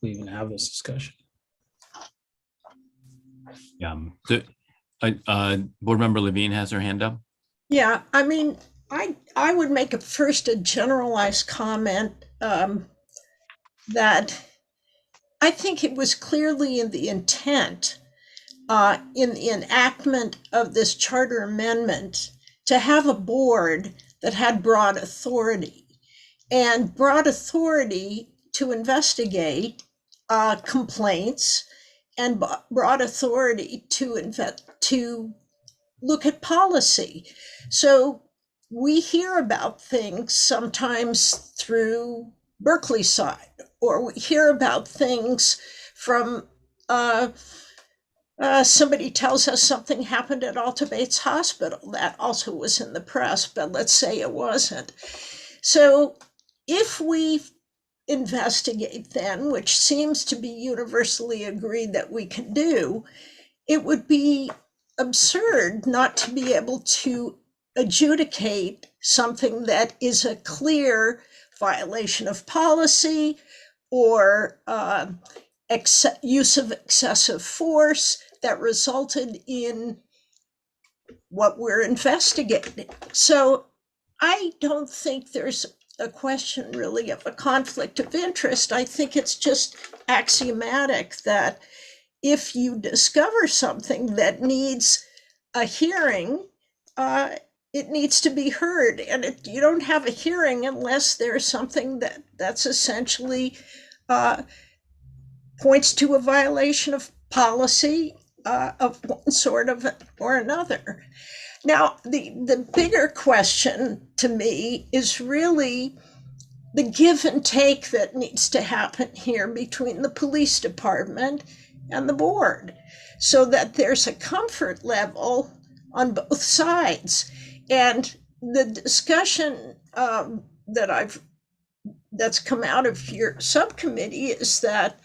Speaker 15: we even have this discussion.
Speaker 2: Yeah. Board Member Levine has her hand up.
Speaker 10: Yeah, I mean, I would make a generalized comment that I think it was clearly in the intent, in the enactment of this charter amendment, to have a board that had broad authority to investigate complaints, and broad authority to look at policy. So we hear about things sometimes through Berkeley side, or we hear about things from somebody tells us something happened at Alta Bates Hospital. That also was in the press, but let's say it wasn't. So if we investigate then, which seems to be universally agreed that we can do, it would be absurd not to be able to adjudicate something that is a clear violation of policy or use of excessive force that resulted in what we're investigating. So I don't think there's a question really of a conflict of interest. I think it's just axiomatic that if you discover something that needs a hearing, it needs to be heard. And you don't have a hearing unless there's something that's essentially points to a violation of policy of one sort of or another. Now, the bigger question to me is really the give and take that needs to happen here between the police department and the board, so that there's a comfort level on both sides. And the discussion that's come out of your subcommittee is that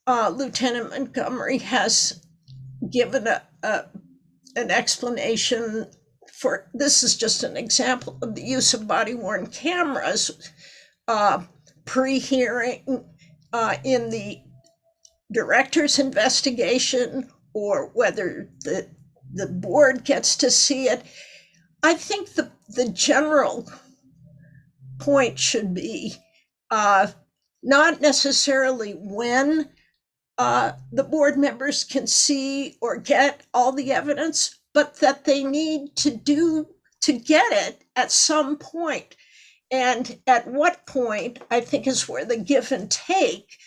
Speaker 10: Lieutenant Montgomery has given an explanation for, this is just an example of the use of body-worn cameras pre-hearing in the director's investigation, or whether the board gets to see it. I think the general point should be not necessarily when the board members can see or get all the evidence, but that they need to get it at some point. And at what point, I think, is where the give and take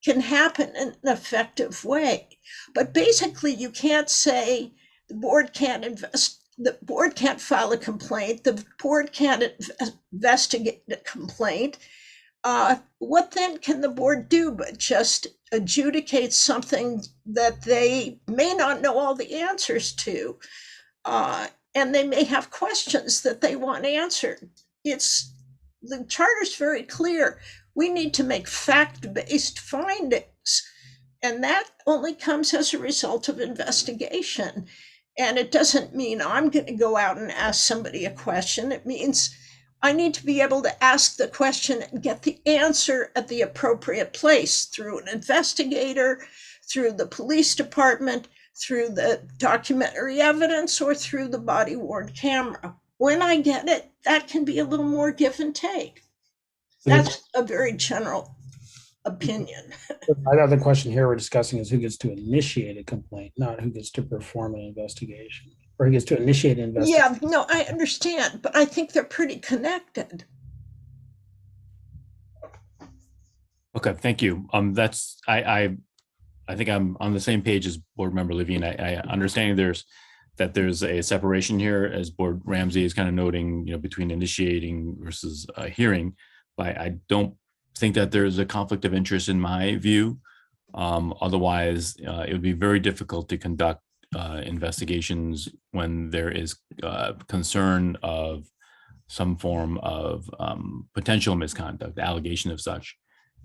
Speaker 10: can happen in an effective way. But basically, you can't say the board can't file a complaint, the board can't investigate a complaint. What then can the board do but just adjudicate something that they may not know all the answers to, and they may have questions that they want answered? The charter's very clear. We need to make fact-based findings, and that only comes as a result of investigation. And it doesn't mean I'm going to go out and ask somebody a question. It means I need to be able to ask the question and get the answer at the appropriate place, through an investigator, through the police department, through the documentary evidence, or through the body-worn camera. When I get it, that can be a little more give and take. That's a very general opinion.
Speaker 15: Another question here we're discussing is who gets to initiate a complaint, not who gets to perform an investigation, or who gets to initiate an investigation.
Speaker 10: Yeah, no, I understand, but I think they're pretty connected.
Speaker 2: Okay, thank you. I think I'm on the same page as Board Member Levine. I understand there's a separation here, as Board Ramsey is kind of noting, between initiating versus hearing. But I don't think that there's a conflict of interest in my view. Otherwise, it would be very difficult to conduct investigations when there is concern of some form of potential misconduct, allegation of such.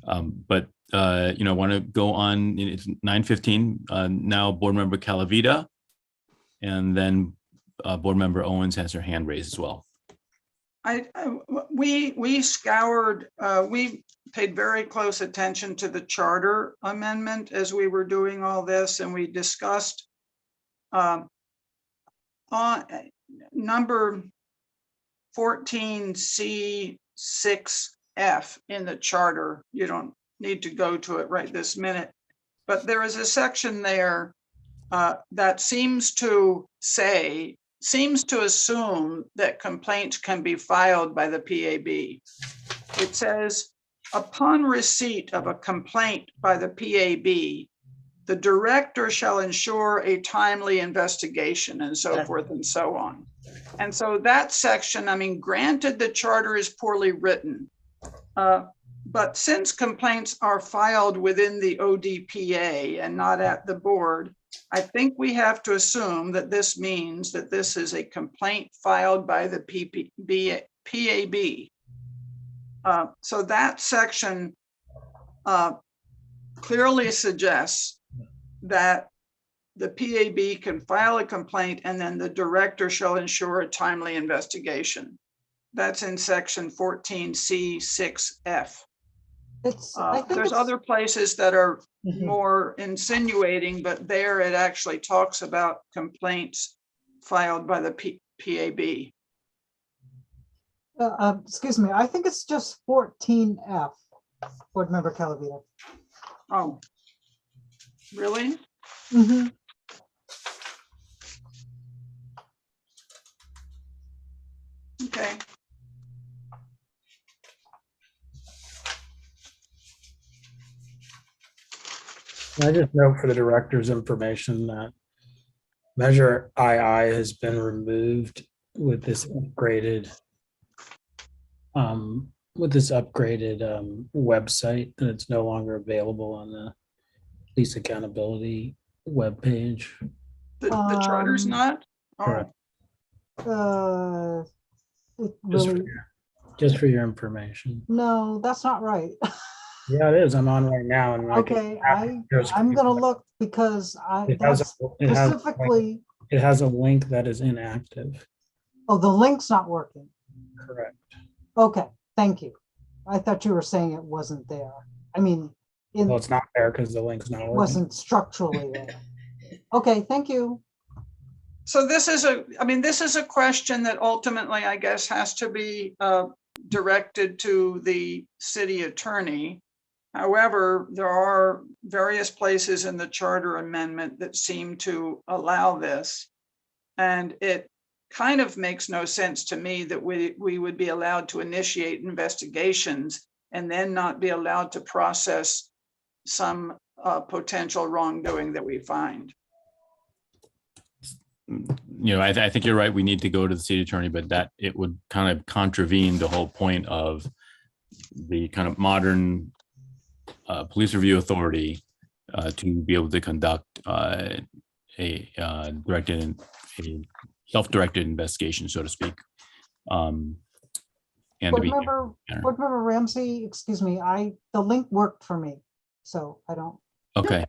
Speaker 2: But I want to go on. It's 9:15 now. Board Member Calavita, and then Board Member Owens has her hand raised as well.
Speaker 8: We scoured, we paid very close attention to the charter amendment as we were doing all this, and we discussed on number 14C6F in the charter. You don't need to go to it right this minute. But there is a section there that seems to assume that complaints can be filed by the PAB. It says, upon receipt of a complaint by the PAB, the director shall ensure a timely investigation and so forth and so on. And so that section, I mean, granted the charter is poorly written, but since complaints are filed within the ODPA and not at the board, I think we have to assume that this means that this is a complaint filed by the PAB. So that section clearly suggests that the PAB can file a complaint and then the director shall ensure a timely investigation. That's in section 14C6F. There's other places that are more insinuating, but there it actually talks about complaints filed by the PAB.
Speaker 3: Excuse me, I think it's just 14F, Board Member Calavita.
Speaker 8: Oh, really?
Speaker 3: Mm-hmm.
Speaker 8: Okay.
Speaker 15: I just note for the director's information that Measure II has been removed with this upgraded website, that it's no longer available on the police accountability webpage.
Speaker 8: The charter's not?
Speaker 15: Correct.
Speaker 3: It really,
Speaker 15: Just for your information.
Speaker 3: no, that's not right.
Speaker 15: Yeah, it is. I'm on right now. And
Speaker 3: Okay, I'm gonna look because
Speaker 15: It has
Speaker 3: specifically,
Speaker 15: it has a link that is inactive.
Speaker 3: oh, the link's not working.
Speaker 15: Correct.
Speaker 3: Okay, thank you. I thought you were saying it wasn't there. I mean,
Speaker 15: Well, it's not there because the link's not
Speaker 3: it
Speaker 15: working.
Speaker 3: wasn't structurally there. Okay, thank you.
Speaker 8: So this is a question that ultimately, I guess, has to be directed to the city attorney. However, there are various places in the charter amendment that seem to allow this. And it kind of makes no sense to me that we would be allowed to initiate investigations and then not be allowed to process some potential wrongdoing that we find.
Speaker 2: You know, I think you're right. We need to go to the city attorney, but that it would kind of contravene the whole point of the kind of modern police review authority to be able to conduct a self-directed investigation, so to speak. And
Speaker 3: Board Member Ramsey, excuse me, the link worked for me, so I don't.
Speaker 2: Okay.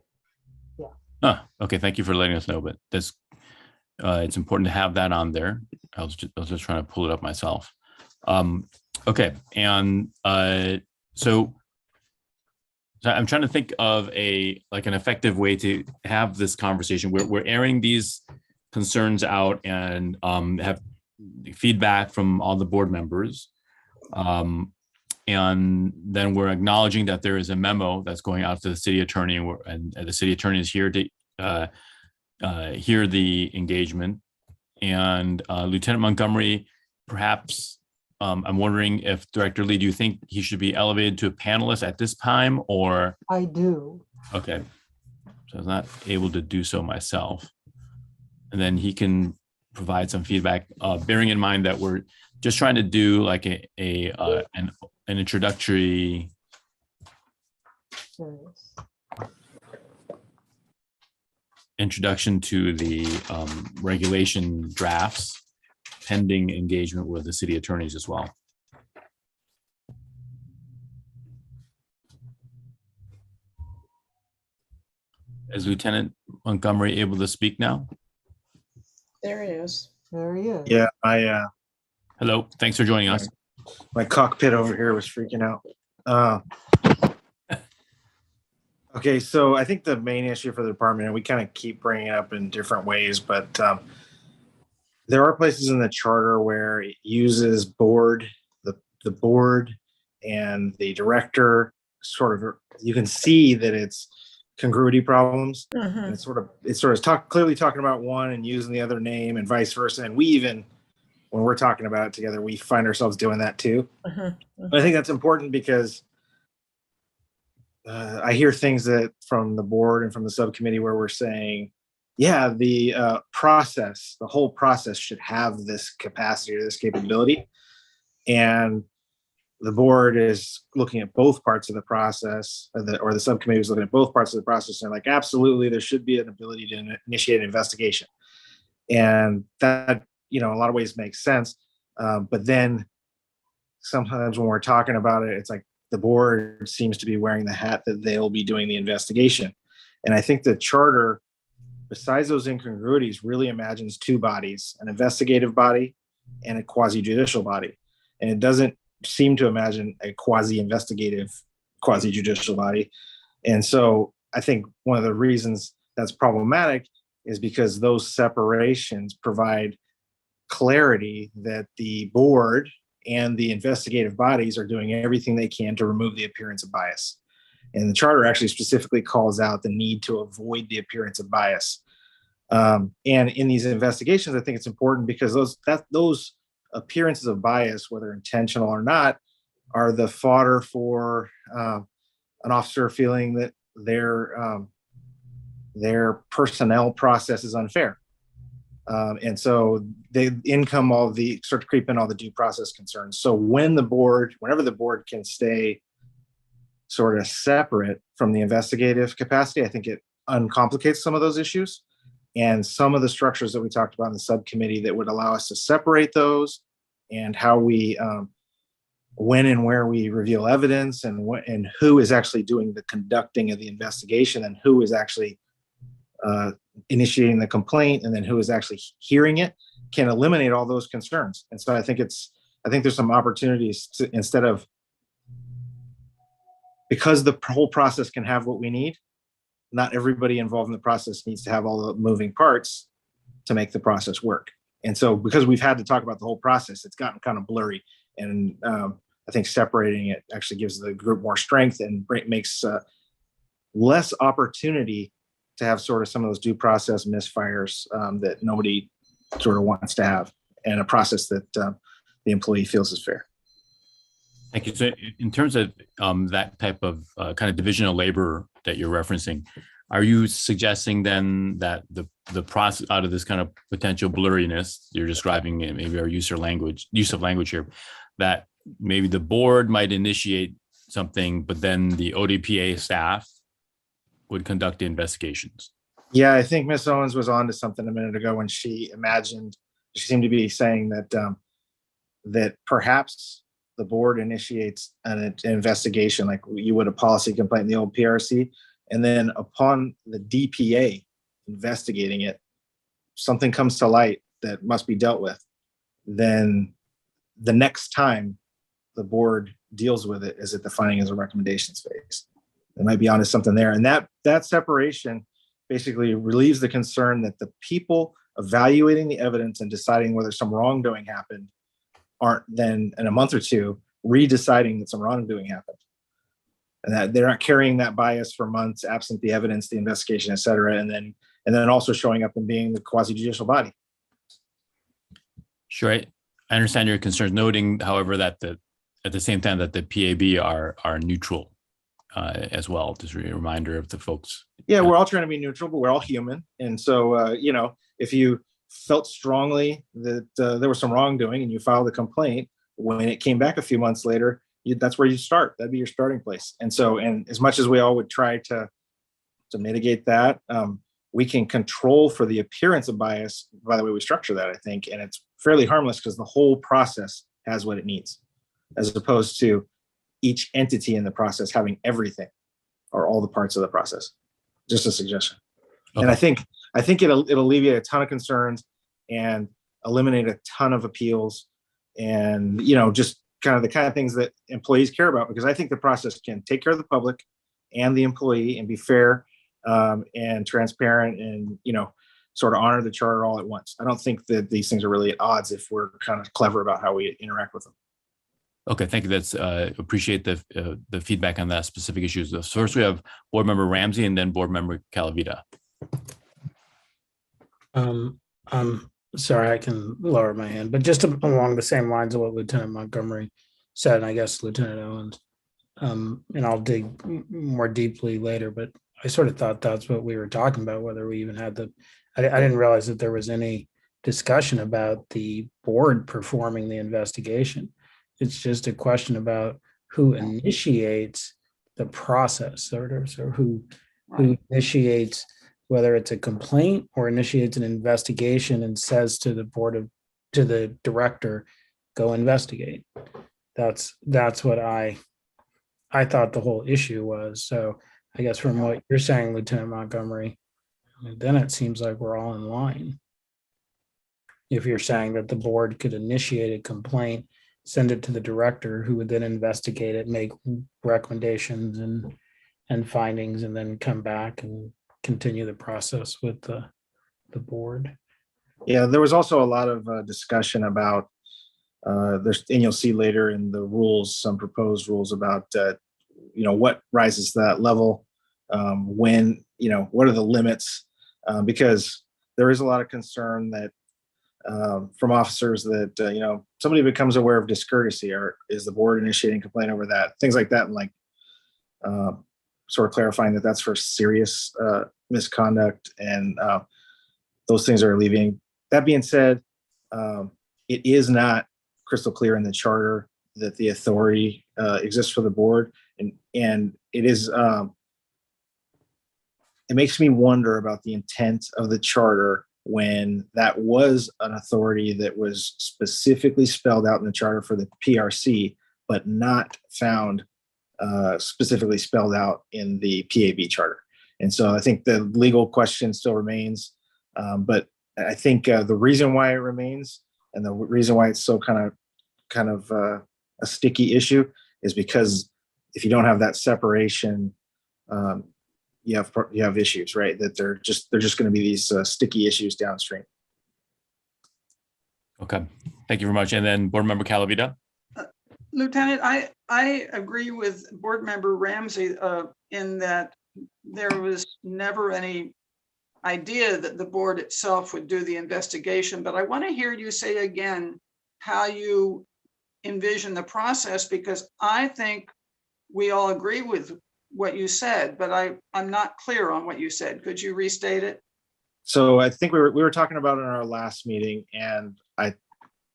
Speaker 3: Yeah.
Speaker 2: Okay. Thank you for letting us know, but that's it's important to have that on there. I was just trying to pull it up myself. Okay, and so I'm trying to think of an effective way to have this conversation. We're airing these concerns out and have feedback from all the board members, and then we're acknowledging that there is a memo that's going out to the city attorney, and the city attorney is here to hear the engagement. And Lieutenant Montgomery, perhaps I'm wondering if Director Lee, do you think he should be elevated to a panelist at this time, or?
Speaker 3: I do.
Speaker 2: Okay, so I was not able to do so myself. And then he can provide some feedback, bearing in mind that we're just trying to do like an introductory introduction to the regulation drafts, pending engagement with the city attorneys as well. Is Lieutenant Montgomery able to speak now?
Speaker 10: There it is.
Speaker 3: There he is.
Speaker 16: Yeah,
Speaker 2: Hello, thanks for joining us.
Speaker 16: my cockpit over here was freaking out. Okay, so I think the main issue for the department, and we kind of keep bringing it up in different ways, but there are places in the charter where it uses the board and the director sort of you can see that it's congruity problems.
Speaker 10: Mhm.
Speaker 16: And it's sort of clearly talking about one and using the other name and vice versa. And we even, when we're talking about it together, we find ourselves doing that too.
Speaker 10: Mhm.
Speaker 16: But I think that's important because I hear things that from the board and from the subcommittee where we're saying, yeah, the whole process should have this capacity or this capability. And the board is looking at both parts of the process, or the subcommittee was looking at both parts of the process, and like, absolutely, there should be an ability to initiate an investigation. And that, in a lot of ways makes sense. But then sometimes when we're talking about it, it's like the board seems to be wearing the hat that they'll be doing the investigation. And I think the charter, besides those incongruities, really imagines two bodies, an investigative body and a quasi-judicial body. And it doesn't seem to imagine a quasi-investigative, quasi-judicial body. And so I think one of the reasons that's problematic is because those separations provide clarity that the board and the investigative bodies are doing everything they can to remove the appearance of bias. And the charter actually specifically calls out the need to avoid the appearance of bias. And in these investigations, I think it's important because those appearances of bias, whether intentional or not, are the fodder for an officer feeling that their personnel process is unfair. And so they start to creep in all the due process concerns. So whenever the board can stay sort of separate from the investigative capacity, I think it uncomplicates some of those issues. And some of the structures that we talked about in the subcommittee that would allow us to separate those, and how we, when and where we reveal evidence, and who is actually doing the conducting of the investigation, and who is actually initiating the complaint, and then who is actually hearing it, can eliminate all those concerns. And so I think there's some opportunities to, instead of, because the whole process can have what we need, not everybody involved in the process needs to have all the moving parts to make the process work. And so because we've had to talk about the whole process, it's gotten kind of blurry. And I think separating it actually gives the group more strength and makes less opportunity to have sort of some of those due process misfires that nobody sort of wants to have, and a process that the employee feels is fair.
Speaker 2: Thank you. So in terms of that type of kind of division of labor that you're referencing, are you suggesting then that the process, out of this kind of potential blurriness you're describing, maybe our use of language here, that maybe the board might initiate something, but then the ODPA staff would conduct the investigations?
Speaker 16: Yeah, I think Ms. Owens was on to something a minute ago when she seemed to be saying that that perhaps the board initiates an investigation like you would a policy complaint in the old PRC, and then upon the DPA investigating it, something comes to light that must be dealt with. Then the next time the board deals with it is at the findings and recommendations phase. There might be onto something there. And that separation basically relieves the concern that the people evaluating the evidence and deciding whether some wrongdoing happened aren't then in a month or two redeciding that some wrongdoing happened, and that they're not carrying that bias for months absent the evidence, the investigation, et cetera, and then also showing up and being the quasi-judicial body.
Speaker 2: Sure, I understand your concerns, noting, however, that at the same time that the PAB are neutral as well. Just a reminder of the folks.
Speaker 16: Yeah, we're all trying to be neutral, but we're all human, and so if you felt strongly that there was some wrongdoing and you filed a complaint, when it came back a few months later, that's where you start. That'd be your starting place. And so, and as much as we all would try to mitigate that, we can control for the appearance of bias by the way we structure that, I think. And it's fairly harmless because the whole process has what it needs, as opposed to each entity in the process having everything or all the parts of the process. Just a suggestion. Okay. And I think it'll alleviate a ton of concerns and eliminate a ton of appeals, and just kind of the kind of things that employees care about, because I think the process can take care of the public and the employee and be fair and transparent and sort of honor the charter all at once. I don't think that these things are really at odds if we're kind of clever about how we interact with them.
Speaker 2: Okay, thank you. That's appreciate the feedback on that specific issues. So first, we have Board Member Ramsey, and then Board Member Calavita.
Speaker 15: Sorry, I can lower my hand, but just along the same lines of what Lieutenant Montgomery said, and I guess Lieutenant Owens, and I'll dig more deeply later, but I sort of thought that's what we were talking about, whether we even had I didn't realize that there was any discussion about the board performing the investigation. It's just a question about who initiates the process, or who initiates, whether it's a complaint or initiates an investigation and says to the director, go investigate. That's what I thought the whole issue was. So I guess from what you're saying, Lieutenant Montgomery, then it seems like we're all in line. If you're saying that the board could initiate a complaint, send it to the director, who would then investigate it, make recommendations and findings, and then come back and continue the process with the board.
Speaker 16: Yeah, there was also a lot of discussion about there's, and you'll see later in the rules, some proposed rules about what rises to that level, when, what are the limits, because there is a lot of concern that from officers that somebody becomes aware of discourtesy, or is the board initiating complaint over that, things like that, and like sort of clarifying that that's for serious misconduct, and those things are alleviating. That being said, it is not crystal clear in the charter that the authority exists for the board, and it is it makes me wonder about the intent of the charter when that was an authority that was specifically spelled out in the charter for the PRC, but not found specifically spelled out in the PAB charter. And so I think the legal question still remains, but I think the reason why it remains, and the reason why it's so kind of a sticky issue, is because if you don't have that separation, you have issues, right? That they're just going to be these sticky issues downstream.
Speaker 2: Okay, thank you very much. And then Board Member Calavita.
Speaker 8: Lieutenant, I agree with Board Member Ramsey in that there was never any idea that the board itself would do the investigation, but I want to hear you say again how you envision the process, because I think we all agree with what you said, but I'm not clear on what you said. Could you restate it?
Speaker 16: So I think we were talking about it in our last meeting, and I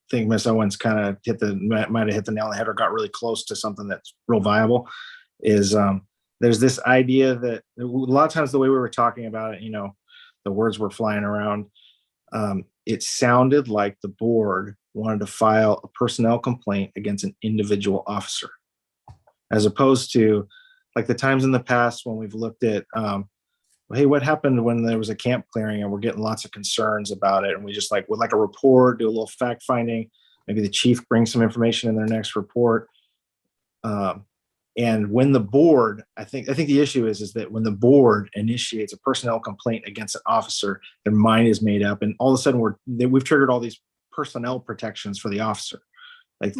Speaker 16: think Ms. Owens kind of might have hit the nail on the head, or got really close to something that's real viable. Is there's this idea that a lot of times the way we were talking about it, the words were flying around. It sounded like the board wanted to file a personnel complaint against an individual officer, as opposed to like the times in the past when we've looked at, hey, what happened when there was a camp clearing and we're getting lots of concerns about it, and we just would like a report, do a little fact finding, maybe the chief brings some information in their next report. And when the board, I think the issue is that when the board initiates a personnel complaint against an officer, their mind is made up, and all of a sudden we've triggered all these personnel protections for the officer. But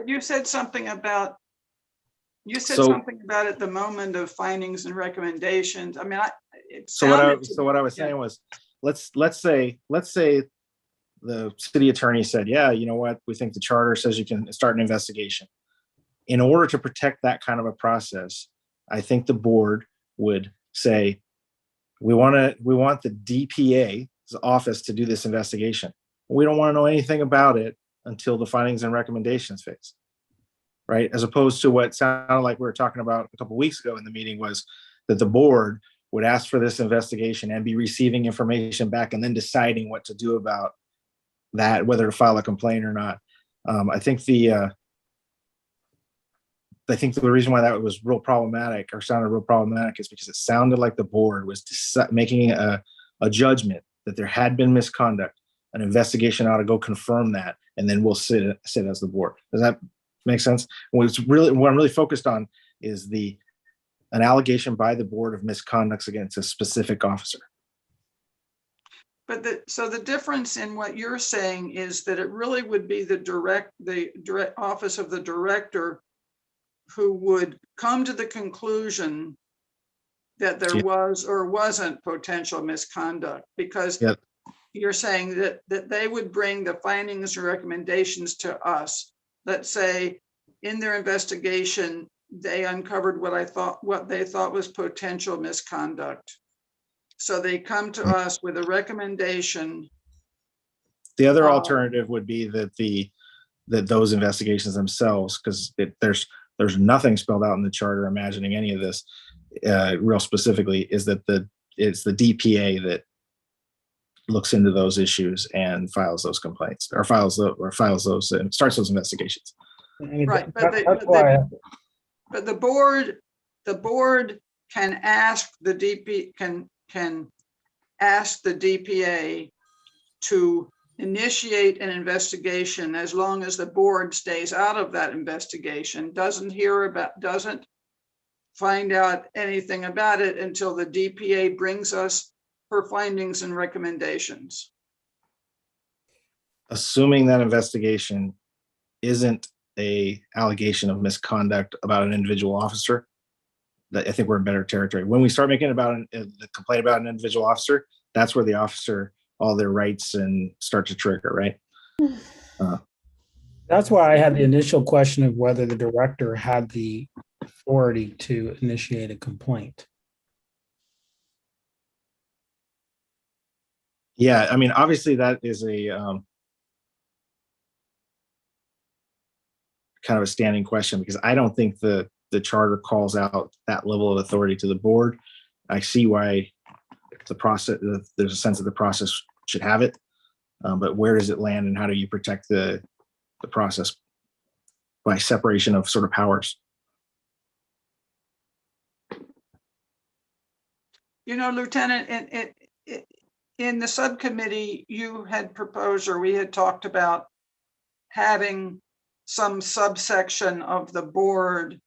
Speaker 8: you said something about something about at the moment of findings and recommendations. I mean,
Speaker 16: what I was saying was, let's say the city attorney said, yeah, you know what, we think the charter says you can start an investigation. In order to protect that kind of a process, I think the board would say, we want the DPA's office to do this investigation. We don't want to know anything about it until the findings and recommendations phase, right? As opposed to what sounded like we were talking about a couple of weeks ago in the meeting, was that the board would ask for this investigation and be receiving information back and then deciding what to do about that, whether to file a complaint or not. I think the reason why that was real problematic, or sounded real problematic, is because it sounded like the board was making a judgment that there had been misconduct. An investigation ought to go confirm that, and then we'll sit as the board. Does that make sense? What I'm really focused on is an allegation by the board of misconduct against a specific officer.
Speaker 8: But so the difference in what you're saying is that it really would be the direct office of the director who would come to the conclusion that there was or wasn't potential misconduct, because you're saying that they would bring the findings or recommendations to us. Let's say in their investigation, they uncovered what they thought was potential misconduct. So they come to us with a recommendation.
Speaker 16: The other alternative would be that those investigations themselves, because there's nothing spelled out in the charter imagining any of this real specifically, is that it's the DPA that looks into those issues and files those complaints, or files those and starts those investigations.
Speaker 8: Right, but the board can ask the can ask the DPA to initiate an investigation as long as the board stays out of that investigation, doesn't find out anything about it until the DPA brings us her findings and recommendations.
Speaker 16: Assuming that investigation isn't a allegation of misconduct about an individual officer, that I think we're in better territory. When we start making the complaint about an individual officer, that's where the officer, all their rights and start to trigger, right?
Speaker 15: That's why I had the initial question of whether the director had the authority to initiate a complaint.
Speaker 16: Yeah, I mean, obviously that is a kind of a standing question, because I don't think the charter calls out that level of authority to the board. I see why the process, there's a sense that the process should have it, but where does it land and how do you protect the process by separation of sort of powers?
Speaker 8: You know, Lieutenant, in the subcommittee, you had proposed, or we had talked about having some subsection of the board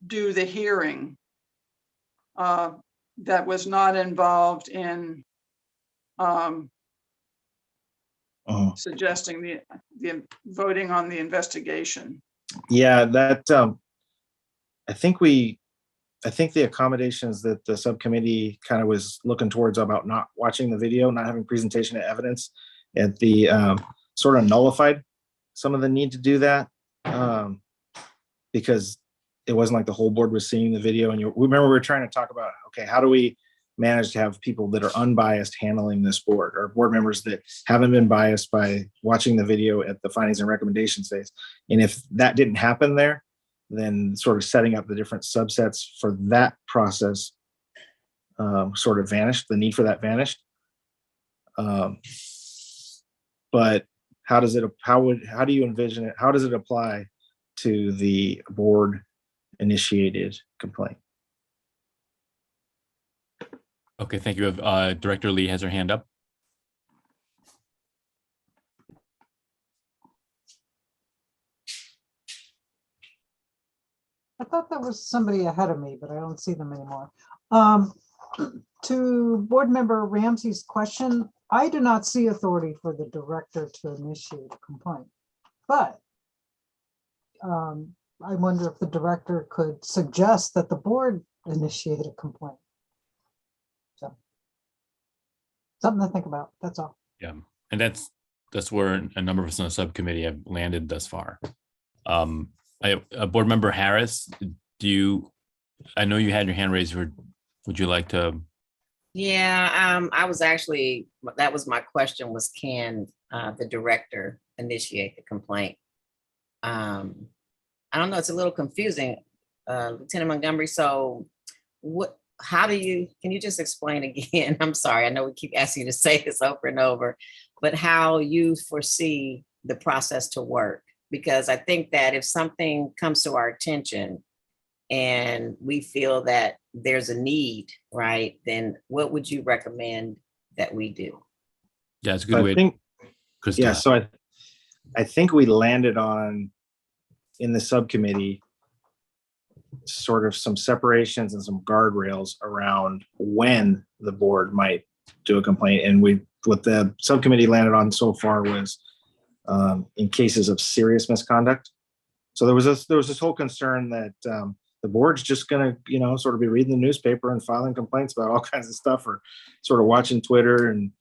Speaker 8: do the hearing that was not involved in suggesting the voting on the investigation.
Speaker 16: Yeah, that I think the accommodations that the subcommittee kind of was looking towards about not watching the video, not having presentation of evidence, at the sort of nullified some of the need to do that, because it wasn't like the whole board was seeing the video. And remember, we were trying to talk about, okay, how do we manage to have people that are unbiased handling this board, or board members that haven't been biased by watching the video at the findings and recommendations phase? And if that didn't happen there, then sort of setting up the different subsets for that process sort of vanished. The need for that vanished. But how do you envision it? How does it apply to the board initiated complaint?
Speaker 2: Okay, thank you. Director Lee has her hand up.
Speaker 3: I thought there was somebody ahead of me, but I don't see them anymore. To Board Member Ramsey's question, I do not see authority for the director to initiate a complaint, but I wonder if the director could suggest that the board initiate a complaint. So something to think about, that's all.
Speaker 2: Yeah, and that's where a number of us on the subcommittee have landed thus far. Board Member Harris, I know you had your hand raised. Would you like to?
Speaker 13: Yeah, I was actually, that was my question, was can the director initiate the complaint? I don't know, it's a little confusing, Lieutenant Montgomery. So can you just explain again? I'm sorry, I know we keep asking you to say this over and over, but how you foresee the process to work? Because I think that if something comes to our attention and we feel that there's a need, right, then what would you recommend that we do?
Speaker 2: Yeah, it's a good way.
Speaker 16: Yeah, so I think we landed on, in the subcommittee, sort of some separations and some guardrails around when the board might do a complaint. And we what the subcommittee landed on so far was in cases of serious misconduct. So there was this whole concern that the board's just going to, sort of be reading the newspaper and filing complaints about all kinds of stuff, or sort of watching Twitter and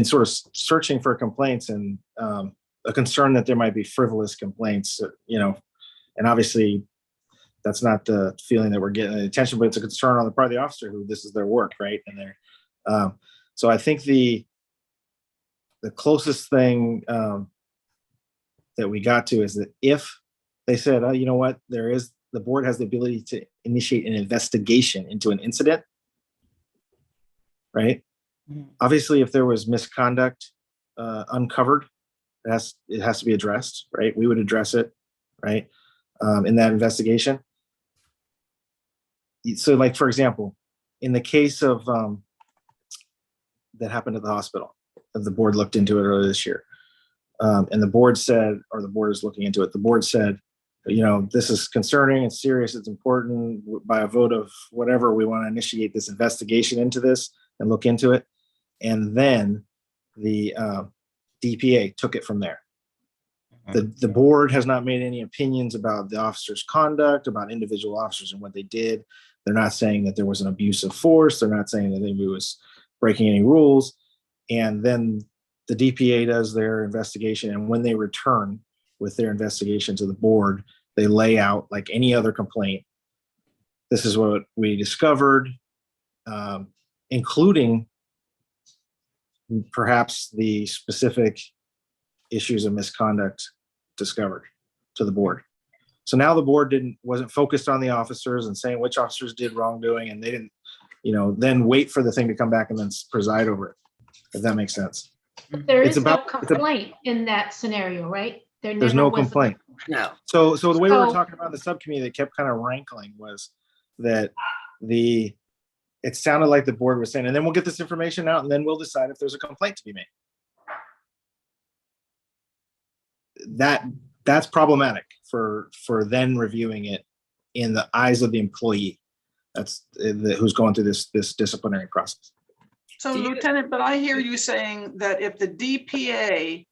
Speaker 16: sort of searching for complaints, and a concern that there might be frivolous complaints, and obviously that's not the feeling that we're getting attention, but it's a concern on the part of the officer who this is their work, right? And they're so I think the closest thing that we got to is that if they said, oh, you know what, the board has the ability to initiate an investigation into an incident, right? Obviously, if there was misconduct uncovered, it has to be addressed, right? We would address it, right? In that investigation. So, like, for example, in the case of that happened at the hospital, the board looked into it earlier this year. And the board said, or the board is looking into it, the board said, this is concerning, it's serious, it's important. By a vote of whatever, we want to initiate this investigation into this and look into it. And then the DPA took it from there. The board has not made any opinions about the officer's conduct, about individual officers and what they did. They're not saying that there was an abuse of force. They're not saying that anybody was breaking any rules. And then the DPA does their investigation. And when they return with their investigation to the board, they lay out, like any other complaint, this is what we discovered, including perhaps the specific issues of misconduct discovered to the board. So now the board wasn't focused on the officers and saying which officers did wrongdoing, and they didn't, then wait for the thing to come back and then preside over it, if that makes sense.
Speaker 11: There is no complaint in that scenario, right?
Speaker 16: There's no complaint.
Speaker 13: No.
Speaker 16: So the way we were talking about the subcommittee that kept kind of rankling was that it sounded like the board was saying, and then we'll get this information out and then we'll decide if there's a complaint to be made. That's problematic for then reviewing it in the eyes of the employee. That's who's going through this disciplinary process.
Speaker 8: So Lieutenant, but I hear you saying that if the DPA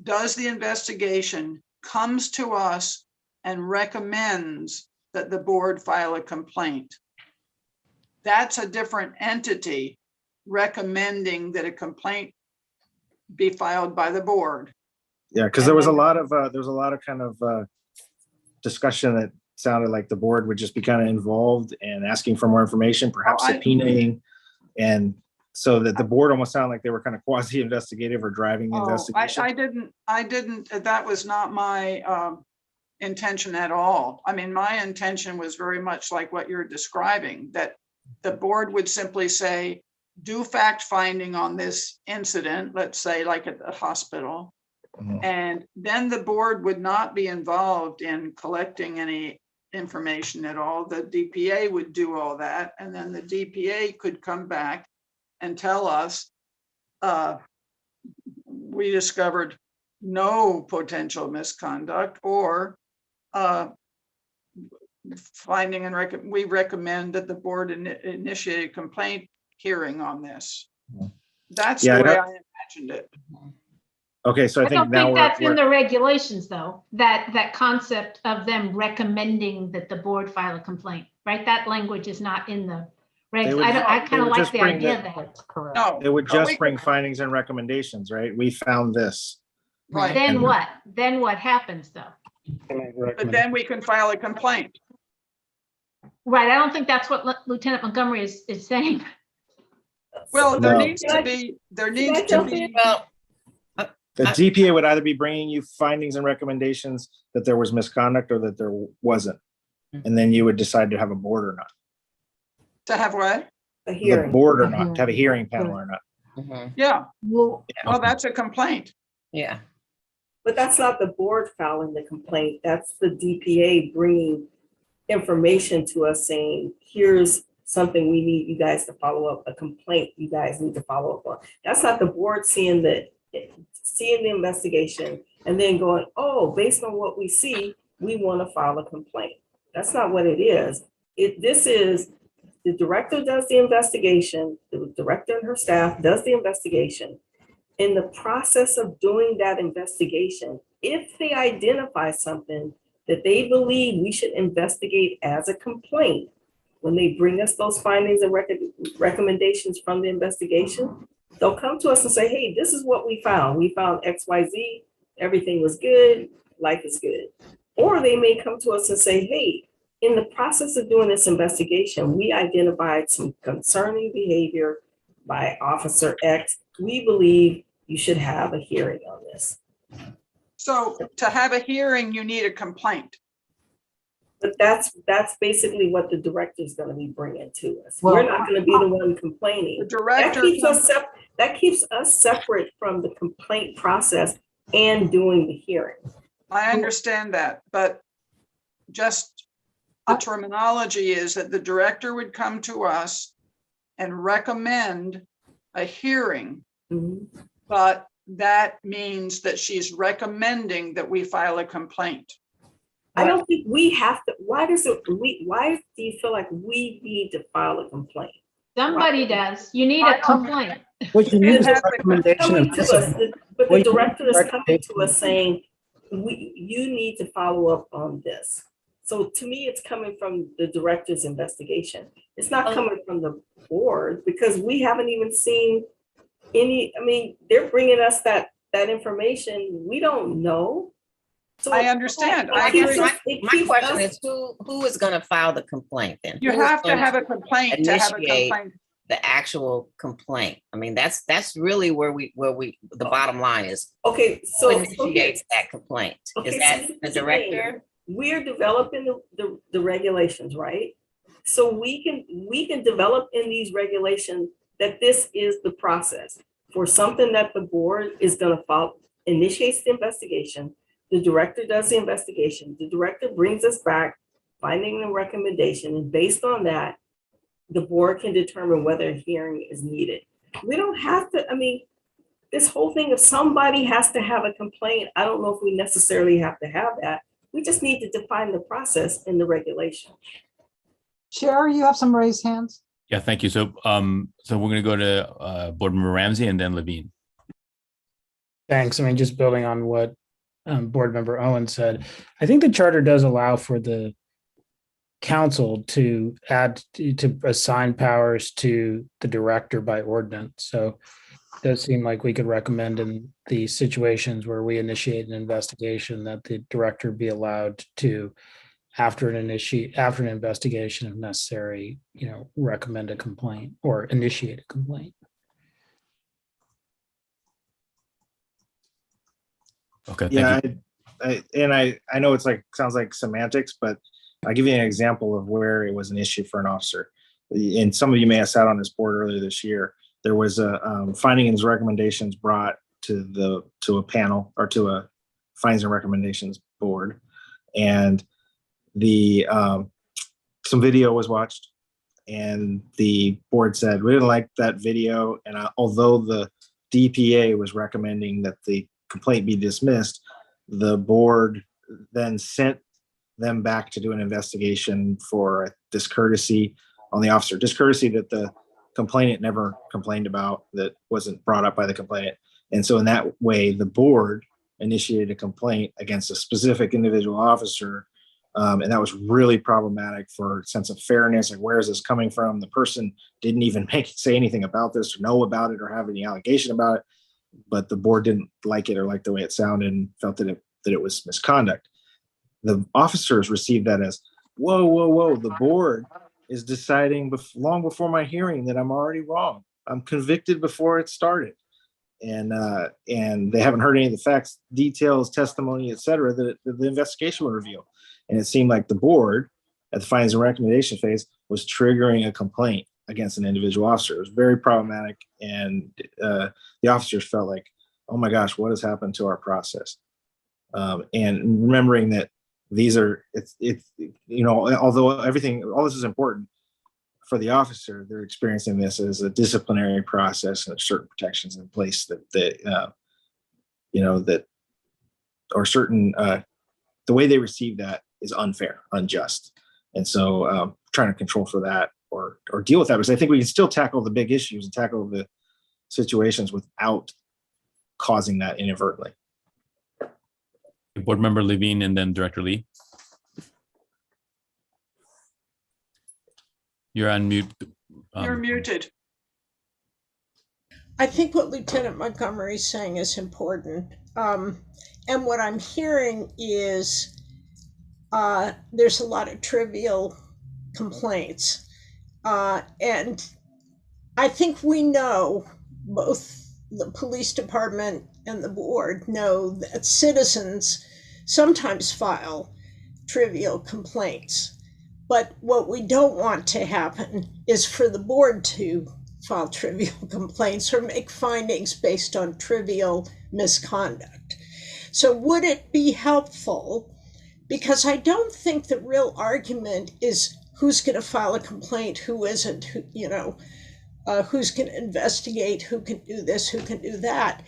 Speaker 8: does the investigation, comes to us and recommends that the board file a complaint, that's a different entity recommending that a complaint be filed by the board.
Speaker 16: Yeah, because there was a lot of kind of discussion that sounded like the board would just be kind of involved and asking for more information, perhaps subpoenaing, and so that the board almost sounded like they were kind of quasi-investigative or driving the investigation.
Speaker 8: I didn't. That was not my intention at all. I mean, my intention was very much like what you're describing, that the board would simply say, do fact finding on this incident, let's say like at the hospital. And then the board would not be involved in collecting any information at all. The DPA would do all that. And then the DPA could come back and tell us, we discovered no potential misconduct, or finding and we recommend that the board initiate a complaint hearing on this. That's the way I imagined it.
Speaker 16: Okay, so I
Speaker 11: don't
Speaker 16: think now
Speaker 11: that's in the regulations, though, that concept of them recommending that the board file a complaint, right? That language is not in the regs. I kind of like the idea that.
Speaker 3: Correct.
Speaker 8: No,
Speaker 16: it would just bring findings and recommendations, right? We found this.
Speaker 8: Right.
Speaker 11: Then what? Then what happens, though?
Speaker 8: But then we can file a complaint.
Speaker 11: Right. I don't think that's what Lieutenant Montgomery is saying.
Speaker 8: Well, there needs to be.
Speaker 16: The DPA would either be bringing you findings and recommendations that there was misconduct or that there wasn't. And then you would decide to have a board or not.
Speaker 8: To have what?
Speaker 14: A hearing.
Speaker 16: The board or not, to have a hearing panel or not.
Speaker 8: Yeah. Well, that's a complaint.
Speaker 13: Yeah.
Speaker 14: But that's not the board filing the complaint. That's the DPA bringing information to us saying, here's something we need you guys to follow up, a complaint you guys need to follow up on. That's not the board seeing the investigation and then going, oh, based on what we see, we want to file a complaint. That's not what it is. This is the director does the investigation, the director and her staff does the investigation. In the process of doing that investigation, if they identify something that they believe we should investigate as a complaint, when they bring us those findings and recommendations from the investigation, they'll come to us and say, hey, this is what we found. We found XYZ, everything was good, life is good. Or they may come to us and say, hey, in the process of doing this investigation, we identified some concerning behavior by Officer X. We believe you should have a hearing on this.
Speaker 8: So to have a hearing, you need a complaint.
Speaker 14: But that's basically what the director is going to be bringing to us.
Speaker 3: Well,
Speaker 14: We're not going to be the one complaining.
Speaker 8: The director.
Speaker 14: That keeps us separate from the complaint process and doing the hearing.
Speaker 8: I understand that, but just the terminology is that the director would come to us and recommend a hearing, but that means that she's recommending that we file a complaint.
Speaker 14: I don't think we have to. Why do you feel like we need to file a complaint?
Speaker 11: Somebody does. You need a complaint.
Speaker 15: What you need is a recommendation.
Speaker 14: Coming to us, but the director is coming to us saying, you need to follow up on this. So to me, it's coming from the director's investigation. It's not coming from the board because we haven't even seen any, I mean, they're bringing us that information. We don't know. So
Speaker 8: I understand.
Speaker 13: My question is who is going to file the complaint then?
Speaker 8: You have to have a complaint to have a complaint.
Speaker 13: The actual complaint. I mean, that's really where the bottom line is.
Speaker 14: Okay, so
Speaker 13: who initiates that complaint? Is that the director?
Speaker 14: We're developing the regulations, right? So we can develop in these regulations that this is the process for something that the board is going to follow, initiates the investigation. The director does the investigation. The director brings us back, finding the recommendation, and based on that, the board can determine whether a hearing is needed. We don't have to, I mean, this whole thing, if somebody has to have a complaint, I don't know if we necessarily have to have that. We just need to define the process in the regulation.
Speaker 3: Chair, you have some raised hands.
Speaker 2: Yeah, thank you. So so we're going to go to Board Member Ramsey and then Levine.
Speaker 15: Thanks. I mean, just building on what Board Member Owen said, I think the charter does allow for the council to assign powers to the director by ordinance. So it does seem like we could recommend in the situations where we initiate an investigation that the director be allowed to, after an investigation, if necessary, recommend a complaint or initiate a complaint.
Speaker 2: Okay.
Speaker 16: Yeah, I know it's sounds like semantics, but I'll give you an example of where it was an issue for an officer. And some of you may have sat on this board earlier this year. There was a findings and recommendations brought to a panel or to a findings and recommendations board, and the some video was watched, and the board said we didn't like that video, and although the DPA was recommending that the complaint be dismissed, the board then sent them back to do an investigation for discourtesy on the officer, discourtesy that the complainant never complained about, that wasn't brought up by the complainant. And so in that way, the board initiated a complaint against a specific individual officer. And that was really problematic for a sense of fairness. Like, where is this coming from? The person didn't even say anything about this or know about it or have any allegation about it, but the board didn't like it or like the way it sounded and felt that it was misconduct. The officers received that as, whoa, the board is deciding long before my hearing that I'm already wrong. I'm convicted before it started. And they haven't heard any of the facts, details, testimony, et cetera, that the investigation would reveal. And it seemed like the board at the findings and recommendation phase was triggering a complaint against an individual officer. It was very problematic. And the officers felt like, oh my gosh, what has happened to our process? And remembering that although all this is important for the officer, they're experiencing this as a disciplinary process, and there's certain protections in place the way they receive that is unfair, unjust. And so trying to control for that deal with that, because I think we can still tackle the big issues and tackle the situations without causing that inadvertently.
Speaker 2: Board Member Levine and then Director Lee. You're on mute.
Speaker 8: You're muted.
Speaker 10: I think what Lieutenant Montgomery is saying is important. And what I'm hearing is there's a lot of trivial complaints. And I think we know, both the police department and the board know, that citizens sometimes file trivial complaints. But what we don't want to happen is for the board to file trivial complaints or make findings based on trivial misconduct. So would it be helpful, because I don't think the real argument is who's going to file a complaint, who isn't, who's going to investigate, who can do this, who can do that.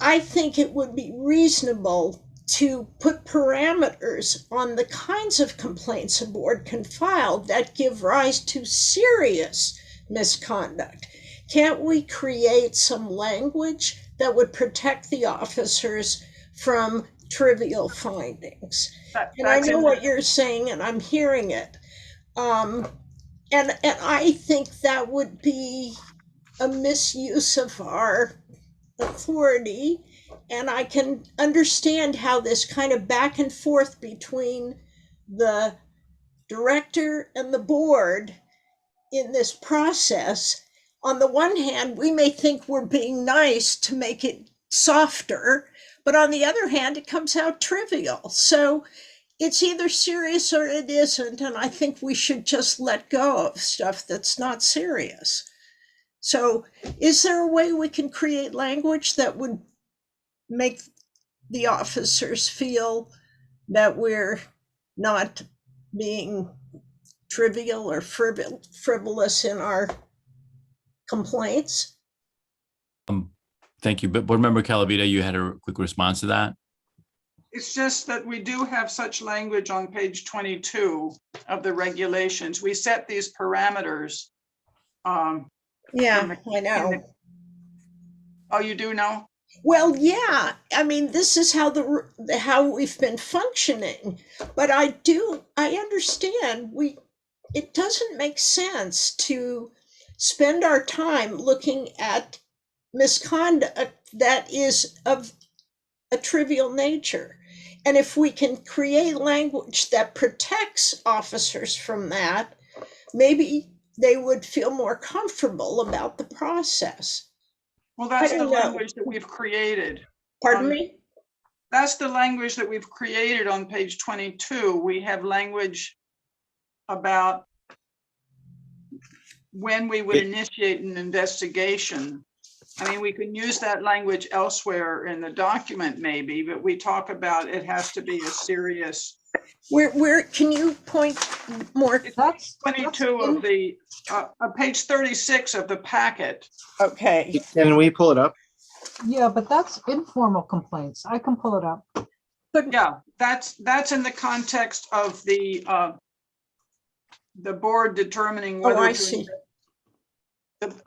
Speaker 10: I think it would be reasonable to put parameters on the kinds of complaints a board can file that give rise to serious misconduct. Can't we create some language that would protect the officers from trivial findings? And I know what you're saying, and I'm hearing it. And I think that would be a misuse of our authority. And I can understand how this kind of back and forth between the director and the board in this process, on the one hand, we may think we're being nice to make it softer, but on the other hand, it comes out trivial. So it's either serious or it isn't. And I think we should just let go of stuff that's not serious. So is there a way we can create language that would make the officers feel that we're not being trivial or frivolous in our complaints?
Speaker 2: Thank you. But Board Member Calavita, you had a quick response to that?
Speaker 8: It's just that we do have such language on page 22 of the regulations. We set these parameters.
Speaker 10: Yeah, I know.
Speaker 8: Oh, you do know?
Speaker 10: Well, yeah. I mean, this is how how we've been functioning. But I understand it doesn't make sense to spend our time looking at misconduct that is of a trivial nature. And if we can create language that protects officers from that, maybe they would feel more comfortable about the process.
Speaker 8: Well, that's the language that we've created.
Speaker 10: Pardon me?
Speaker 8: That's the language that we've created on page 22. We have language about when we would initiate an investigation. I mean, we can use that language elsewhere in the document maybe, but we talk about it has to be a serious.
Speaker 10: Where can you point more?
Speaker 8: That's 22 of the, page 36 of the packet.
Speaker 10: Okay.
Speaker 16: Can we pull it up?
Speaker 3: Yeah, but that's informal complaints. I can pull it up.
Speaker 8: But yeah, that's in the context of the board determining whether.
Speaker 10: Oh, I see.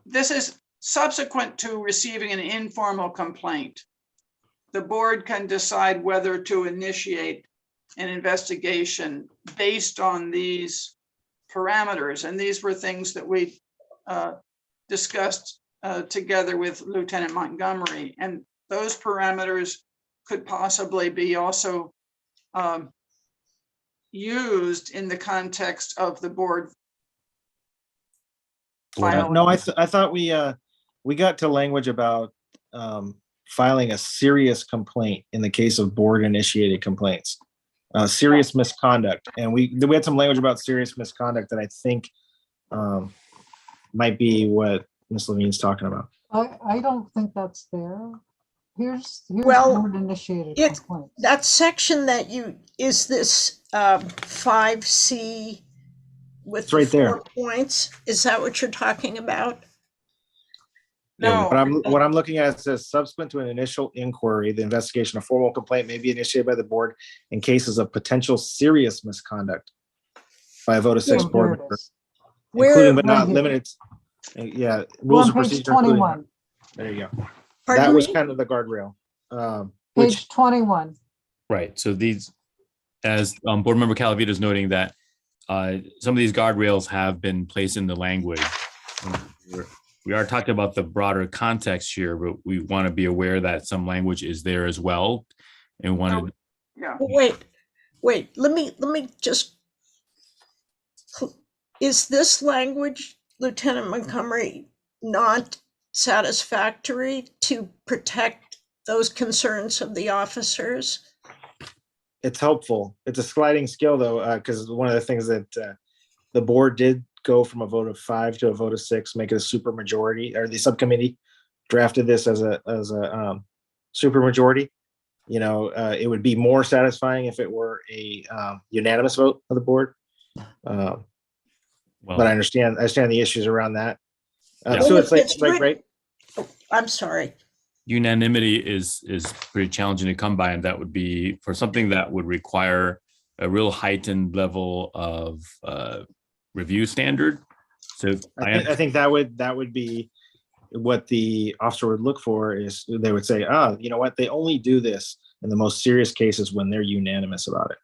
Speaker 8: This is subsequent to receiving an informal complaint. The board can decide whether to initiate an investigation based on these parameters. And these were things that we discussed together with Lieutenant Montgomery. And those parameters could possibly be also used in the context of the board.
Speaker 16: No, I thought we got to language about filing a serious complaint in the case of board initiated complaints, serious misconduct. And we had some language about serious misconduct that I think might be what Ms. Levine's talking about.
Speaker 3: I don't think that's there. Here's
Speaker 10: Well,
Speaker 3: board initiated
Speaker 10: it's
Speaker 3: complaints.
Speaker 10: that section that is this 5C with
Speaker 16: It's right
Speaker 10: the 4
Speaker 16: there.
Speaker 10: points. Is that what you're talking about?
Speaker 8: No.
Speaker 16: What I'm looking at, it says subsequent to an initial inquiry, the investigation, a formal complaint may be initiated by the board in cases of potential serious misconduct by a vote of 6
Speaker 3: Yeah,
Speaker 16: board
Speaker 3: there it
Speaker 16: members.
Speaker 3: is.
Speaker 16: including but
Speaker 3: right
Speaker 16: not
Speaker 3: here.
Speaker 16: limited. Yeah,
Speaker 3: We're
Speaker 16: rules
Speaker 3: on
Speaker 16: of
Speaker 3: page
Speaker 16: procedure. including-
Speaker 3: 21,
Speaker 16: There you go.
Speaker 10: Pardon
Speaker 16: That was
Speaker 10: me?
Speaker 16: kind of the guardrail. Which
Speaker 3: page 21.
Speaker 2: Right. So these, as Board Member Calavita is noting that some of these guardrails have been placed in the language. We are talking about the broader context here, but we want to be aware that some language is there as well. And wanted.
Speaker 8: Yeah.
Speaker 10: Wait, let me just, is this language, Lieutenant Montgomery, not satisfactory to protect those concerns of the officers?
Speaker 16: it's helpful. It's a sliding scale though, because one of the things that the board did go from a vote of 5 to a vote of 6, make it a super majority, or the subcommittee drafted this as a super majority. You know, it would be more satisfying if it were a unanimous vote of the board. But I understand the issues around that. So it's like right.
Speaker 10: I'm sorry.
Speaker 2: Unanimity is pretty challenging to come by, and that would be for something that would require a real heightened level of review standard. So
Speaker 16: I think that would be what the officer would look for. Is they would say, you know what, they only do this in the most serious cases when they're unanimous about it.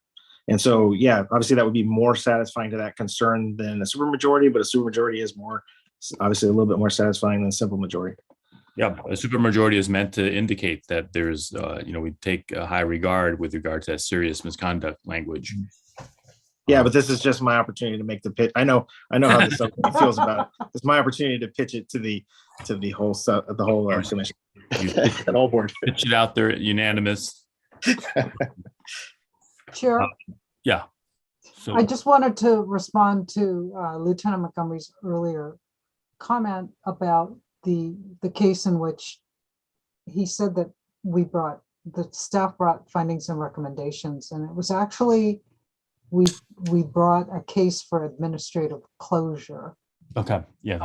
Speaker 16: And so, yeah, obviously that would be more satisfying to that concern than a supermajority, but a supermajority is more, obviously a little bit more satisfying than a simple majority.
Speaker 2: Yeah, a supermajority is meant to indicate that there's, we take a high regard with regard to that serious misconduct language.
Speaker 16: Yeah, but this is just my opportunity to make the pitch. I know how the subcommittee feels about it. It's my opportunity to pitch it to the whole commission, the whole board.
Speaker 2: Pitch it out there, unanimous.
Speaker 3: Chair,
Speaker 2: Yeah. So
Speaker 3: I just wanted to respond to Lieutenant Montgomery's earlier comment about the case in which he said that the staff brought findings and recommendations, and it was actually, we brought a case for administrative closure.
Speaker 2: okay, yeah.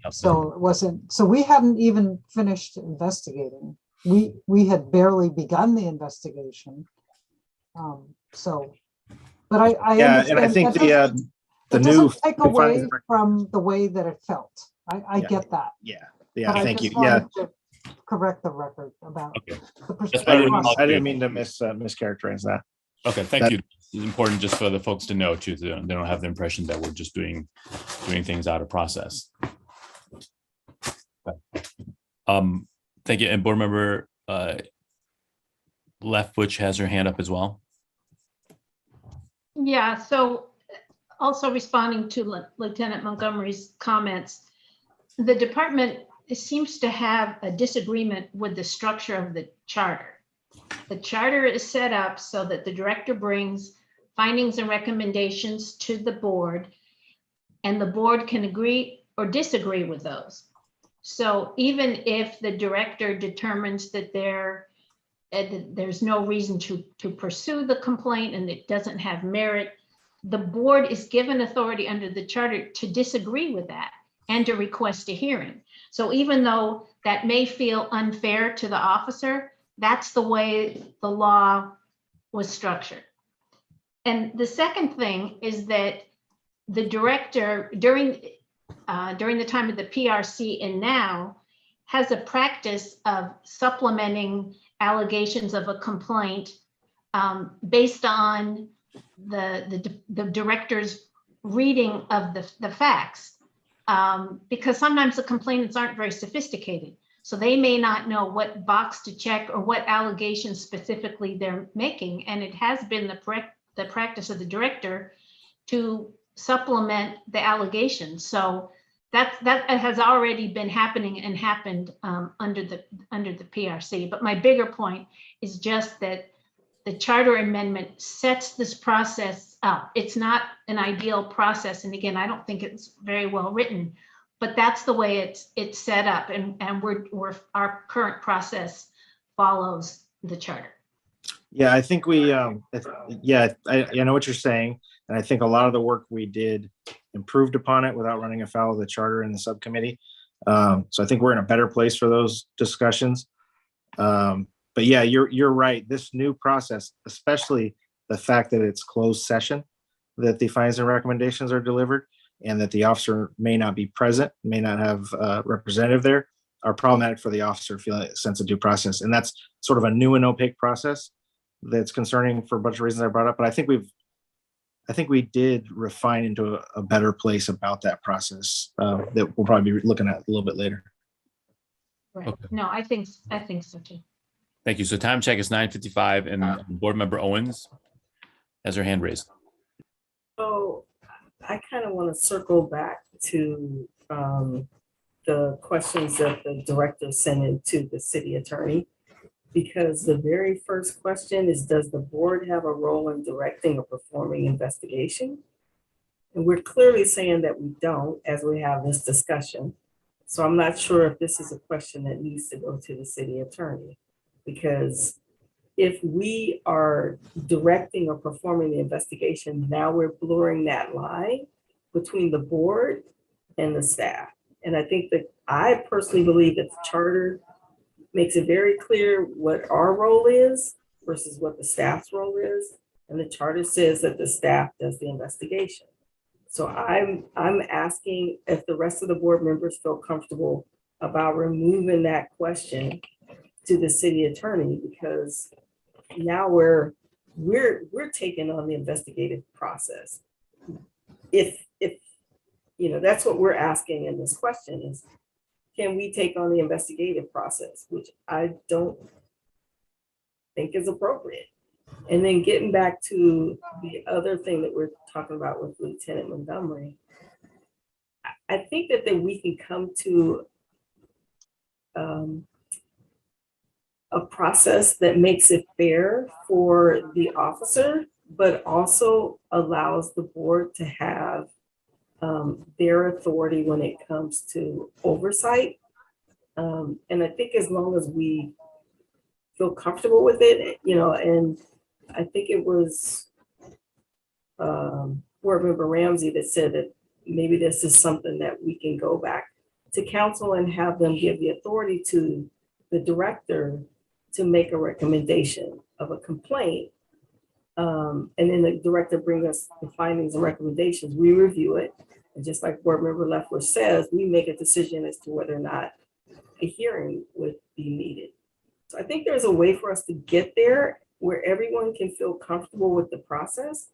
Speaker 3: So it wasn't, so we hadn't even finished investigating. We had barely begun the investigation. But I
Speaker 16: Yeah, and I think
Speaker 3: understand
Speaker 16: the
Speaker 3: it
Speaker 16: new
Speaker 3: doesn't take away from the way that it felt. I
Speaker 16: Yeah.
Speaker 3: get that.
Speaker 16: Yeah,
Speaker 3: But I
Speaker 16: thank you.
Speaker 3: just wanted to correct the record about the
Speaker 16: I didn't mean to mischaracterize that.
Speaker 2: Okay, thank you. It's important just for the folks to know too, so they don't have the impression that we're just doing things out of process. Thank you. And board member Leftwich has her hand up as well.
Speaker 11: Yeah, so also responding to Lieutenant Montgomery's comments, the department seems to have a disagreement with the structure of the charter. The charter is set up so that the director brings findings and recommendations to the board, and the board can agree or disagree with those. So even if the director determines that there's no reason to pursue the complaint and it doesn't have merit, the board is given authority under the charter to disagree with that and to request a hearing. So even though that may feel unfair to the officer, that's the way the law was structured. And the second thing is that the director during the time of the PRC and now has a practice of supplementing allegations of a complaint based on the director's reading of the facts, because sometimes the complainants aren't very sophisticated. So they may not know what box to check or what allegations specifically they're making. And it has been the practice of the director to supplement the allegations. So that has already been happening and happened under the PRC. But my bigger point is just that the charter amendment sets this process up. It's not an ideal process. And again, I don't think it's very well written, but that's the way it's set up. And our current process follows the charter.
Speaker 16: Yeah, I think we, I know what you're saying. And I think a lot of the work we did improved upon it without running afoul of the charter in the subcommittee. So I think we're in a better place for those discussions. But yeah, you're right. This new process, especially the fact that it's closed session, that the findings and recommendations are delivered, and that the officer may not be present, may not have a representative there, are problematic for the officer feeling a sense of due process. And that's sort of a new and opaque process that's concerning for a bunch of reasons I brought up. But I think we did refine into a better place about that process that we'll probably be looking at a little bit later.
Speaker 11: Right.
Speaker 2: Okay.
Speaker 11: No, I think so too.
Speaker 2: Thank you. So time check is 9:55 and Board Member Owens has her hand raised.
Speaker 14: So I kind of want to circle back to the questions that the director sent in to the city attorney, because the very first question is, does the board have a role in directing or performing investigation? And we're clearly saying that we don't as we have this discussion. So I'm not sure if this is a question that needs to go to the city attorney, because if we are directing or performing the investigation, now we're blurring that line between the board and the staff. And I think that I personally believe that the charter makes it very clear what our role is versus what the staff's role is. And the charter says that the staff does the investigation. So I'm asking if the rest of the board members feel comfortable about removing that question to the city attorney, because now we're taking on the investigative process. If you know, that's what we're asking in this question is, can we take on the investigative process, which I don't think is appropriate. And then getting back to the other thing that we're talking about with Lieutenant Montgomery, I think that we can come to a process that makes it fair for the officer, but also allows the board to have their authority when it comes to oversight. And I think as long as we feel comfortable with it, you know, and I think it was Board Member Ramsey that said that maybe this is something that we can go back to council and have them give the authority to the director to make a recommendation of a complaint. And then the director brings us the findings and recommendations, we review it. And just like Board Member Leffler says, we make a decision as to whether or not a hearing would be needed. So I think there's a way for us to get there where everyone can feel comfortable with the process.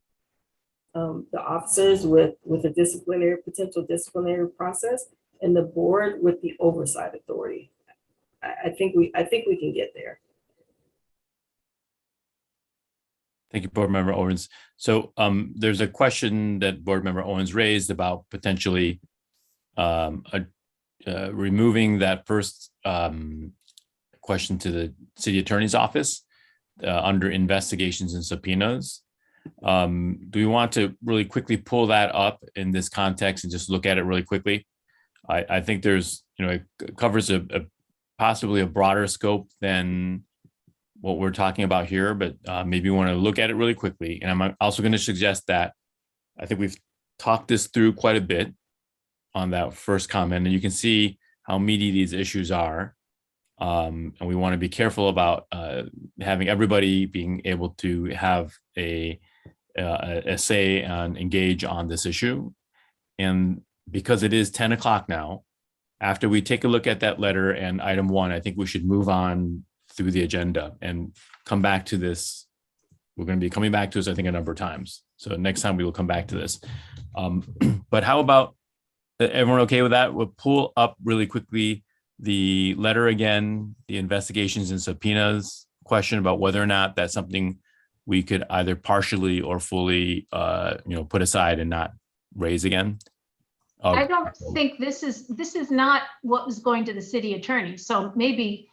Speaker 14: The officers with a potential disciplinary process, and the board with the oversight authority. I think we can get there.
Speaker 2: Thank you, Board Member Owens. So there's a question that Board Member Owens raised about potentially removing that first question to the city attorney's office under investigations and subpoenas. Do we want to really quickly pull that up in this context and just look at it really quickly? I think there's, you know, it covers possibly a broader scope than what we're talking about here, but maybe we want to look at it really quickly. And I'm also going to suggest that I think we've talked this through quite a bit on that first comment, and you can see how meaty these issues are. And we want to be careful about having everybody being able to have a say and engage on this issue. And because it is 10 o'clock now, after we take a look at that letter and item 1, I think we should move on through the agenda and come back to this. We're going to be coming back to this, I think, a number of times. So next time we will come back to this. But how about, everyone okay with that? We'll pull up really quickly the letter again, the investigations and subpoenas question about whether or not that's something we could either partially or fully, put aside and not raise again.
Speaker 11: I don't think this is not what was going to the city attorney. So maybe,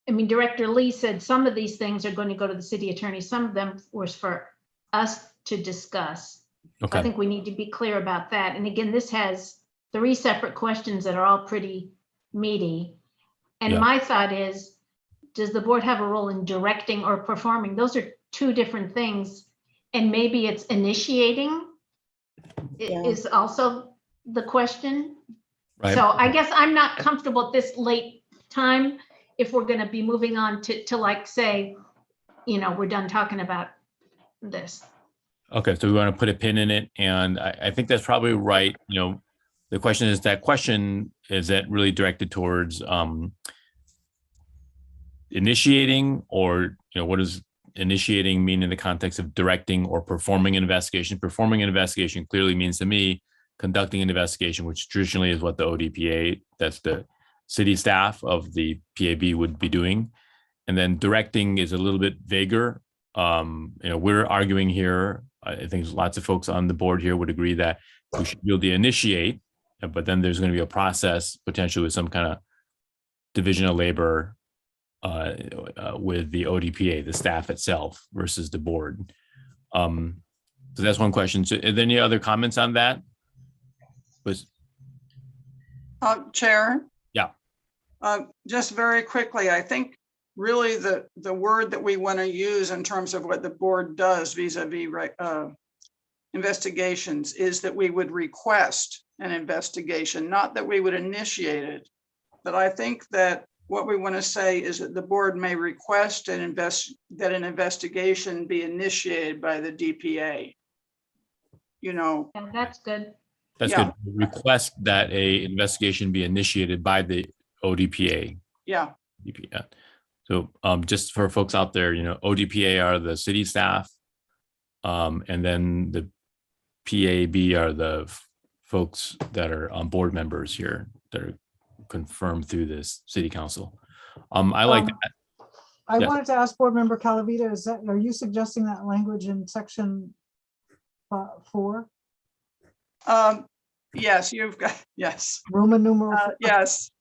Speaker 11: I mean, Director Lee said some of these things are going to go to the city attorney. Some of them was for us to discuss.
Speaker 2: Okay.
Speaker 11: I think we need to be clear about that. And again, this has 3 separate questions that are all pretty meaty. And
Speaker 2: Yeah.
Speaker 11: my thought is, does the board have a role in directing or performing? Those are 2 different things. And maybe it's initiating is also the question.
Speaker 2: Right.
Speaker 11: So I guess I'm not comfortable at this late time if we're going to be moving on to like say, you know, we're done talking about this.
Speaker 2: Okay, so we want to put a pin in it, and I think that's probably right. You know, the question is that really directed towards initiating, or what does initiating mean in the context of directing or performing an investigation? Performing an investigation clearly means to me conducting an investigation, which traditionally is what the ODPA, that's the city staff of the PAB, would be doing. And then directing is a little bit vaguer. We're arguing here, I think lots of folks on the board here would agree that we should be able to initiate, but then there's going to be a process potentially with some kind of division of labor with the ODPA, the staff itself versus the board. So that's one question. So are there any other comments on that?
Speaker 8: Chair?
Speaker 2: Yeah.
Speaker 8: Just very quickly, I think really the word that we want to use in terms of what the board does vis-a-vis investigations is that we would request an investigation, not that we would initiate it. But I think that what we want to say is that the board may request that an investigation be initiated by the DPA.
Speaker 11: Yeah, that's good.
Speaker 2: That's
Speaker 8: Yeah.
Speaker 2: good. Request that a investigation be initiated by the ODPA.
Speaker 8: Yeah.
Speaker 2: DPA. So just for folks out there, ODPA are the city staff, and then the PAB are the folks that are board members here that are confirmed through this city council. I like that.
Speaker 3: I
Speaker 2: Yeah.
Speaker 3: wanted to ask Board Member Calavita, are you suggesting that language in section 4?
Speaker 8: Yes, you've got, yes.
Speaker 3: Roman numeral?
Speaker 8: Yes.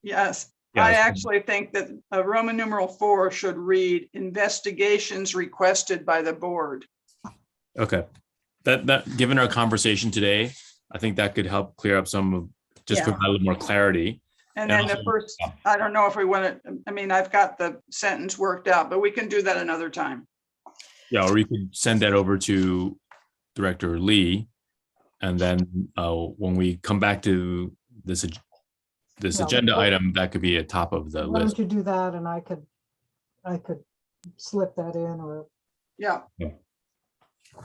Speaker 8: I actually think that Roman numeral 4 should read investigations requested by the board.
Speaker 2: Okay. That given our conversation today, I think that could help clear up some of, just
Speaker 8: Yeah.
Speaker 2: provide a little more clarity.
Speaker 8: And then the first, I don't know if we want to, I've got the sentence worked out, but we can do that another time.
Speaker 2: Yeah, or you could send that over to Director Lee. And then when we come back to this
Speaker 3: Yeah,
Speaker 2: agenda
Speaker 3: well,
Speaker 2: item, that could be at top of the
Speaker 3: Why
Speaker 2: list.
Speaker 3: don't you do that, and I could slip that in,
Speaker 8: Yeah.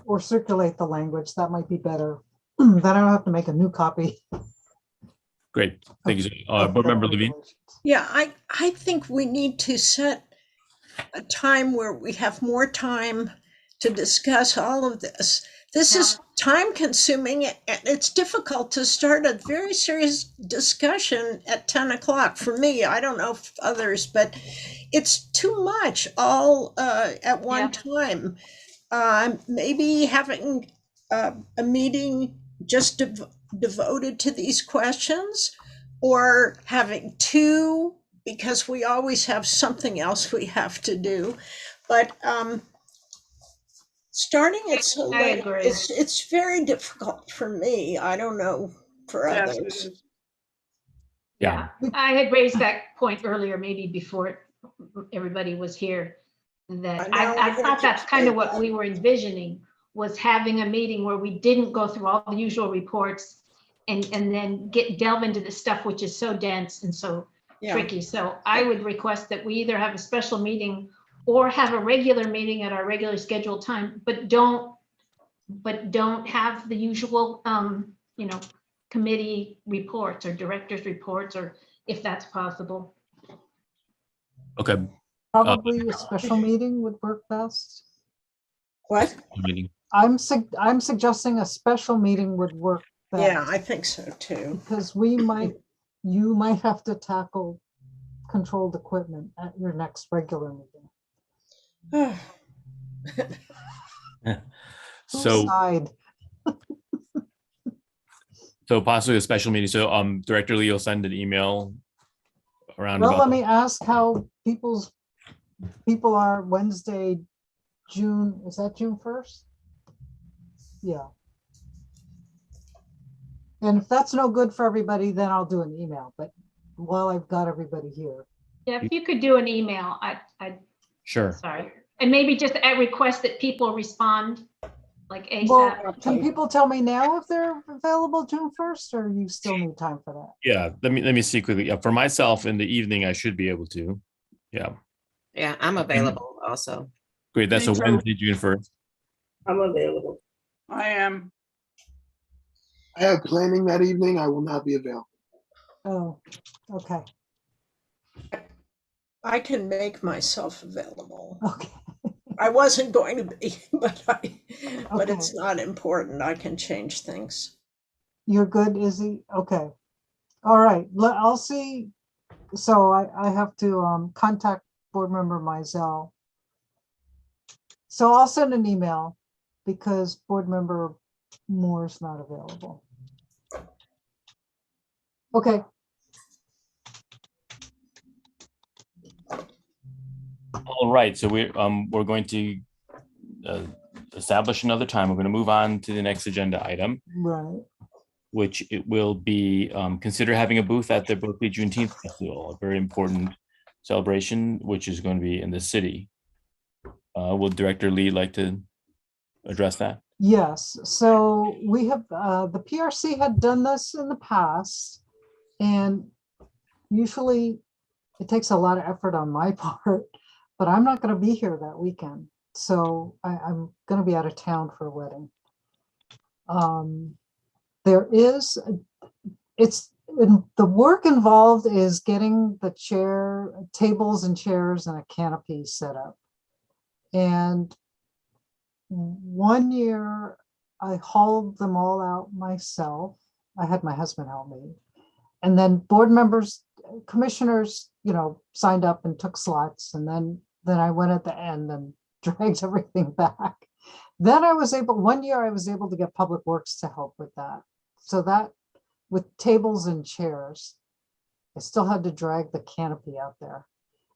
Speaker 3: or circulate the language. That might be better. Then I don't have to make a new copy.
Speaker 2: Great, thank you. Board Member Levine?
Speaker 10: Yeah, I think we need to set a time where we have more time to discuss all of this. This is time consuming, and it's difficult to start a very serious discussion at 10 o'clock for me. I don't know if others, but it's too much all at one time. Maybe having a meeting just devoted to these questions, or having two, because we always have something else we have to do. But starting it so late, it's very difficult for me. I don't know for others.
Speaker 2: Yeah.
Speaker 11: I had raised that point earlier, maybe before everybody was here, that I thought that's kind of what we were envisioning, was having a meeting where we didn't go through all the usual reports and then delve into the stuff which is so dense and so tricky. So I would request that we either have a special meeting or have a regular meeting at our regular scheduled time, but don't have the usual committee reports or directors reports, or if that's possible.
Speaker 2: Okay.
Speaker 3: Probably a special meeting would work best.
Speaker 10: What?
Speaker 2: Meeting.
Speaker 3: I'm suggesting a special meeting would work best.
Speaker 10: Yeah, I think so too.
Speaker 3: Because you might have to tackle controlled equipment at your next regular meeting.
Speaker 2: So,
Speaker 3: Side.
Speaker 2: so possibly a special meeting. So Director Lee will send an email around.
Speaker 3: Well,
Speaker 2: about
Speaker 3: let me ask how people are Wednesday, June, is that June 1st? Yeah. And if that's no good for everybody, then I'll do an email, but while I've got everybody here.
Speaker 11: Yeah, if you could do an email, I'd
Speaker 2: Sure.
Speaker 11: sorry. And maybe just at request that people respond like ASAP.
Speaker 3: Well, can people tell me now if they're available June 1st, or you still need time for that?
Speaker 2: Yeah, let me see quickly. Yeah, for myself in the evening, I should be able to. Yeah.
Speaker 13: Yeah, I'm available also.
Speaker 2: Great. That's a
Speaker 8: Me too.
Speaker 2: Wednesday, June 1st.
Speaker 14: I'm available.
Speaker 8: I am.
Speaker 12: I have planning that evening. I will not be available.
Speaker 3: Oh, okay.
Speaker 10: I can make myself available.
Speaker 3: Okay.
Speaker 10: I wasn't going to be, but
Speaker 3: Okay.
Speaker 10: it's not important. I can change things.
Speaker 3: You're good, Izzy? Okay. All right. I'll see. So I have to contact board member Mizell. So I'll send an email because board member Moore's not available. Okay.
Speaker 2: All right, so we're going to establish another time. We're going to move on to the next agenda item,
Speaker 3: Right.
Speaker 2: which it will be consider having a booth at the Berkeley Juneteenth Festival, a very important celebration, which is going to be in the city. Would Director Lee like to address that?
Speaker 3: Yes, so we have, the PRC had done this in the past, and usually it takes a lot of effort on my part, but I'm not going to be here that weekend. So I'm going to be out of town for a wedding. There is, the work involved is getting the tables and chairs and a canopy set up. And one year I hauled them all out myself. I had my husband help me. And then board members, commissioners, signed up and took slots. And then I went at the end and dragged everything back. Then one year I was able to get Public Works to help with that. So that with tables and chairs, I still had to drag the canopy out there.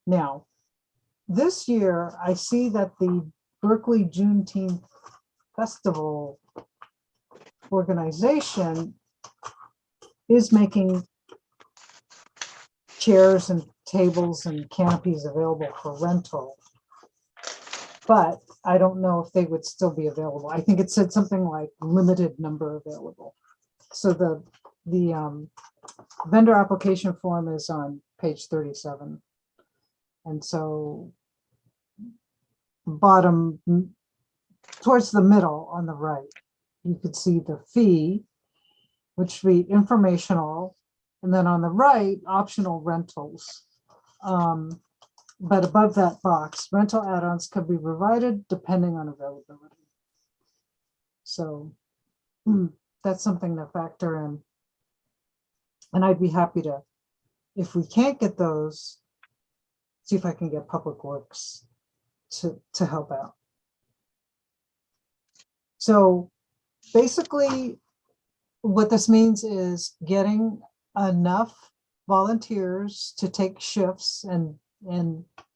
Speaker 3: Now, this year I see that the Berkeley Juneteenth Festival organization is making chairs and tables and canopies available for rental. But I don't know if they would still be available. I think it said something like limited number available. So the vendor application form is on page 37. And so bottom, towards the middle on the right, you could see the fee, which would be informational. And then on the right, optional rentals. But above that box, rental add-ons could be provided depending on availability. So that's something to factor in. And I'd be happy to, if we can't get those, see if I can get Public Works to help out. So basically what this means is getting enough volunteers to take shifts and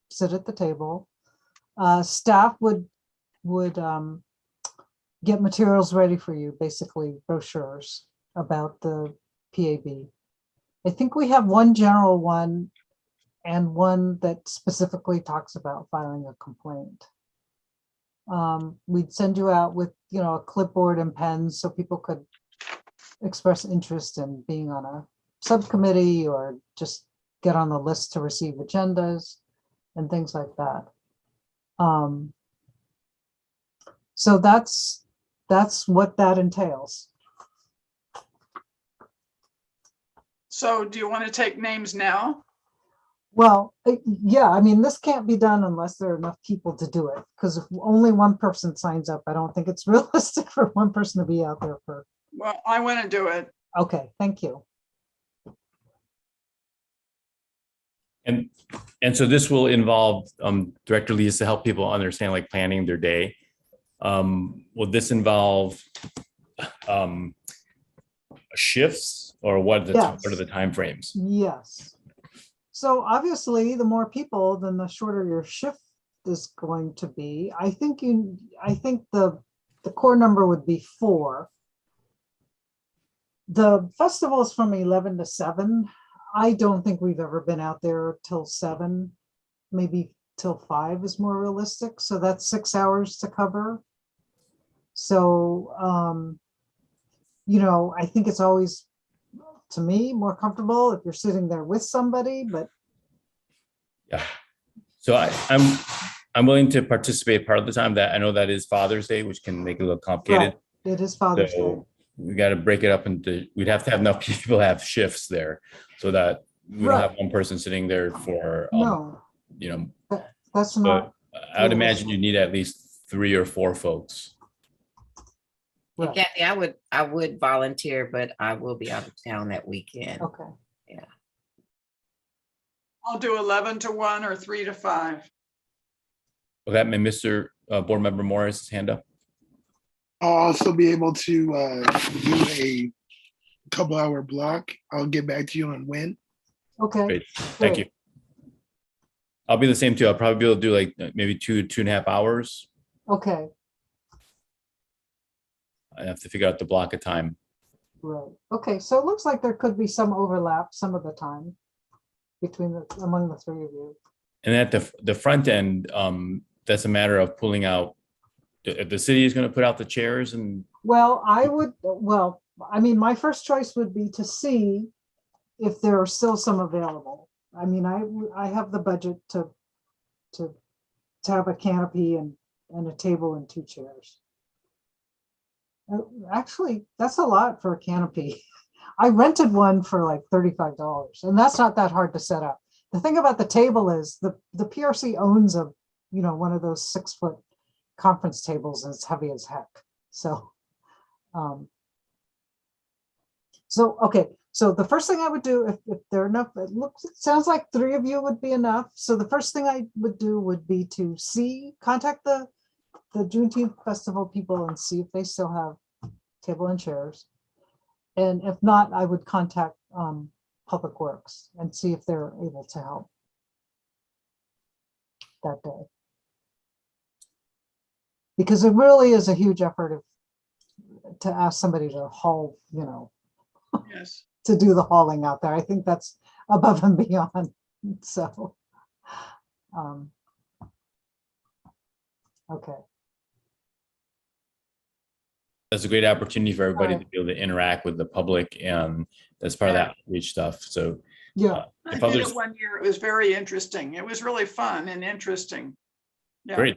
Speaker 3: sit at the table. Staff would get materials ready for you, basically brochures about the PAB. I think we have one general one and one that specifically talks about filing a complaint. We'd send you out with, a clipboard and pens so people could express interest in being on a subcommittee or just get on the list to receive agendas and things like that. So that's what that entails.
Speaker 8: So do you want to take names now?
Speaker 3: Well, yeah, I mean, this can't be done unless there are enough people to do it, because if only one person signs up, I don't think it's realistic for one person to be out there for.
Speaker 8: Well, I want to do it.
Speaker 3: Okay, thank you.
Speaker 2: And so this will involve Director Lee to help people understand like planning their day. Will this involve shifts or what are the timeframes?
Speaker 3: Yes. So obviously, the more people, then the shorter your shift is going to be. I think the core number would be 4. The festival is from 11 to 7. I don't think we've ever been out there till 7, maybe till 5 is more realistic. So that's 6 hours to cover. So, I think it's always, to me, more comfortable if you're sitting there with somebody, but.
Speaker 2: Yeah. So I'm willing to participate part of the time. That I know that is Father's Day, which can make it a little complicated.
Speaker 3: It is Father's Day.
Speaker 2: So we got to break it up into, we'd have to have enough people have shifts there so that we don't have one person sitting there for,
Speaker 3: No,
Speaker 2: you know,
Speaker 3: that's
Speaker 2: but
Speaker 3: not,
Speaker 2: I would imagine you need at least 3 or 4 folks.
Speaker 3: right.
Speaker 13: Kathy, I would volunteer, but I will be out of town that weekend.
Speaker 3: Okay.
Speaker 13: Yeah.
Speaker 8: I'll do 11 to 1 or 3 to 5.
Speaker 2: Okay, and Mr. Board Member Morris' hand up.
Speaker 12: I'll also be able to do a couple-hour block. I'll get back to you on when.
Speaker 3: Okay.
Speaker 2: Great, thank you. I'll be the same too. I'll probably be able to do like maybe 2.5 hours.
Speaker 3: Okay,
Speaker 2: I have to figure out the block of time.
Speaker 3: right. Okay, so it looks like there could be some overlap some of the time among the 3 of you.
Speaker 2: And at the front end, that's a matter of pulling out, if the city is going to put out the chairs and.
Speaker 3: Well, I mean, my first choice would be to see if there are still some available. I mean, I have the budget to have a canopy and a table and 2 chairs. Actually, that's a lot for a canopy. I rented one for like $35, and that's not that hard to set up. The thing about the table is the PRC owns one of those 6-foot conference tables, and it's heavy as heck. So, okay. So the first thing I would do, if there are enough, it sounds like 3 of you would be enough. So the first thing I would do would be to contact the Juneteenth festival people and see if they still have table and chairs. And if not, I would contact Public Works and see if they're able to help that day. Because it really is a huge effort to ask somebody to haul,
Speaker 8: Yes.
Speaker 3: to do the hauling out there. I think that's above and beyond. So, okay.
Speaker 2: That's a great opportunity for everybody
Speaker 3: Right.
Speaker 2: to be able to interact with the public, and that's part of that outreach stuff. So
Speaker 3: yeah,
Speaker 8: I
Speaker 2: if
Speaker 8: did
Speaker 2: others,
Speaker 8: it one year. It was very interesting. It was really fun and interesting. Yeah.
Speaker 2: great.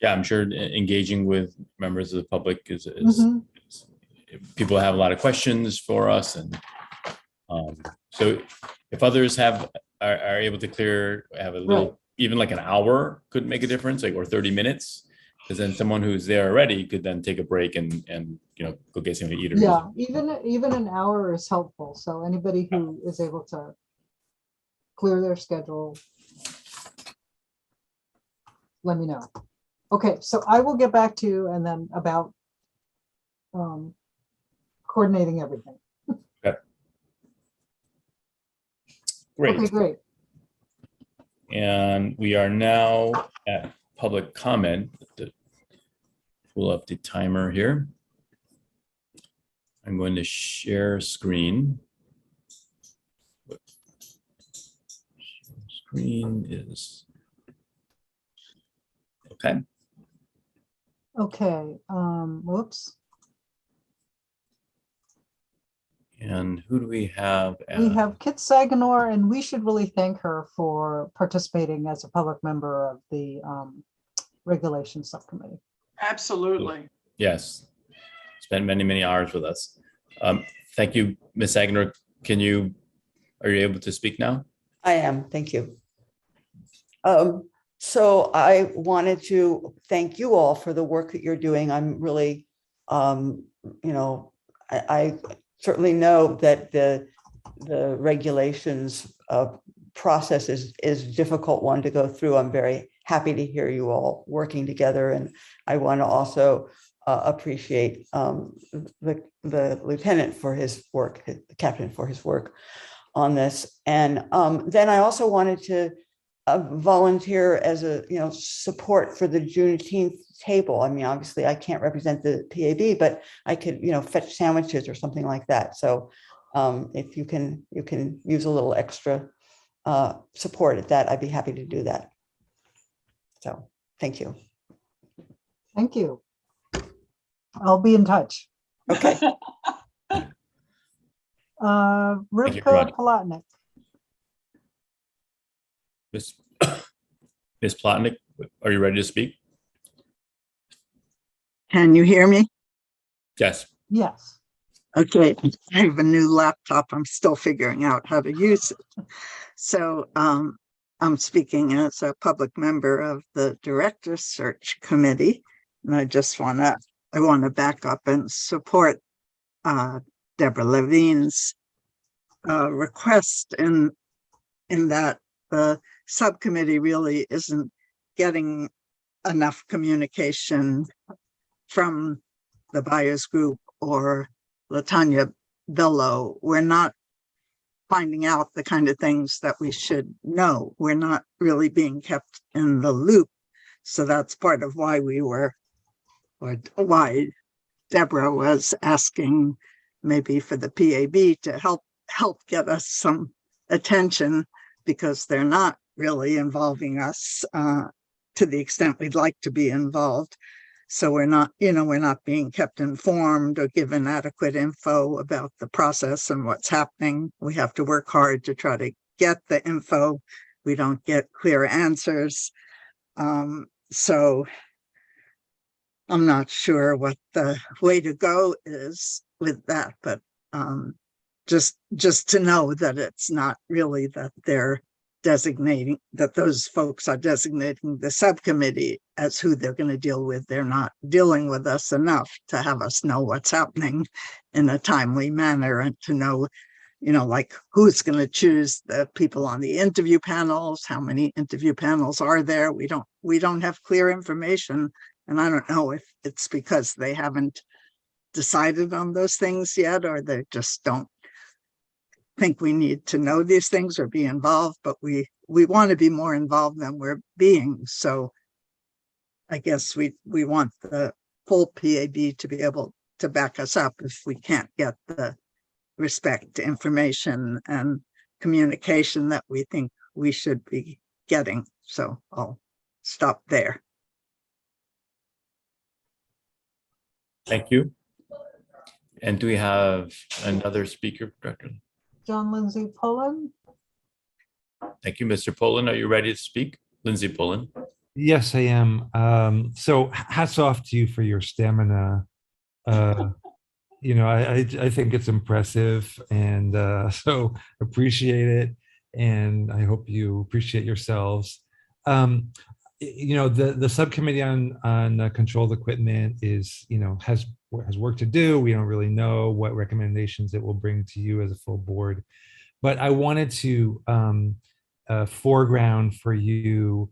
Speaker 2: Yeah, I'm sure engaging with members of the public is
Speaker 3: Mhm.
Speaker 2: people have a lot of questions for us, and so if others are able to have a little,
Speaker 3: Right.
Speaker 2: even like an hour could make a difference, like, or 30 minutes, because then someone who's there already could then take a break and go get something to eat.
Speaker 3: Yeah, even an hour is helpful. So anybody who is able to clear their schedule, let me know. Okay, so I will get back to you and then about coordinating everything.
Speaker 2: Okay. Great.
Speaker 3: Okay, great.
Speaker 2: And we are now at public comment. Pull up the timer here. I'm going to share screen. Screen is okay.
Speaker 3: Okay, whoops.
Speaker 2: And who do we have?
Speaker 3: We have Kit Saganor, and we should really thank her for participating as a public member of the Regulations Subcommittee.
Speaker 8: Absolutely.
Speaker 2: Yes, spent many hours with us. Thank you, Ms. Saganor. Are you able to speak now?
Speaker 4: I am, thank you. So I wanted to thank you all for the work that you're doing. I'm really, I certainly know that the regulations process is a difficult one to go through. I'm very happy to hear you all working together, and I want to also appreciate the lieutenant for his work, the captain for his work on this. And then I also wanted to volunteer as a support for the Juneteenth table. I mean, obviously I can't represent the PAB, but I could fetch sandwiches or something like that. So if you can use a little extra support at that, I'd be happy to do that. So thank you.
Speaker 3: Thank you. I'll be in touch.
Speaker 4: Okay.
Speaker 3: Rivka Palatnik.
Speaker 2: Ms. Plotnick, are you ready to speak?
Speaker 17: Can you hear me?
Speaker 2: Yes.
Speaker 3: Yes.
Speaker 17: Okay, I have a new laptop. I'm still figuring out how to use it. So I'm speaking as a public member of the Director Search Committee. And I just want to back up and support Deborah Levine's request in that the subcommittee really isn't getting enough communication from the Buyers Group or LaTanya Bello. We're not finding out the kind of things that we should know. We're not really being kept in the loop. So that's part of why why Deborah was asking maybe for the PAB to help get us some attention, because they're not really involving us to the extent we'd like to be involved. So we're not being kept informed or given adequate info about the process and what's happening. We have to work hard to try to get the info. We don't get clear answers. So I'm not sure what the way to go is with that, but just to know that it's not really that they're designating, that those folks are designating the subcommittee as who they're going to deal with. They're not dealing with us enough to have us know what's happening in a timely manner, and to know, like who's going to choose the people on the interview panels, how many interview panels are there. We don't have clear information. And I don't know if it's because they haven't decided on those things yet, or they just don't think we need to know these things or be involved, but we want to be more involved than we're being. So I guess we want the full PAB to be able to back us up if we can't get the respect, information, and communication that we think we should be getting. So I'll stop there.
Speaker 2: Thank you. And do we have another speaker, Director?
Speaker 3: John Lindsay Pullen.
Speaker 2: Thank you, Mr. Pullen. Are you ready to speak? Lindsay Pullen.
Speaker 7: Yes, I am. So hats off to you for your stamina. I think it's impressive, and so appreciate it. And I hope you appreciate yourselves. The subcommittee on controlled equipment has work to do. We don't really know what recommendations it will bring to you as a full board, but I wanted to foreground for you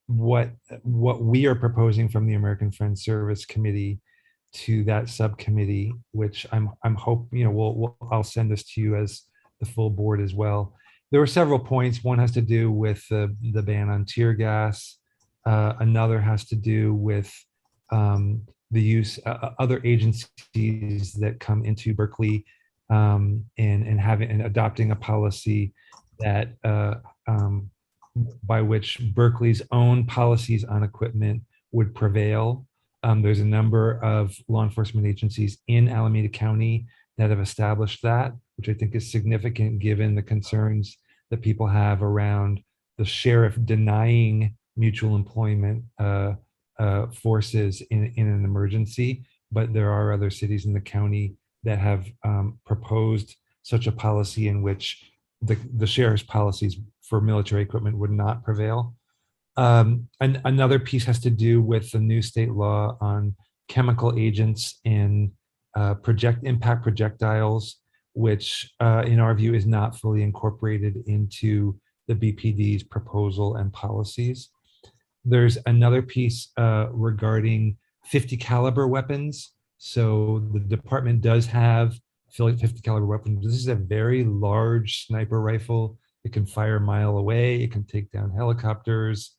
Speaker 7: what we are proposing from the American Friends Service Committee to that subcommittee, which I'm I'll send this to you as the full board as well. There were several points. One has to do with the ban on tear gas. Another has to do with the use other agencies that come into Berkeley and adopting a policy that by which Berkeley's own policies on equipment would prevail. There's a number of law enforcement agencies in Alameda County that have established that, which I think is significant given the concerns that people have around the sheriff denying mutual employment forces in an emergency. But there are other cities in the county that have proposed such a policy in which the sheriff's policies for military equipment would not prevail. And another piece has to do with the new state law on chemical agents and impact projectiles, which in our view is not fully incorporated into the BPD's proposal and policies. There's another piece regarding 50 caliber weapons. So the department does have 50 caliber weapons. This is a very large sniper rifle. It can fire a mile away. It can take down helicopters.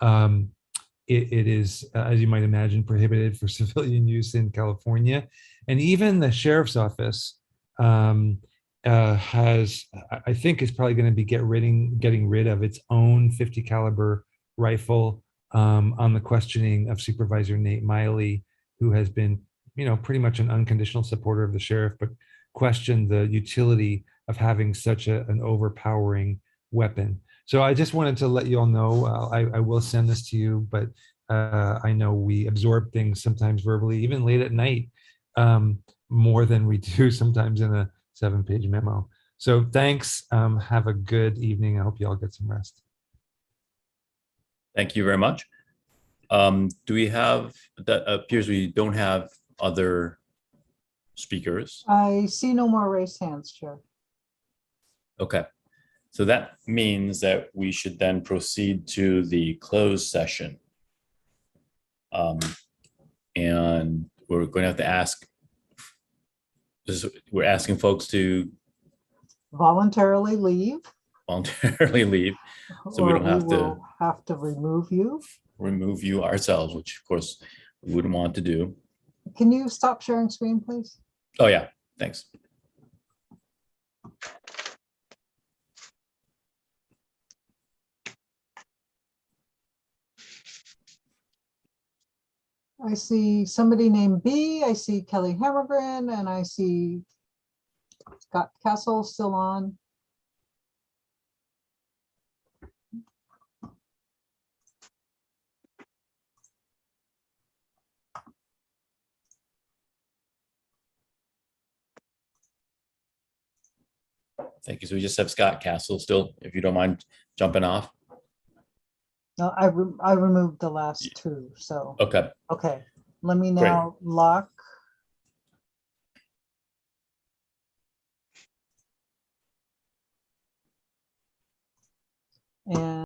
Speaker 7: It is, as you might imagine, prohibited for civilian use in California. And even the sheriff's office has, I think, is probably going to be getting rid of its own 50 caliber rifle on the questioning of Supervisor Nate Miley, who has been, pretty much an unconditional supporter of the sheriff, but questioned the utility of having such an overpowering weapon. So I just wanted to let you all know, I will send this to you, but I know we absorb things sometimes verbally, even late at night. more than we do sometimes in a 7-page memo. So thanks. Have a good evening. I hope you all get some rest.
Speaker 2: Thank you very much. Do we have, that appears we don't have other speakers.
Speaker 3: I see no more raised hands, Chair.
Speaker 2: Okay. So that means that we should then proceed to the closed session. And we're going to have to ask, we're asking folks to
Speaker 3: Voluntarily leave.
Speaker 2: voluntarily leave, so we
Speaker 3: or
Speaker 2: don't have to
Speaker 3: will have to remove you.
Speaker 2: remove you ourselves, which of course we wouldn't want to do.
Speaker 3: Can you stop sharing screen, please?
Speaker 2: Oh yeah, thanks.
Speaker 3: I see somebody named B. I see Kelly Hammergren, and I see Scott Castle still on.
Speaker 2: Thank you. So we just have Scott Castle still, if you don't mind jumping off.
Speaker 3: No, I removed the last two, so.
Speaker 2: Okay.
Speaker 3: Okay, let me now lock. And